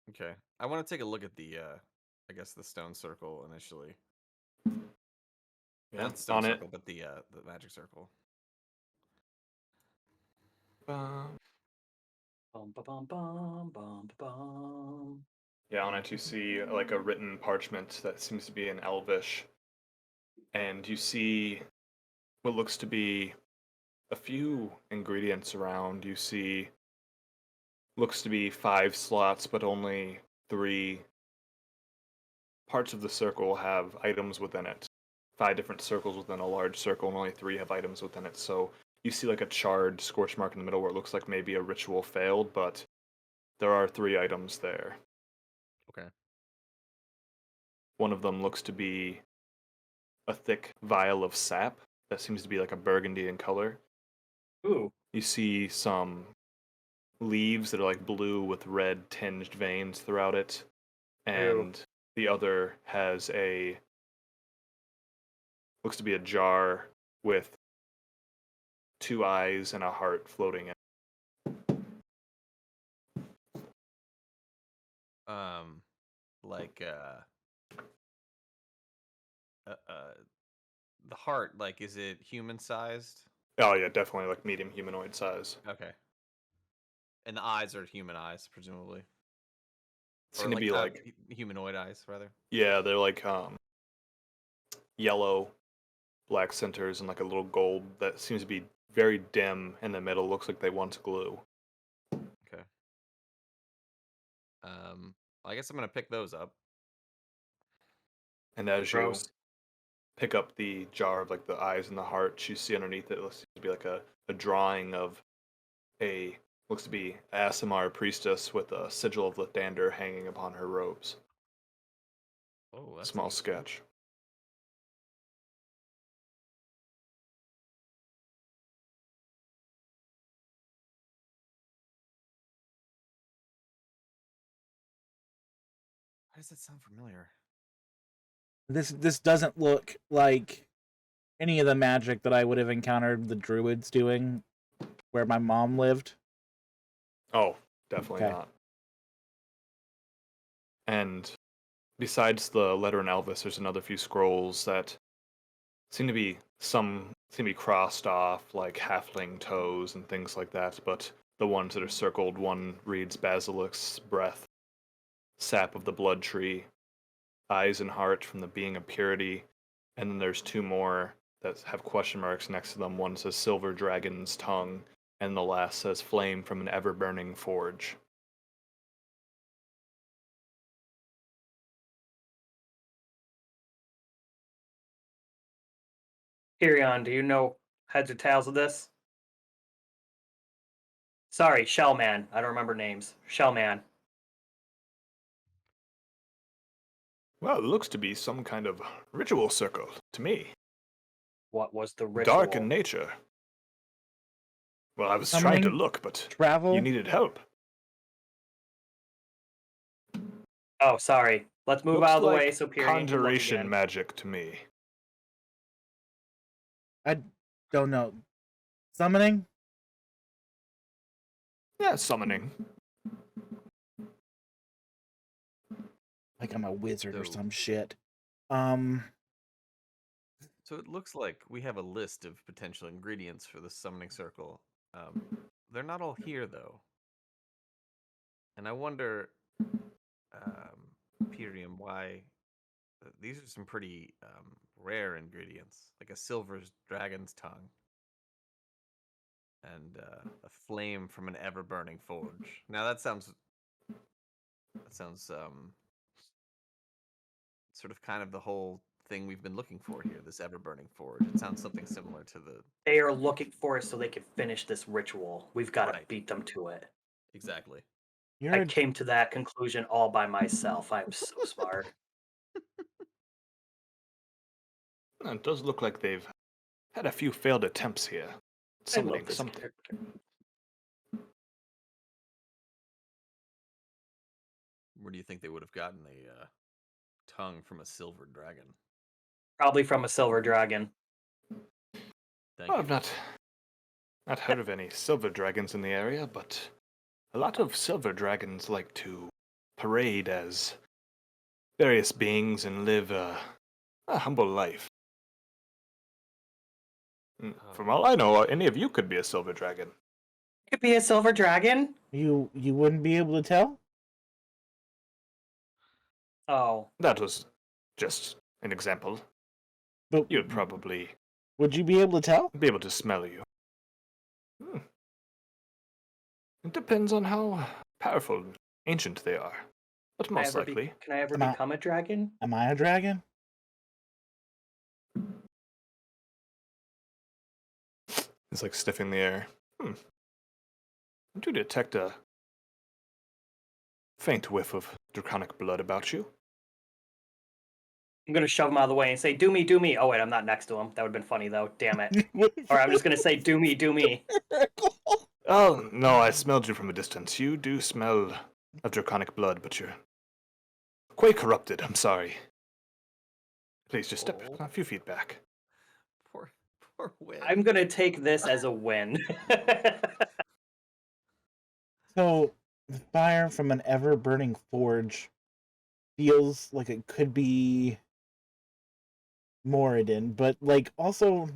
Okay. I want to take a look at the I guess the stone circle initially. Yeah, Not the stone on it. circle, but the magic circle. Bum, bum, bum, bum, bum, bum. Yeah, on it you see like a written parchment that seems to be in Elvish. And you see what looks to be a few ingredients around. You see looks to be 5 slots, but only 3 parts of the circle have items within it. 5 different circles within a large circle, and only 3 have items within it. So you see like a charred scorch mark in the middle where it looks like maybe a ritual failed, but there are 3 items there. Okay. One of them looks to be a thick vial of sap that seems to be like a burgundy in color. Ooh. You see some leaves that are like blue with red tinged veins throughout it. And the other has looks to be a jar with 2 eyes and a heart floating in. Like the heart, like, is it human sized? Oh yeah, definitely like medium humanoid size. Okay. And the eyes are human eyes, presumably. It's gonna be like humanoid eyes, rather. yeah, they're like yellow, black centers and like a little gold that seems to be very dim in the middle. Looks like they want glue. Okay. I guess I'm gonna pick those up. And as Gross. you pick up the jar of like the eyes and the heart, you see underneath it looks to be like a drawing of a looks to be Asimar priestess with a sigil of Lathander hanging upon her robes. Oh, that's Small interesting. sketch. Why does that sound familiar? This doesn't look like any of the magic that I would have encountered the druids doing where my mom lived. Oh, definitely Okay. not. And besides the letter in Elvis, there's another few scrolls that seem to be crossed off, like halfling toes and things like that, but the ones that are circled, one reads Basilisk's breath, sap of the blood tree, eyes and heart from the being of purity, and then there's two more that have question marks next to them. One says silver dragon's tongue, and the last says flame from an ever burning forge. Tyrion, do you know heads or tails of this? Sorry, Shellman. I don't remember names. Shellman. Well, it looks to be some kind of ritual circle to me. What was the ritual? Dark in nature. Well, I was trying to Summoning, look, but travel. you needed help. Oh, sorry. Let's move Looks out of the like way so Tyrion can look conjuration again. magic to me. I don't know. Summoning? Yeah, summoning. Like I'm a wizard or So- some shit. So it looks like we have a list of potential ingredients for the summoning circle. They're not all here though, and I wonder, Pyrium, why these are some pretty rare ingredients, like a silver dragon's tongue and a flame from an ever burning forge. Now that sounds sort of kind of the whole thing we've been looking for here, this ever burning forge. It sounds something similar to the They are looking for us so they can finish this ritual. We've got to Right. beat them to it. exactly. you're I a, came to that conclusion all by myself. I'm so smart. It does look like they've had a few failed attempts here. I love Summoning this something. character. Where do you think they would have gotten a tongue from a silver dragon? Probably from a silver dragon. Thank Well, you. I've not heard of any silver dragons in the area, but a lot of silver dragons like to parade as various beings and live a humble life. From all I know, any of you could be a silver dragon. It could be a silver dragon. you wouldn't be able to tell? Oh, That was just an example. But You'd probably would you be able to tell? be able to smell you. It depends on how powerful and ancient they are, but most likely. Can I ever Am I- become a dragon? Am I a dragon? It's like sniffing the air. I do detect a faint whiff of draconic blood about you. I'm gonna shove him out of the way and say, "Do me, do me." Oh wait, I'm not next to him. That would have been funny though. Damn it. Or I'm just gonna say, "Do me, do me." Oh, no, I smelled you from a distance. You do smell of draconic blood, but you're quite corrupted. I'm sorry. Please just step Oh. a few feet back. Poor Win. I'm gonna take this as a win. So the fire from an ever burning forge feels like it could be Moradin, but like also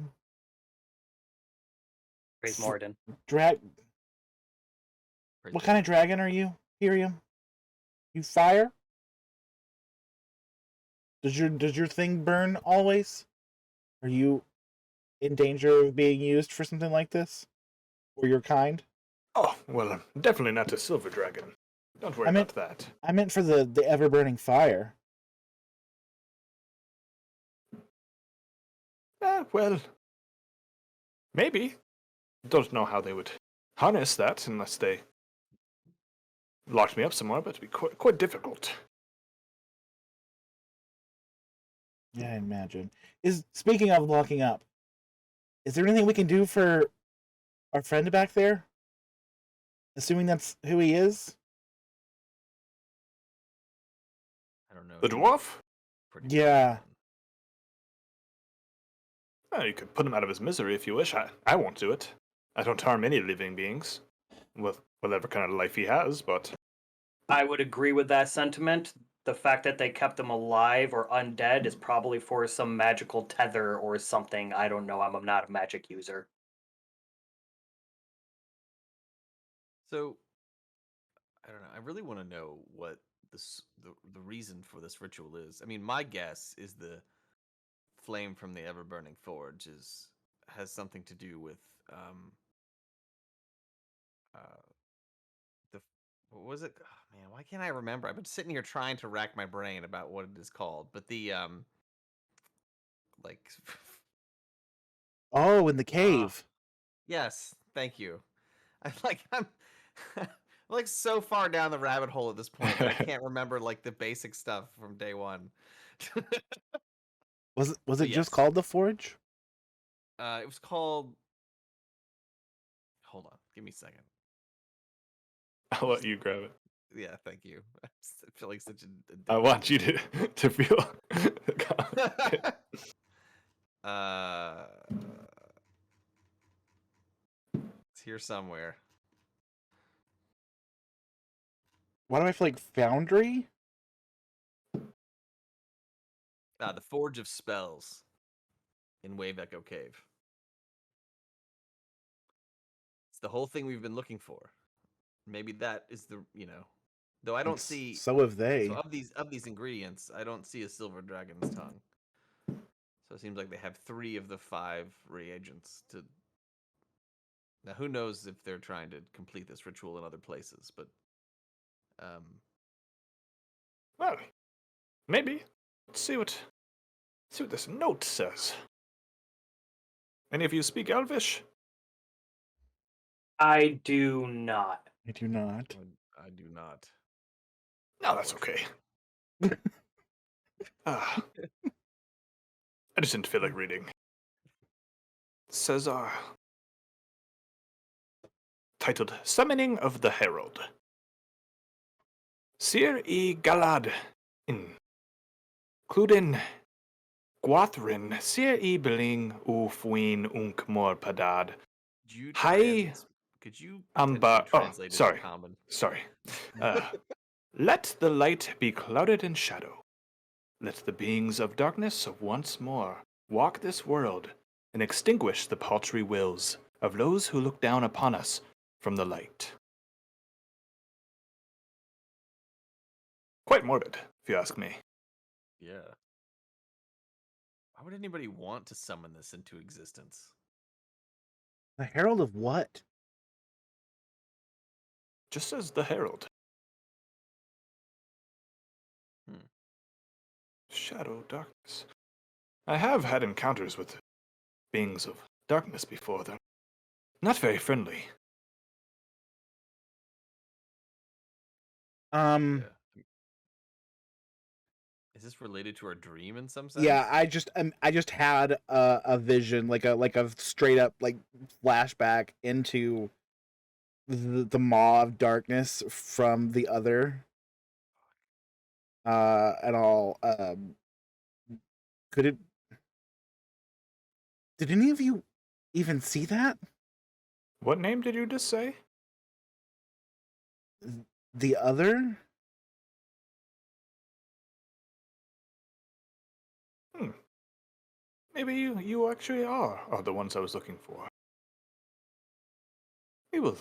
Praise Moradin. drag. Praise What the kind of dragon are you, Hirium? You fire? Does your thing burn always? Are you in danger of being used for something like this? Or your kind? Oh, well, I'm definitely not a silver dragon. Don't worry I meant- about that. I meant for the ever burning fire. Well, maybe. Don't know how they would harness that unless they locked me up somewhere, but it'd be quite difficult. Yeah, I imagine. Speaking of locking up, is there anything we can do for our friend back there? Assuming that's who he is? I don't know. The dwarf? Pretty Yeah. fun. Well, you could put him out of his misery if you wish. I won't do it. I don't harm any living beings. With whatever kind of life he has, but I would agree with that sentiment. The fact that they kept him alive or undead is probably for some magical tether or something. I don't know. I'm not a magic user. So, I don't know. I really want to know what the reason for this ritual is. I mean, my guess is the flame from the ever-burning forge has something to do with the what was it? Oh, man, why can't I remember? I've been sitting here trying to rack my brain about what it is called, but the like Oh, in the cave. yes, thank you. I'm like so far down the rabbit hole at this point that I can't remember like the basic stuff from day one. Was it But just yes. called the Forge? It was called. Hold on, give me a second. I'll let you grab it. Yeah, thank you. I feel like such a I dick. want you to feel. It's here somewhere. Why do I feel like Foundry? The Forge of Spells in Wave Echo Cave. It's the whole thing we've been looking for. Maybe that is the though I don't see. So have they. So of these ingredients, I don't see a silver dragon's tongue. So it seems like they have 3 of the 5 reagents to. Now who knows if they're trying to complete this ritual in other places, but Well, maybe. Let's see what this note says. Any of you speak Elvish? I do not. I do not. I do not. No, that's okay. I just didn't feel like reading. It says, titled Summoning of the Herald. Sir e Galad Cluden Gwathrin Sir e Beling u Fuin unk mor padad. Hi. Could you Amba. Oh, translate sorry. into common? Sorry. Let the light be clouded in shadow. Let the beings of darkness once more walk this world and extinguish the paltry wills of those who look down upon us from the light. Quite morbid, if you ask me. Yeah. Why would anybody want to summon this into existence? The Herald of what? Just says the Herald. Shadow, darkness. I have had encounters with beings of darkness before. They're not very friendly. Yeah. Is this related to our dream in some sense? Yeah, I just had a vision, like a straight up like flashback into the maw of darkness from the other. And all. Could it? Did any of you even see that? What name did you just say? The other? Maybe you actually are the ones I was looking for. We will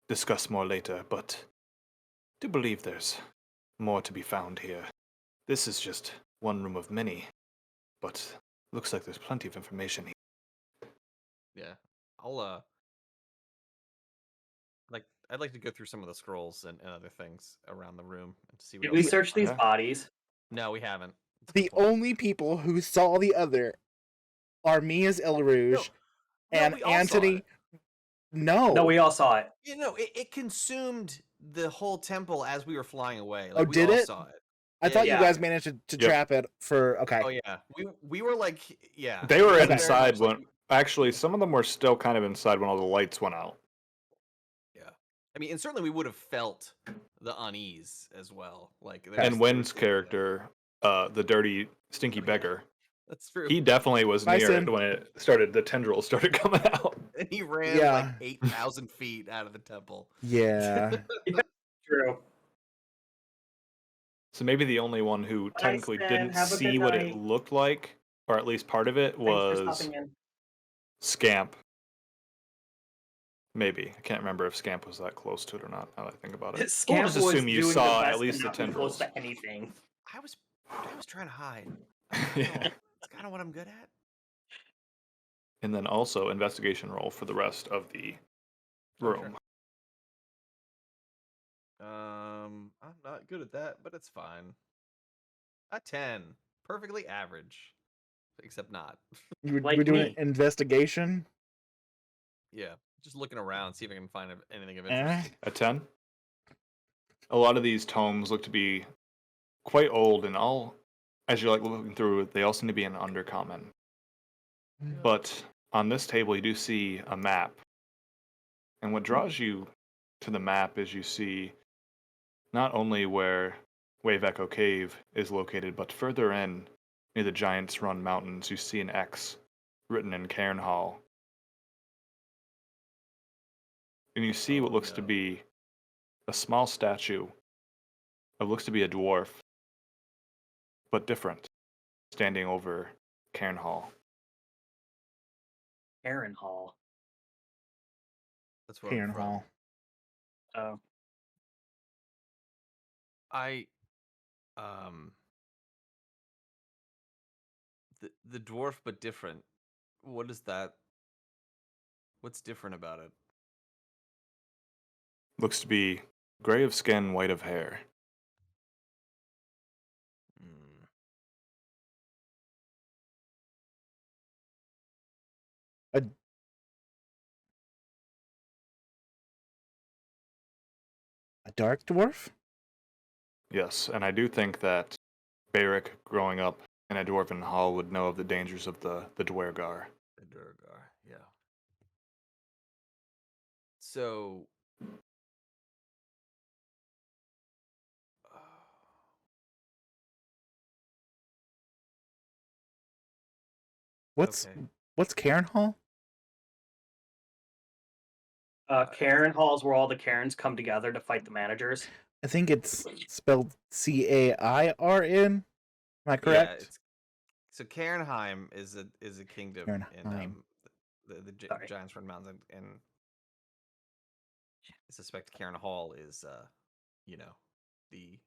discuss more later, but I do believe there's more to be found here. This is just one room of many, but looks like there's plenty of information here. Yeah. I'd like to go through some of the scrolls and other things around the room and see what Did else we can search these find. bodies? No, we haven't. That's a The good point. only people who saw the other are me as El Rouge and we all saw Anthony. it. No, we all saw it. It consumed the whole temple as we were flying away. Oh, We did all it? saw it. I thought Yeah. you guys managed to trap it for okay. Oh yeah, we were like They were it was very inside much when. like- Actually, some of them were still kind of inside when all the lights went out. yeah. I mean, and certainly we would have felt the unease as well. Like And Wen's character, the dirty, stinky beggar, That's true. he definitely was Bye, near Sin. it when the tendrils started coming out. And he ran Yeah. like 8,000 feet out of the temple. Yeah. True. So maybe the only one who Bye, technically Stan. didn't Have a see good what it night. looked like, or at least part of it, Thanks for was stopping in. Scamp. Maybe. I can't remember if Scamp was that close to it or not, now that I think about it. Scamp We'll just was assume you doing saw the at best least to the not be close tendrils. to anything. I was trying to hide. I don't Yeah. know. It's kind of what I'm good at. And then also investigation roll for the rest of the room. I'm not good at that, but it's fine. A 10, perfectly average, except not. Like We're doing me. an investigation. Yeah, just looking around, see if I can find anything of Eh? interest. A 10? A lot of these tomes look to be quite old, and all, as you're like looking through, they all seem to be in undercommon. But on this table, you do see a map. And what draws you to the map is you see not only where Wave Echo Cave is located, but further in, near the Giants Run Mountains, you see an X written in Cairn Hall. And you see what looks to be a small statue of looks to be a dwarf, but different, standing over Cairn Hall. Aaron Hall. That's where I'm Cairn from. Hall. Oh. I the dwarf but different. What is that? What's different about it? Looks to be gray of skin, white of hair. Hmm. A dark dwarf? Yes, and I do think that Beric, growing up in a dwarven hall, would know of the dangers of the Dwergar. The Durgar, yeah. So, What's okay. what's Cairn Hall? Karen Hall's where all the Karens come together to fight the managers. I think it's spelled Cairn. Am I Yeah, correct? it's so Cairnheim is a kingdom in Cairnheim. the Sorry. Giants Run Mountains, and I suspect Cairn Hall is you know, the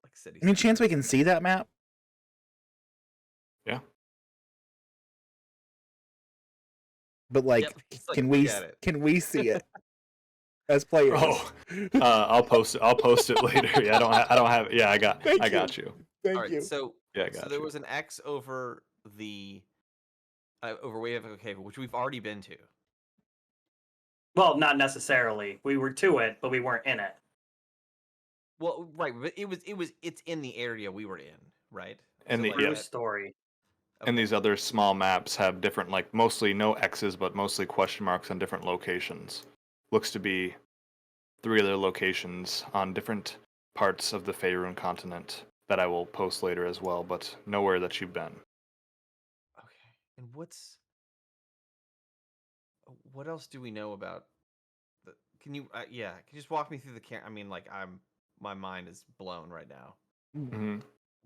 like city. Any chance center. we can see that map? Yeah. But like, Yep, he's like, can "Look we at it." can we see it as players? Oh, I'll post it. I'll post it later. Yeah, I don't have. Yeah, I got you. Thank All right, you. so Yeah, I got there you. was an X over the over Wave of Cave, which we've already been to. Well, not necessarily. We were to it, but we weren't in it. Well, right, but it's in the area we were in, right? And So, the like, True yeah, story. and okay. these other small maps have different, like mostly no X's, but mostly question marks on different locations. Looks to be 3 other locations on different parts of the Faerun continent that I will post later as well, but nowhere that you've been. Okay. And what else do we know about the can you can you just walk me through the I mean, like, my mind is blown right now. Hmm.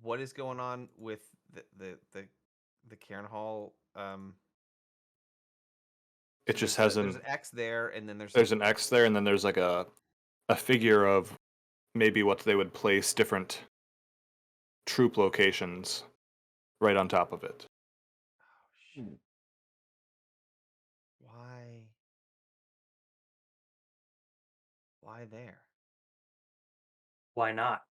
What is going on with the Cairn Hall? It So just there's hasn't. an X there, and then There's an X there, and then there's like a figure of maybe what they would place different troop locations right on top of it. Oh, shit. Why there? Why not?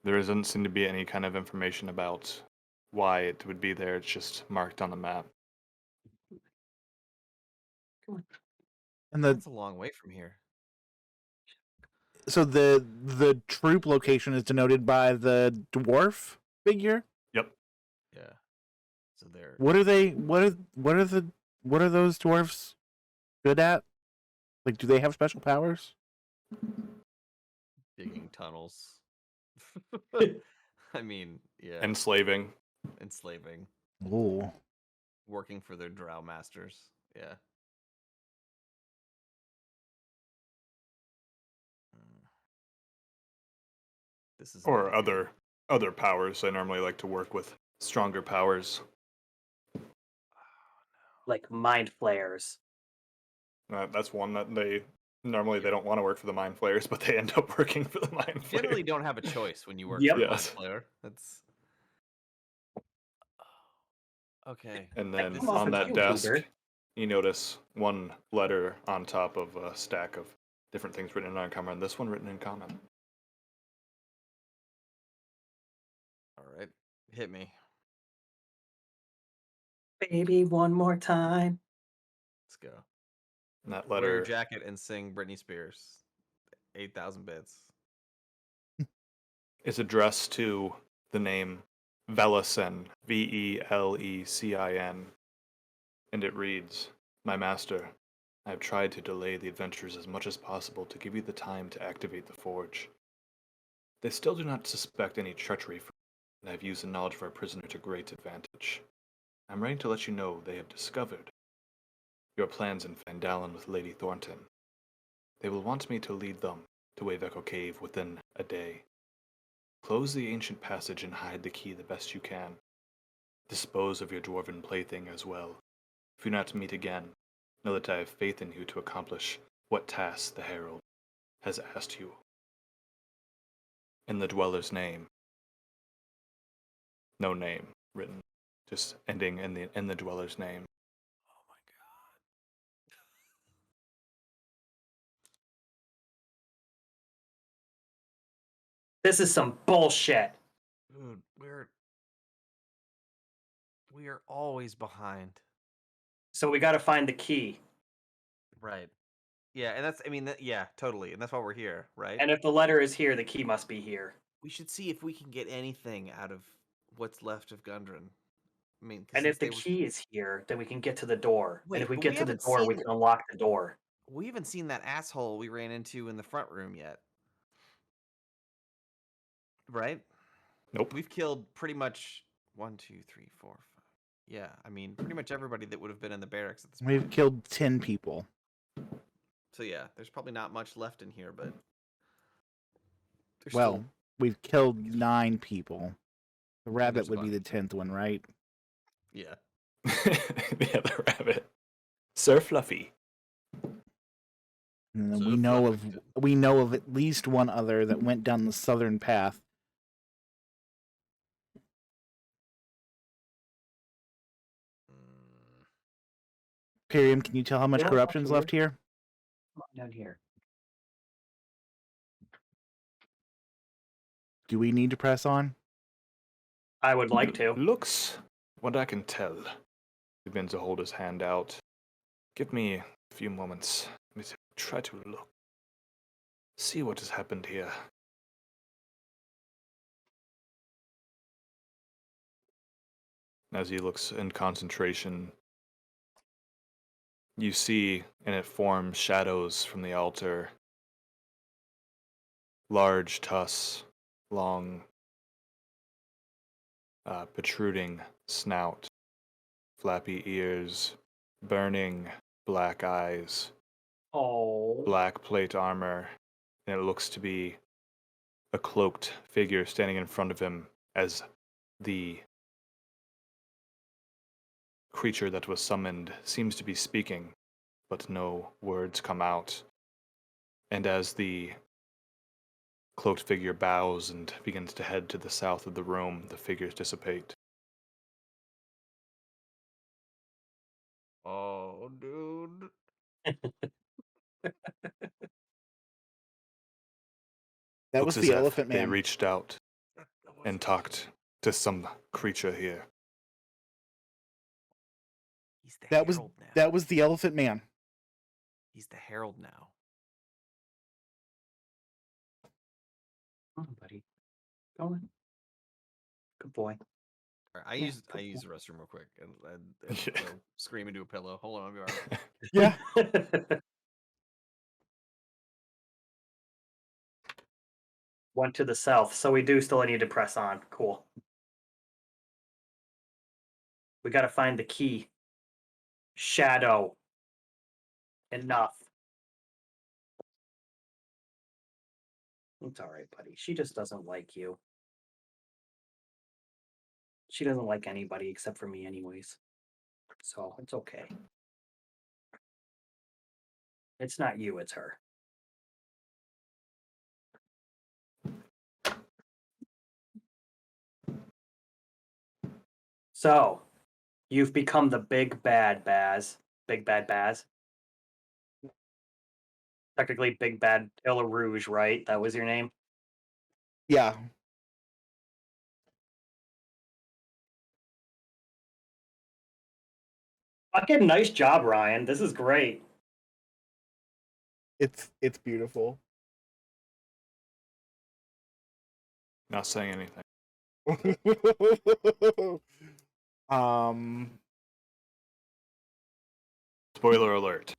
There doesn't seem to be any kind of information about why it would be there. It's just marked on the map. And That's a long way from here. so the troop location is denoted by the dwarf figure. Yep. Yeah. So they're What are they? What are those dwarfs good at? Like, do they have special powers? digging tunnels. I mean, yeah. Enslaving. Enslaving. Oh, Working for their drow masters. Yeah. This is Or not good. other powers. I normally like to work with stronger powers. like mind flayers. That's one that they normally they don't want to work for the mind flayers, but they end up working for the mind You generally flayers. don't have a choice when you work Yep. for a mind Yes. player. That's okay. And then Come off on a that cube, desk, Bluebird. you notice one letter on top of a stack of different things written in uncommon, and this one written in common. All right. Hit me. Baby, one more time. Let's go. And that Wear your letter jacket and sing Britney Spears. 8,000 bits. is addressed to the name Velecin, Velecin, and it reads, "My master, I have tried to delay the adventures as much as possible to give you the time to activate the forge. They still do not suspect any treachery from me, and I have used the knowledge of our prisoner to great advantage. I'm writing to let you know they have discovered your plans in Phandalin with Lady Thornton. They will want me to lead them to Waveecho Cave within a day. Close the ancient passage and hide the key the best you can. Dispose of your dwarven plaything as well. If you not meet again, know that I have faith in you to accomplish what task the Herald has asked you. In the dweller's name." No name written, just ending in the dweller's name. Oh my god. This is some bullshit. Dude, we are always behind. So we got to find the key. Right. Yeah, and that's yeah, totally. And that's why we're here, right? And if the letter is here, the key must be here. We should see if we can get anything out of what's left of Gundren. I mean, 'cause And since if the they were key is here, then we can get to the door. Wait, and if we but get we to the haven't door, we seen- can unlock the door. we haven't seen that asshole we ran into in the front room yet. Right? Nope. We've killed pretty much 1, 2, 3, 4, 5. Yeah, I mean, pretty much everybody that would have been in the barracks at this We've point. killed 10 people. So yeah, there's probably not much left in here, but there's Well, still we've killed 9 people. The rabbit there's a would be the bunch. 10th one, right? Yeah. The other rabbit. Sir Fluffy. And then So we know of at least one other that went down the southern path. Mm, Pyrium, can you tell how much Yeah, corruption's sure. left here? Come on down here. Do we need to press on? I would like to. Looks what I can tell. He begins to hold his hand out. Give me a few moments. Let me try to look. See what has happened here. As he looks in concentration, you see, and it forms shadows from the altar. Large tusks, long, protruding snout, flappy ears, burning black eyes, Oh. black plate armor, and it looks to be a cloaked figure standing in front of him as the creature that was summoned seems to be speaking, but no words come out. And as the cloaked figure bows and begins to head to the south of the room, the figures dissipate. Oh, dude. That Looks was as the if Elephant they Man. reached out That and wasn't talked to some creature here. He's the That was Herald now. that was the Elephant Man. He's the Herald now. Come on, buddy. Go on. Good boy. All right, I Yeah, use good the restroom real quick and Yeah. go scream into a pillow. Hold on, I'll be right. Yeah. Went to the south, so we do still need to press on. Cool. We got to find the key. Shadow. Enough. It's all right, buddy. She just doesn't like you. She doesn't like anybody except for me, anyways. So it's okay. It's not you, it's her. So, you've become the big bad Baz. Big bad Baz. Technically, big bad Illa Rouge, right? That was your name? Yeah. Fucking nice job, Ryan. This is great. It's beautiful. Not saying anything. um Spoiler alert.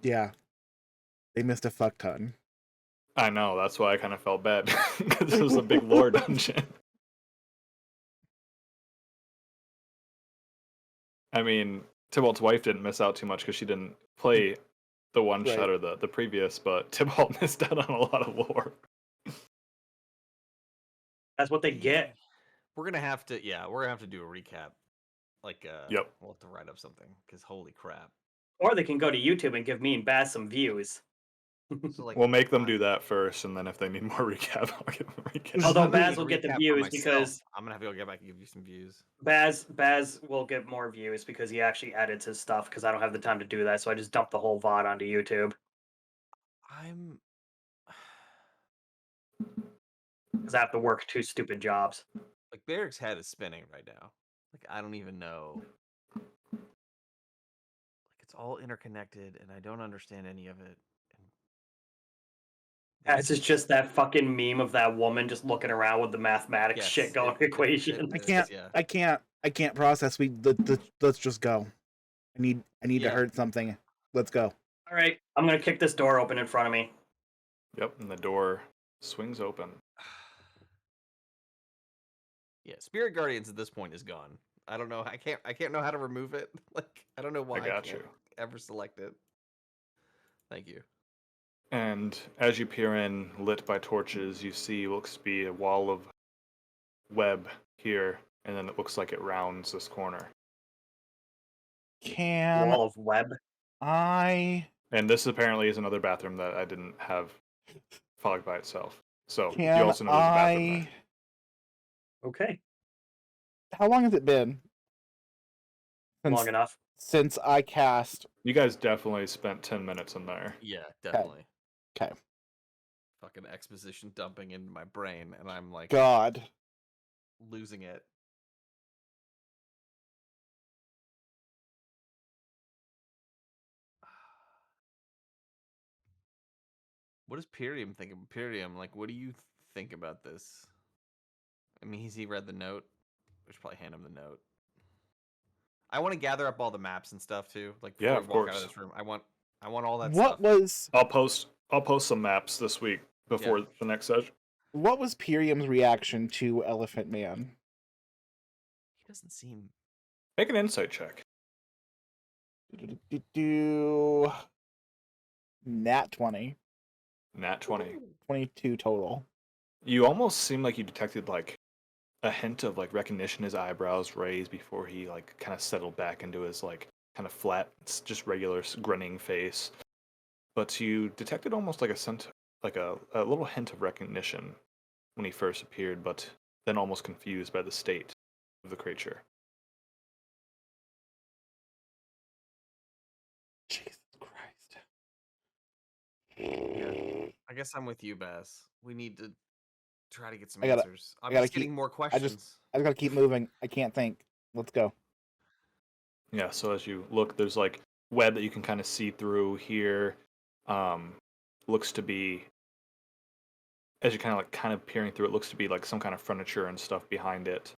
yeah. They missed a fuck ton. I know, that's why I kind of felt bad. Because this was a big lore dungeon. I mean, Tybalt's wife didn't miss out too much because she didn't play the one Right. shot or the previous, but Tybalt missed out on a lot of lore. That's what they get. We're gonna have to, we're gonna have to do a recap. Like, Yep. we'll have to write up something because holy crap. Or they can go to YouTube and give me and Baz some views. So like, We'll make them do that first, and then if they need more recap, I'll give them recap. Although I'm gonna Baz need will get the recap for views myself. because I'm gonna have to go get back and give you some views. Baz will get more views because he actually edits his stuff because I don't have the time to do that, so I just dump the whole VOD onto YouTube. Because I have to work 2 stupid jobs. Like, Barrick's head is spinning right now. Like, I don't even know. Like, it's all interconnected, and I don't understand any of it. Baz is just that fucking meme of that woman just looking around with the mathematics Yes, shit going it equation. is, yeah. I can't process. Let's just go. I need to Yeah. hurt something. Let's go. All right, I'm gonna kick this door open in front of me. Yep, and the door swings open. Yeah, Spirit Guardians at this point is gone. I don't know. I can't know how to remove it. Like, I don't know why I got can't you. ever select it. Thank you. And as you peer in, lit by torches, you see what looks to be a wall of web here, and then it looks like it rounds this corner. Can Wall of web. I And this apparently is another bathroom that I didn't have fogged by itself. So you can also know there's a bathroom there. Okay, How long has it been long enough. since I cast? You guys definitely spent 10 minutes in there. Yeah, definitely. Okay. Fucking exposition dumping into my brain, and I'm like God. losing it. What does Pyrium think of Pyrium? Like, what do you think about this? I mean, he read the note. We should probably hand him the note. I want to gather up all the maps and stuff too. Like, Yeah, before of we walk out course. of this room, I want all that What stuff. was I'll post some maps this week before the next session. what was Pyrium's reaction to Elephant Man? He doesn't seem. Make an insight check. Nat 20. Nat 20. 22 total. You almost seem like you detected like a hint of like recognition. His eyebrows raised before he like kind of settled back into his like kind of flat, just regular grinning face. But you detected almost like a little hint of recognition when he first appeared, but then almost confused by the state of the creature. Jesus Christ. I guess I'm with you, Baz. We need to try to get some I gotta- answers. I'm gotta just getting more questions. I gotta keep moving. I can't think. Let's go. Yeah, so as you look, there's like web that you can kind of see through here. Looks to be, as you kind of peering through, it looks to be like some kind of furniture and stuff behind it,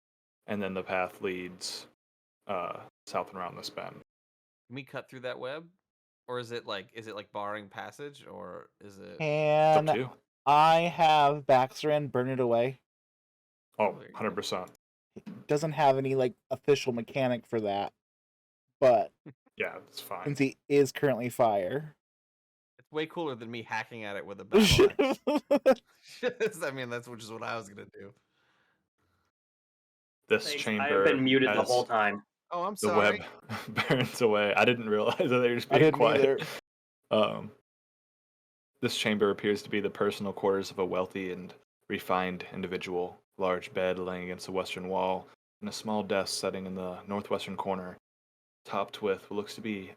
and then the path leads south and around this bend. Can we cut through that web, or is it like barring passage, or is it? It's up And to you. I have Baxter and Burn It Away. Oh, there you go. 100%. Doesn't have any like official mechanic for that, but Yeah, it's fine. since he is currently fire. It's way cooler than me hacking at it with a battle axe. I mean, that's which is what I was gonna do. this Thanks, chamber I have been muted the as whole time. Oh, I'm the sorry. web burns away. I didn't realize that they were just I being didn't quiet. either. This chamber appears to be the personal quarters of a wealthy and refined individual. Large bed laying against the western wall, and a small desk setting in the northwestern corner, topped with what looks to be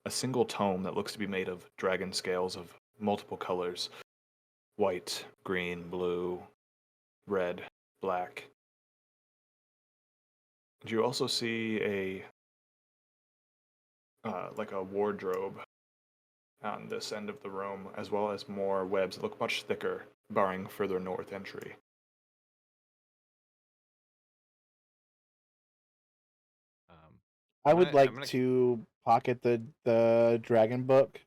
a single tome that looks to be made of dragon scales of multiple colors: white, green, blue, red, black. You also see like a wardrobe on this end of the room, as well as more webs that look much thicker, barring further north entry. I would I'm like gonna- to pocket the dragon book.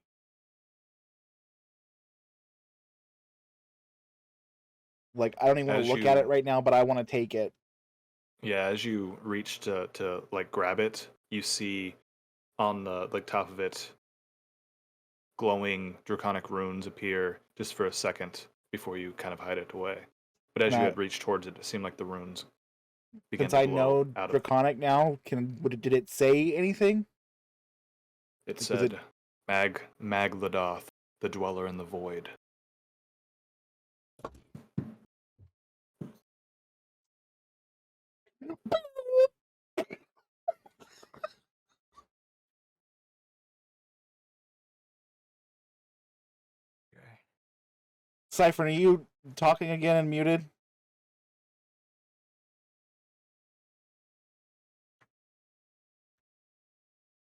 Like, I don't even want As to look at it you- right now, but I want to take it. Yeah, as you reach to like grab it, you see on the like top of it glowing draconic runes appear just for a second before you kind of hide it away. But as you Right. had reached towards it, it seemed like the runes began Since to I glow know out of draconic now, did it say anything? it. Was Said it- Magladoth, the dweller in the void. Okay. Siphon, are you talking again and muted?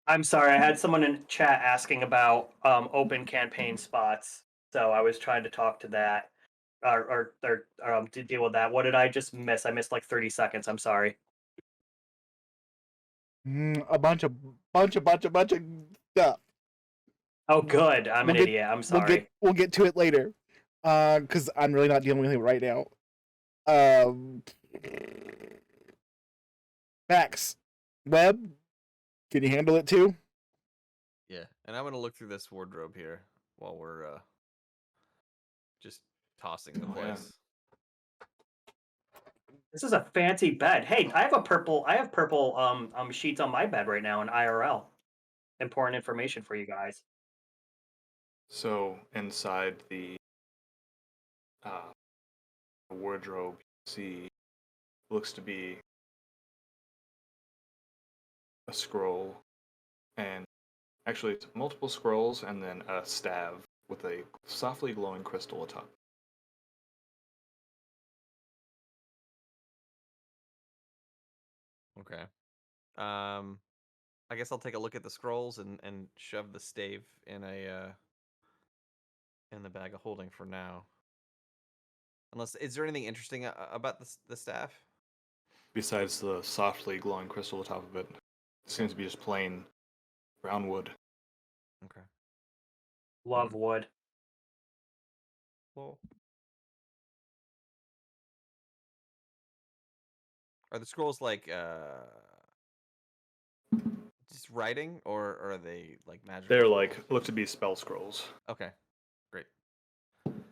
I'm sorry, I had someone in chat asking about open campaign spots, so I was trying to talk to that or to deal with that. What did I just miss? I missed like 30 seconds. I'm sorry. A bunch of stuff. Oh, good. I'm We'll an get- idiot. I'm sorry. We'll get to it later. Because I'm really not dealing with it right now. Max, Web, can you handle it too? Yeah, and I'm gonna look through this wardrobe here while we're just tossing the Oh, yeah. place. This is a fancy bed. Hey, I have purple sheets on my bed right now in IRL. Important information for you guys. So inside the wardrobe, you see looks to be a scroll, and actually it's multiple scrolls and then a staff with a softly glowing crystal atop. Okay. I guess I'll take a look at the scrolls and shove the stave in in the bag of holding for now. Unless, is there anything interesting about the staff? Besides the softly glowing crystal atop of it, it seems to be just plain brown wood. Okay. Love wood. Well, are the scrolls like just writing, or are they like magical? They're scrolls? like look to be spell scrolls. Okay, great. Then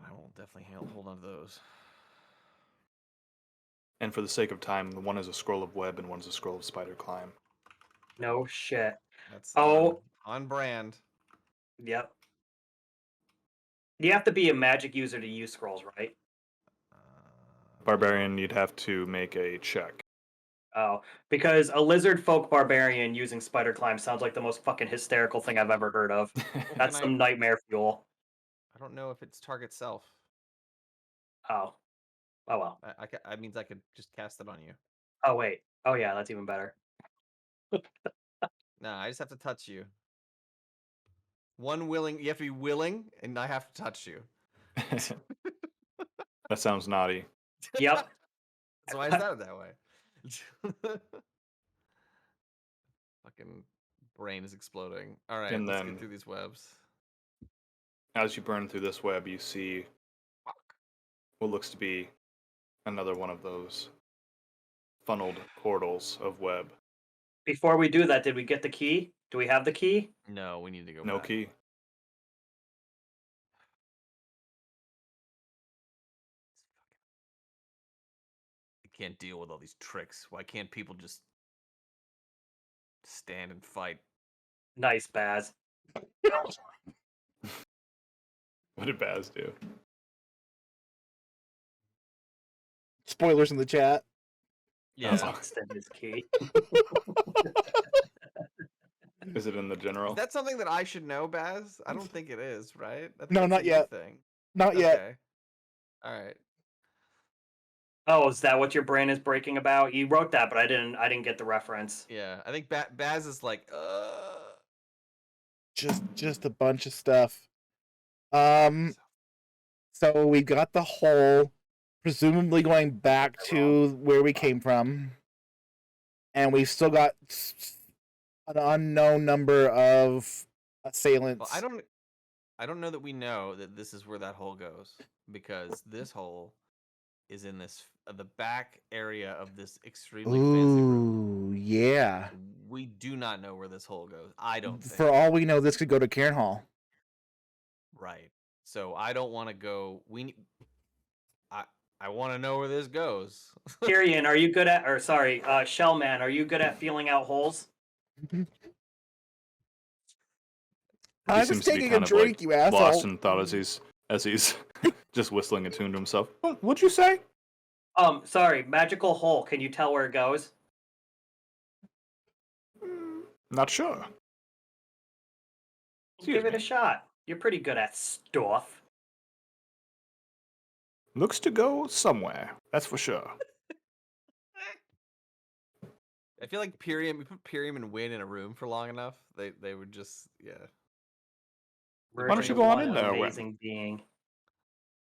I will definitely hold on to those. And for the sake of time, the one is a scroll of web and one's a scroll of spider climb. No shit. That's Oh. on brand. Yep. You have to be a magic user to use scrolls, right? Barbarian, you'd have to make a check. Oh, because a lizard folk barbarian using spider climb sounds like the most fucking hysterical thing I've ever heard of. That's some nightmare fuel. I don't know if it's target self. Oh. Oh well. I means I could just cast it on you. Oh wait. Oh yeah, that's even better. No, I just have to touch you. You have to be willing, and I have to touch you. That sounds naughty. Yep. So why is that that way? Fucking brain is exploding. All right, And let's then- get through these webs. As you burn through this web, you see what looks to be another one of those funneled portals of web. Before we do that, did we get the key? Do we have the key? No, we need to go No back. key. It can't deal with all these tricks. Why can't people just stand and fight? Nice, Baz. What did Baz do? Spoilers in the chat. Yeah. Instant is key. Is it in the Is general? that something that I should know, Baz? I don't think it is, right? I think No, it's not a you yet. thing. Not yet. Okay. All right. Oh, is that what your brain is breaking about? You wrote that, but I didn't get the reference. Yeah, I think Baz is like, Just a bunch of stuff. So we got the hole, presumably going back to where we came from, and we've still got an unknown number of assailants. Well, I don't know that we know that this is where that hole goes, because this hole is in this the back area of this extremely fancy room. Ooh, yeah. We do not know where this hole goes. I don't think. For all we know, this could go to Cairn Hall. Right. So I don't want to go. I want to know where this goes. Tyrion, are you good at, or sorry, Shellman, are you good at feeling out holes? I was seems to be taking a kind of, drink, like, you asshole. Lost in thought as he's just whistling a tune to himself. What'd you say? Sorry, magical hole. Can you tell where it goes? Not sure. Excuse Give it me. a shot. You're pretty good at stuff. Looks to go somewhere. That's for sure. I feel like we put Pyrium and Win in a room for long enough, they would just Why don't you go on in there, Win? amazing being.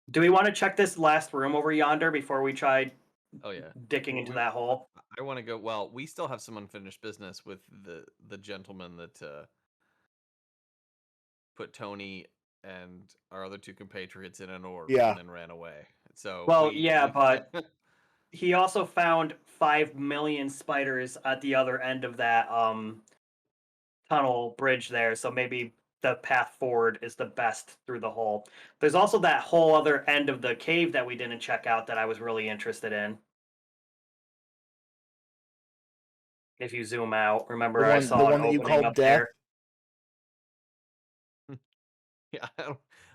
Do we want to check this last room over yonder before we try Oh yeah. dicking into that hole? I want to go. Well, we still have some unfinished business with the gentleman that put Tony and our other two compatriots in an orb Yeah. and then ran away. So Well, but he also found 5 million spiders at the other end of that tunnel bridge there, so maybe the path forward is the best through the hole. There's also that whole other end of the cave that we didn't check out that I was really interested in. If you zoom out, remember I saw the an one that you opening called up death? there. yeah,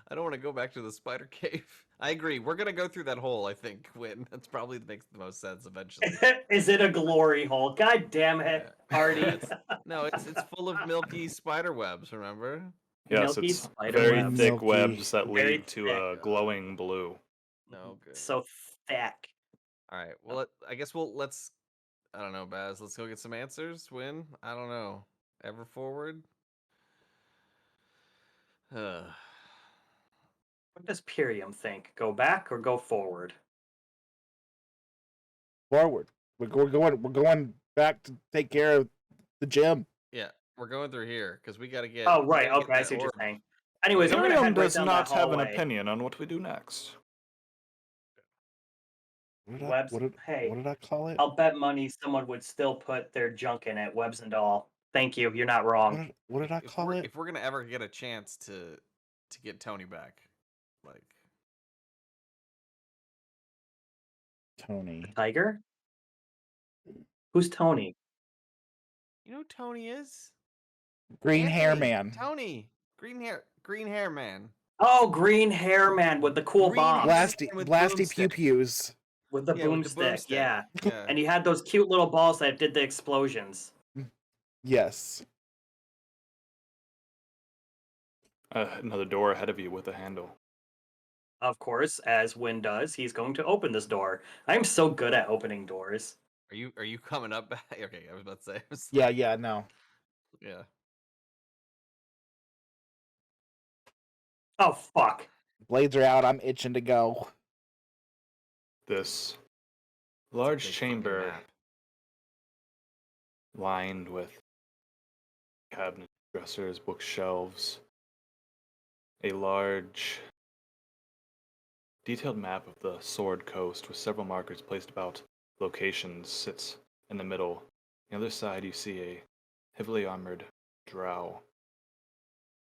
I don't want to go back to the spider cave. I agree. We're gonna go through that hole. I think, Win. That's probably makes the most sense eventually. Is it a glory hole? God damn it, Yeah. Artie. No, it's full of milky spider webs. Remember? Yes, Milky it's spider very webs. thick Milky. webs that Very lead to a thick. glowing blue. No good. So thick. All right. Well, I guess let's. I don't know, Baz. Let's go get some answers. Win. I don't know. Ever forward. What does Pyrium think? Go back or go forward? Forward. We're going back to take care of the gym. Yeah, we're going through here because we got to get. Oh, we right. gotta get Okay, I that see what you're orb. saying. Anyways, I'm gonna Miriam head right does down not that have an hallway. opinion on what we do next. Webs. What did I call it? I'll bet money someone would still put their junk in it, webs and all. Thank you. You're not wrong. What did I call it? If we're gonna ever get a chance to get Tony back, like Tony. Tiger? Who's Tony? you know who Tony is? Green hair Anthony, man. Tony, green hair man. Oh, green hair man with the cool Green bomb. hair- Blasty with Blasty Pew boomstick. Pews. With the Yeah, with the boomstick, boomstick. yeah. Yeah. And he had those cute little balls that did the explosions. Yes. Another door ahead of you with a handle. Of course, as Win does, he's going to open this door. I'm so good at opening doors. Are you coming up back? Okay, I was about to say. Yeah, no. Yeah. Oh, fuck. Blades are out. I'm itching to go. This large Big fucking chamber map. lined with cabinets, dressers, bookshelves, a large detailed map of the Sword Coast with several markers placed about locations sits in the middle. On the other side you see a heavily armored drow.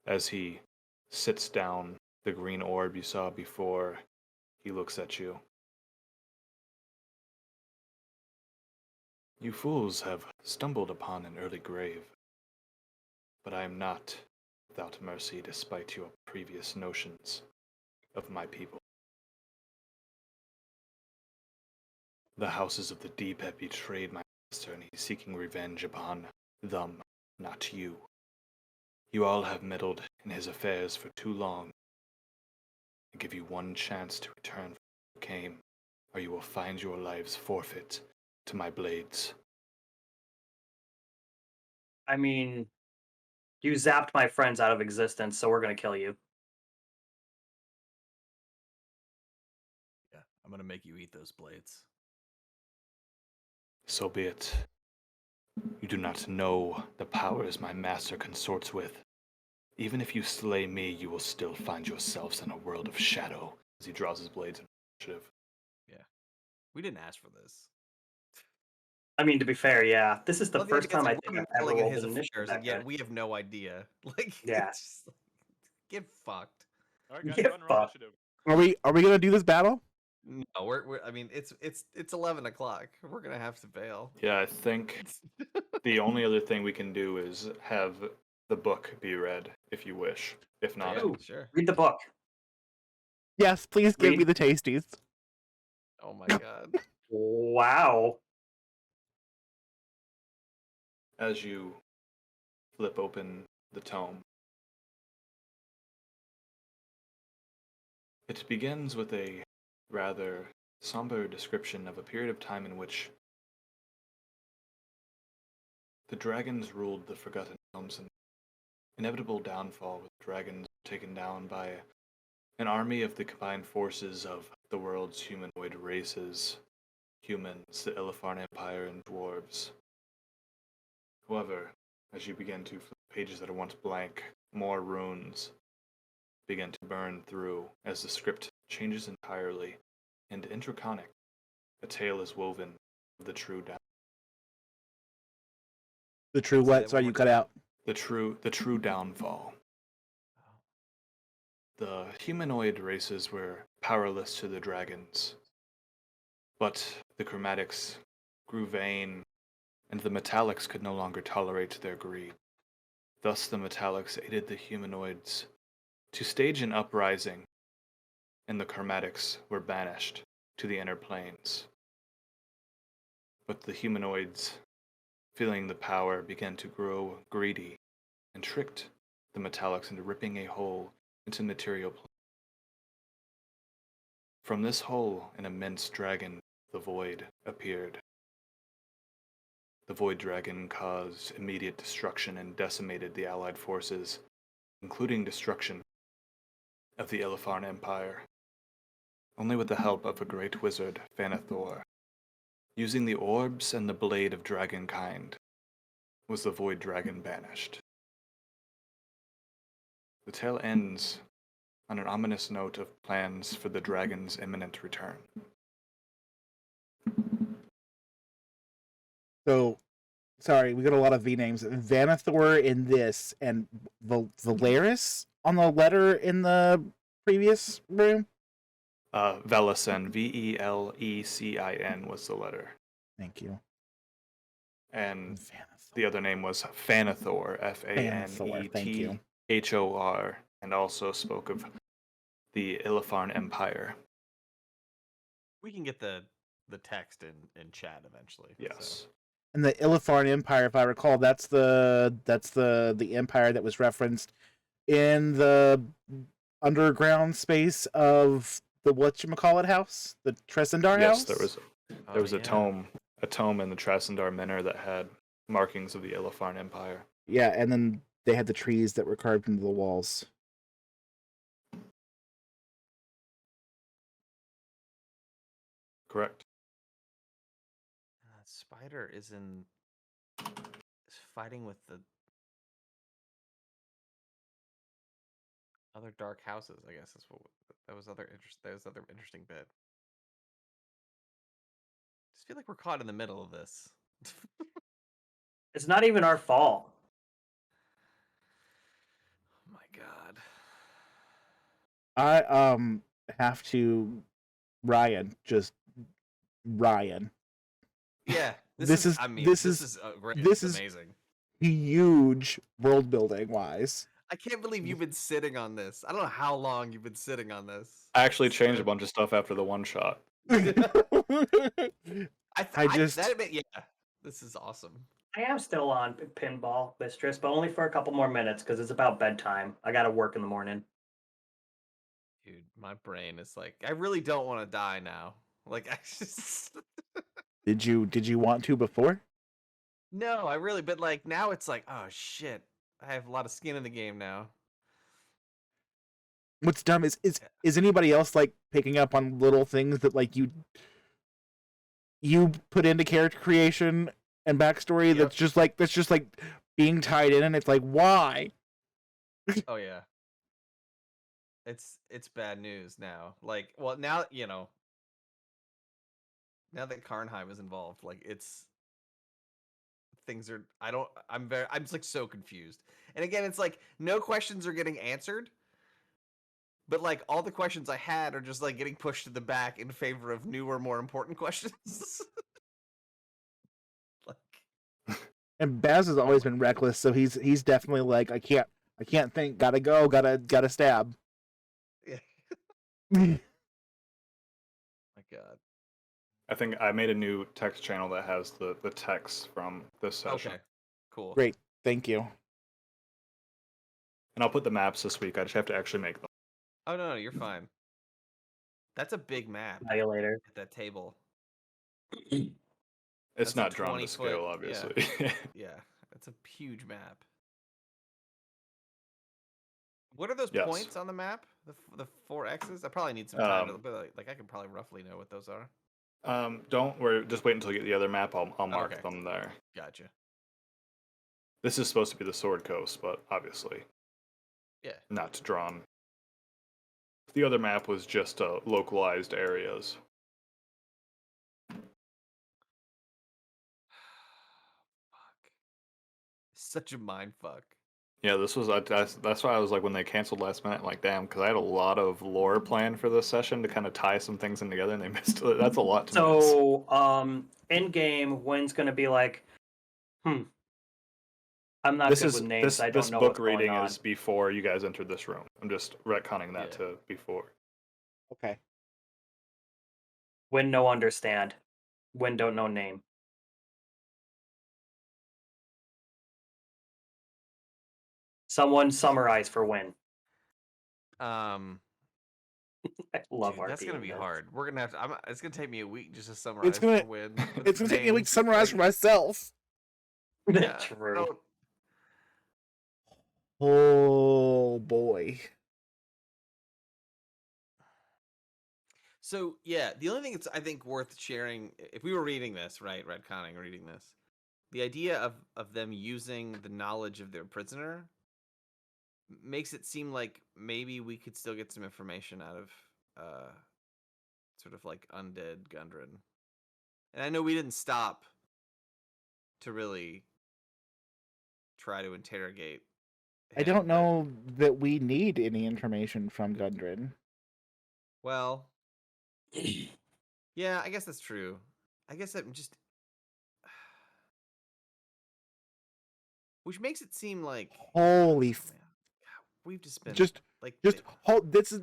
As he sits down, the green orb you saw before, he looks at you. You fools have stumbled upon an early grave, but I am not without mercy despite your previous notions of my people. The houses of the deep have betrayed my master, and he's seeking revenge upon them, not you. You all have meddled in his affairs for too long. I give you one chance to return from where you came, or you will find your lives forfeit to my blades. I mean, you zapped my friends out of existence, so we're gonna kill you. Yeah, I'm gonna make you eat those blades. So be it. You do not know the powers my master consorts with. Even if you slay me, you will still find yourselves in a world of shadow. As he draws his blades in initiative. Yeah, we didn't ask for this. I mean, to be fair, yeah, this is the Well, first time I we're think I've ever meddling in rolled his an initiative affairs, that and yet good. we have no idea. Like, Yeah. it's just, get fucked. All right, guys, Get go ahead and roll fucked. initiative. Are we gonna do this battle? No, we're I mean, it's 11 o'clock. We're gonna have to bail. Yeah, I think the only other thing we can do is have the book be read, if you wish. If not, Yeah, Ooh. sure. Read the book. Yes, please give Read- me the tasties. Oh my god. Wow. as you flip open the tome, it begins with a rather somber description of a period of time in which the dragons ruled the Forgotten Realms, and inevitable downfall with dragons taken down by an army of the combined forces of the world's humanoid races, humans, the Illitharn Empire, and dwarves. However, as you begin to flip pages that are once blank, more runes begin to burn through as the script changes entirely, and intraconic, a tale is woven of the true down. The true Say what? that Sorry, one you more cut time. out. The true downfall. The humanoid races were powerless to the dragons, but the chromatics grew vain, and the metallics could no longer tolerate their greed. Thus the metallics aided the humanoids to stage an uprising, and the chromatics were banished to the inner planes. But the humanoids, feeling the power, began to grow greedy and tricked the metallics into ripping a hole into material plane. From this hole, an immense dragon, the Void, appeared. The Void Dragon caused immediate destruction and decimated the Allied forces, including destruction of the Illitharn Empire. Only with the help of a great wizard, Phandalin, using the orbs and the blade of dragonkind, was the Void Dragon banished. The tale ends on an ominous note of plans for the dragon's imminent return. So, sorry, we got a lot of V names. Vanathor in this, and Valeris on the letter in the previous room. Velecin, Velecin was the letter. Thank you. And Vanathor. the other name was Phandalin, Phandalin, thank you. Fanethor, and also spoke of the Illitharn Empire. We can get the text in chat eventually. Yes. So. And the Illitharn Empire, if I recall, that's the empire that was referenced in the underground space of the whatchamacallit house, the Tresendar house. Yes, there was a tome in the Trasendar Manor that had markings of the Illitharn Empire. Yeah, and then they had the trees that were carved into the walls. Correct. Spider is fighting with the other dark houses. I guess that's what that was other interesting bit. I just feel like we're caught in the middle of this. It's not even our fault. Oh my god. I have to Ryan. Yeah. This is I mean, this this is is great. this This is amazing. huge world building wise. I can't believe you've been sitting on this. I don't know how long you've been sitting on this. I actually It's changed a so- bunch of stuff after the one shot. I just- yeah. This is awesome. I am still on Pinball Mistress, but only for a couple more minutes because it's about bedtime. I got to work in the morning. Dude, my brain is like, I really don't want to die now. Like, I just Did you want to before? no, I really, but like now it's like, oh shit, I have a lot of skin in the game now. What's dumb is anybody else like picking up on little things that like you put into character creation and backstory Yep. that's just like being tied in, and it's like, why? Oh yeah. It's bad news now. Like, well, now, now that Karnheim is involved, like things are I'm just like so confused. And again, it's like no questions are getting answered. But like all the questions I had are just like getting pushed to the back in favor of newer, more important questions. Like And Baz has always been reckless, so he's definitely like, I can't think, gotta go, gotta stab. yeah. My God. I think I made a new text channel that has the text from this session. Okay. Cool. Great, thank you. And I'll put the maps this week. I just have to actually make them. Oh no, you're fine. That's a big map See you later. at that table. It's That's a not drawn to 20-foot scale, obviously. Yeah, that's a huge map. What are those Yes. points on the map? The 4 X's? I probably need some time to, but like I can probably roughly know what those are. Don't worry. Just wait until you get the other map. I'll mark okay. them there. Gotcha. This is supposed to be the Sword Coast, but obviously, Yeah. not drawn. The other map was just localized areas. Fuck. Such a mind fuck. Yeah, this was that's why I was like when they canceled last minute, like damn, because I had a lot of lore planned for this session to kind of tie some things in together, and they missed it. That's a lot to miss. So, in game, Wynn's gonna be like, I'm not good with names. I don't this know book what's going reading on. is before you guys entered this room. I'm just retconning that Yeah. to before. Okay. Wynn no understand. Wynn don't know name. Someone summarize for Wynn. I love Dude, that's gonna be RP. hard. We're gonna have to. it's gonna take me a week just to summarize. It's gonna for Win with it's gonna take me a week names, to summarize for myself. Yeah, True. Oh boy. So yeah, the only thing that's I think worth sharing, if we were reading this, right, retconning, reading this, the idea of them using the knowledge of their prisoner makes it seem like maybe we could still get some information out of sort of like undead Gundren. And I know we didn't stop to really try to interrogate I him, don't but- know that we need any information from Gundren. Well, yeah, I guess that's true. I guess I'm just, which makes it seem like Holy man, God, we've just been just like hold this is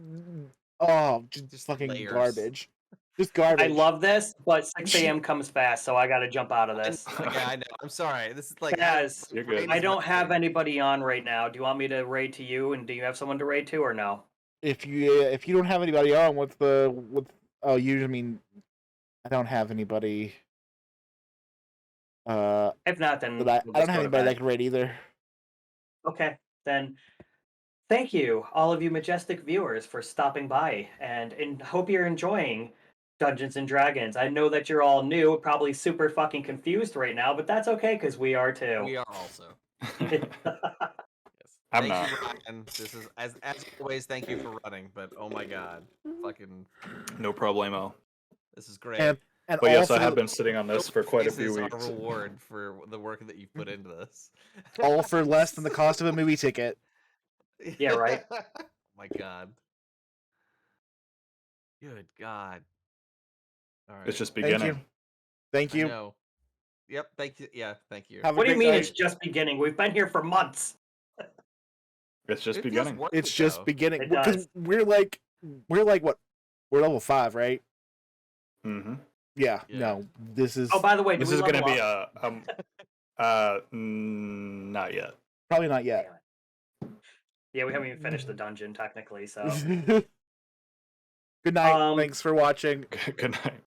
just fucking layers. garbage. Just garbage. I love this, but 6 a.m. comes fast, so I got to jump out of this. Yeah, I know. I'm sorry. This is like Guys, You're good. I don't have anybody on right now. Do you want me to raid to you? And do you have someone to raid to, or no? If you don't have anybody on, what's you I mean I don't have anybody If not, then I we'll don't just have go to anybody bed. that can raid either. Okay, then thank you, all of you majestic viewers, for stopping by, and hope you're enjoying Dungeons and Dragons. I know that you're all new, probably super fucking confused right now, but that's okay because we are too. We are also. I'm Thank not. you, Ryan. This is as always. Thank you for running, but oh my god, fucking, No problemo. this is great. And But yes, I also, have been sitting on this for quite a few This is weeks. our reward for the work that you've put into this. all for less than the cost of a movie ticket. Yeah, right. Oh my god. Good god. All right. It's just Thank beginning. you. Thank I you. know. Yep. Thank you. Yeah. Thank you. Have a What do you great mean night. it's just beginning? We've been here for months. It's just It feels beginning. worth It's it, just though. beginning It because does. we're like what? We're level 5, right? Mm-hmm. Yeah. Yeah. No, this is Oh, by the way, do This we is going to level be up? not yet. probably not yet. Yeah, we haven't even finished the dungeon technically. So Good night. Um, Thanks for watching. Good night.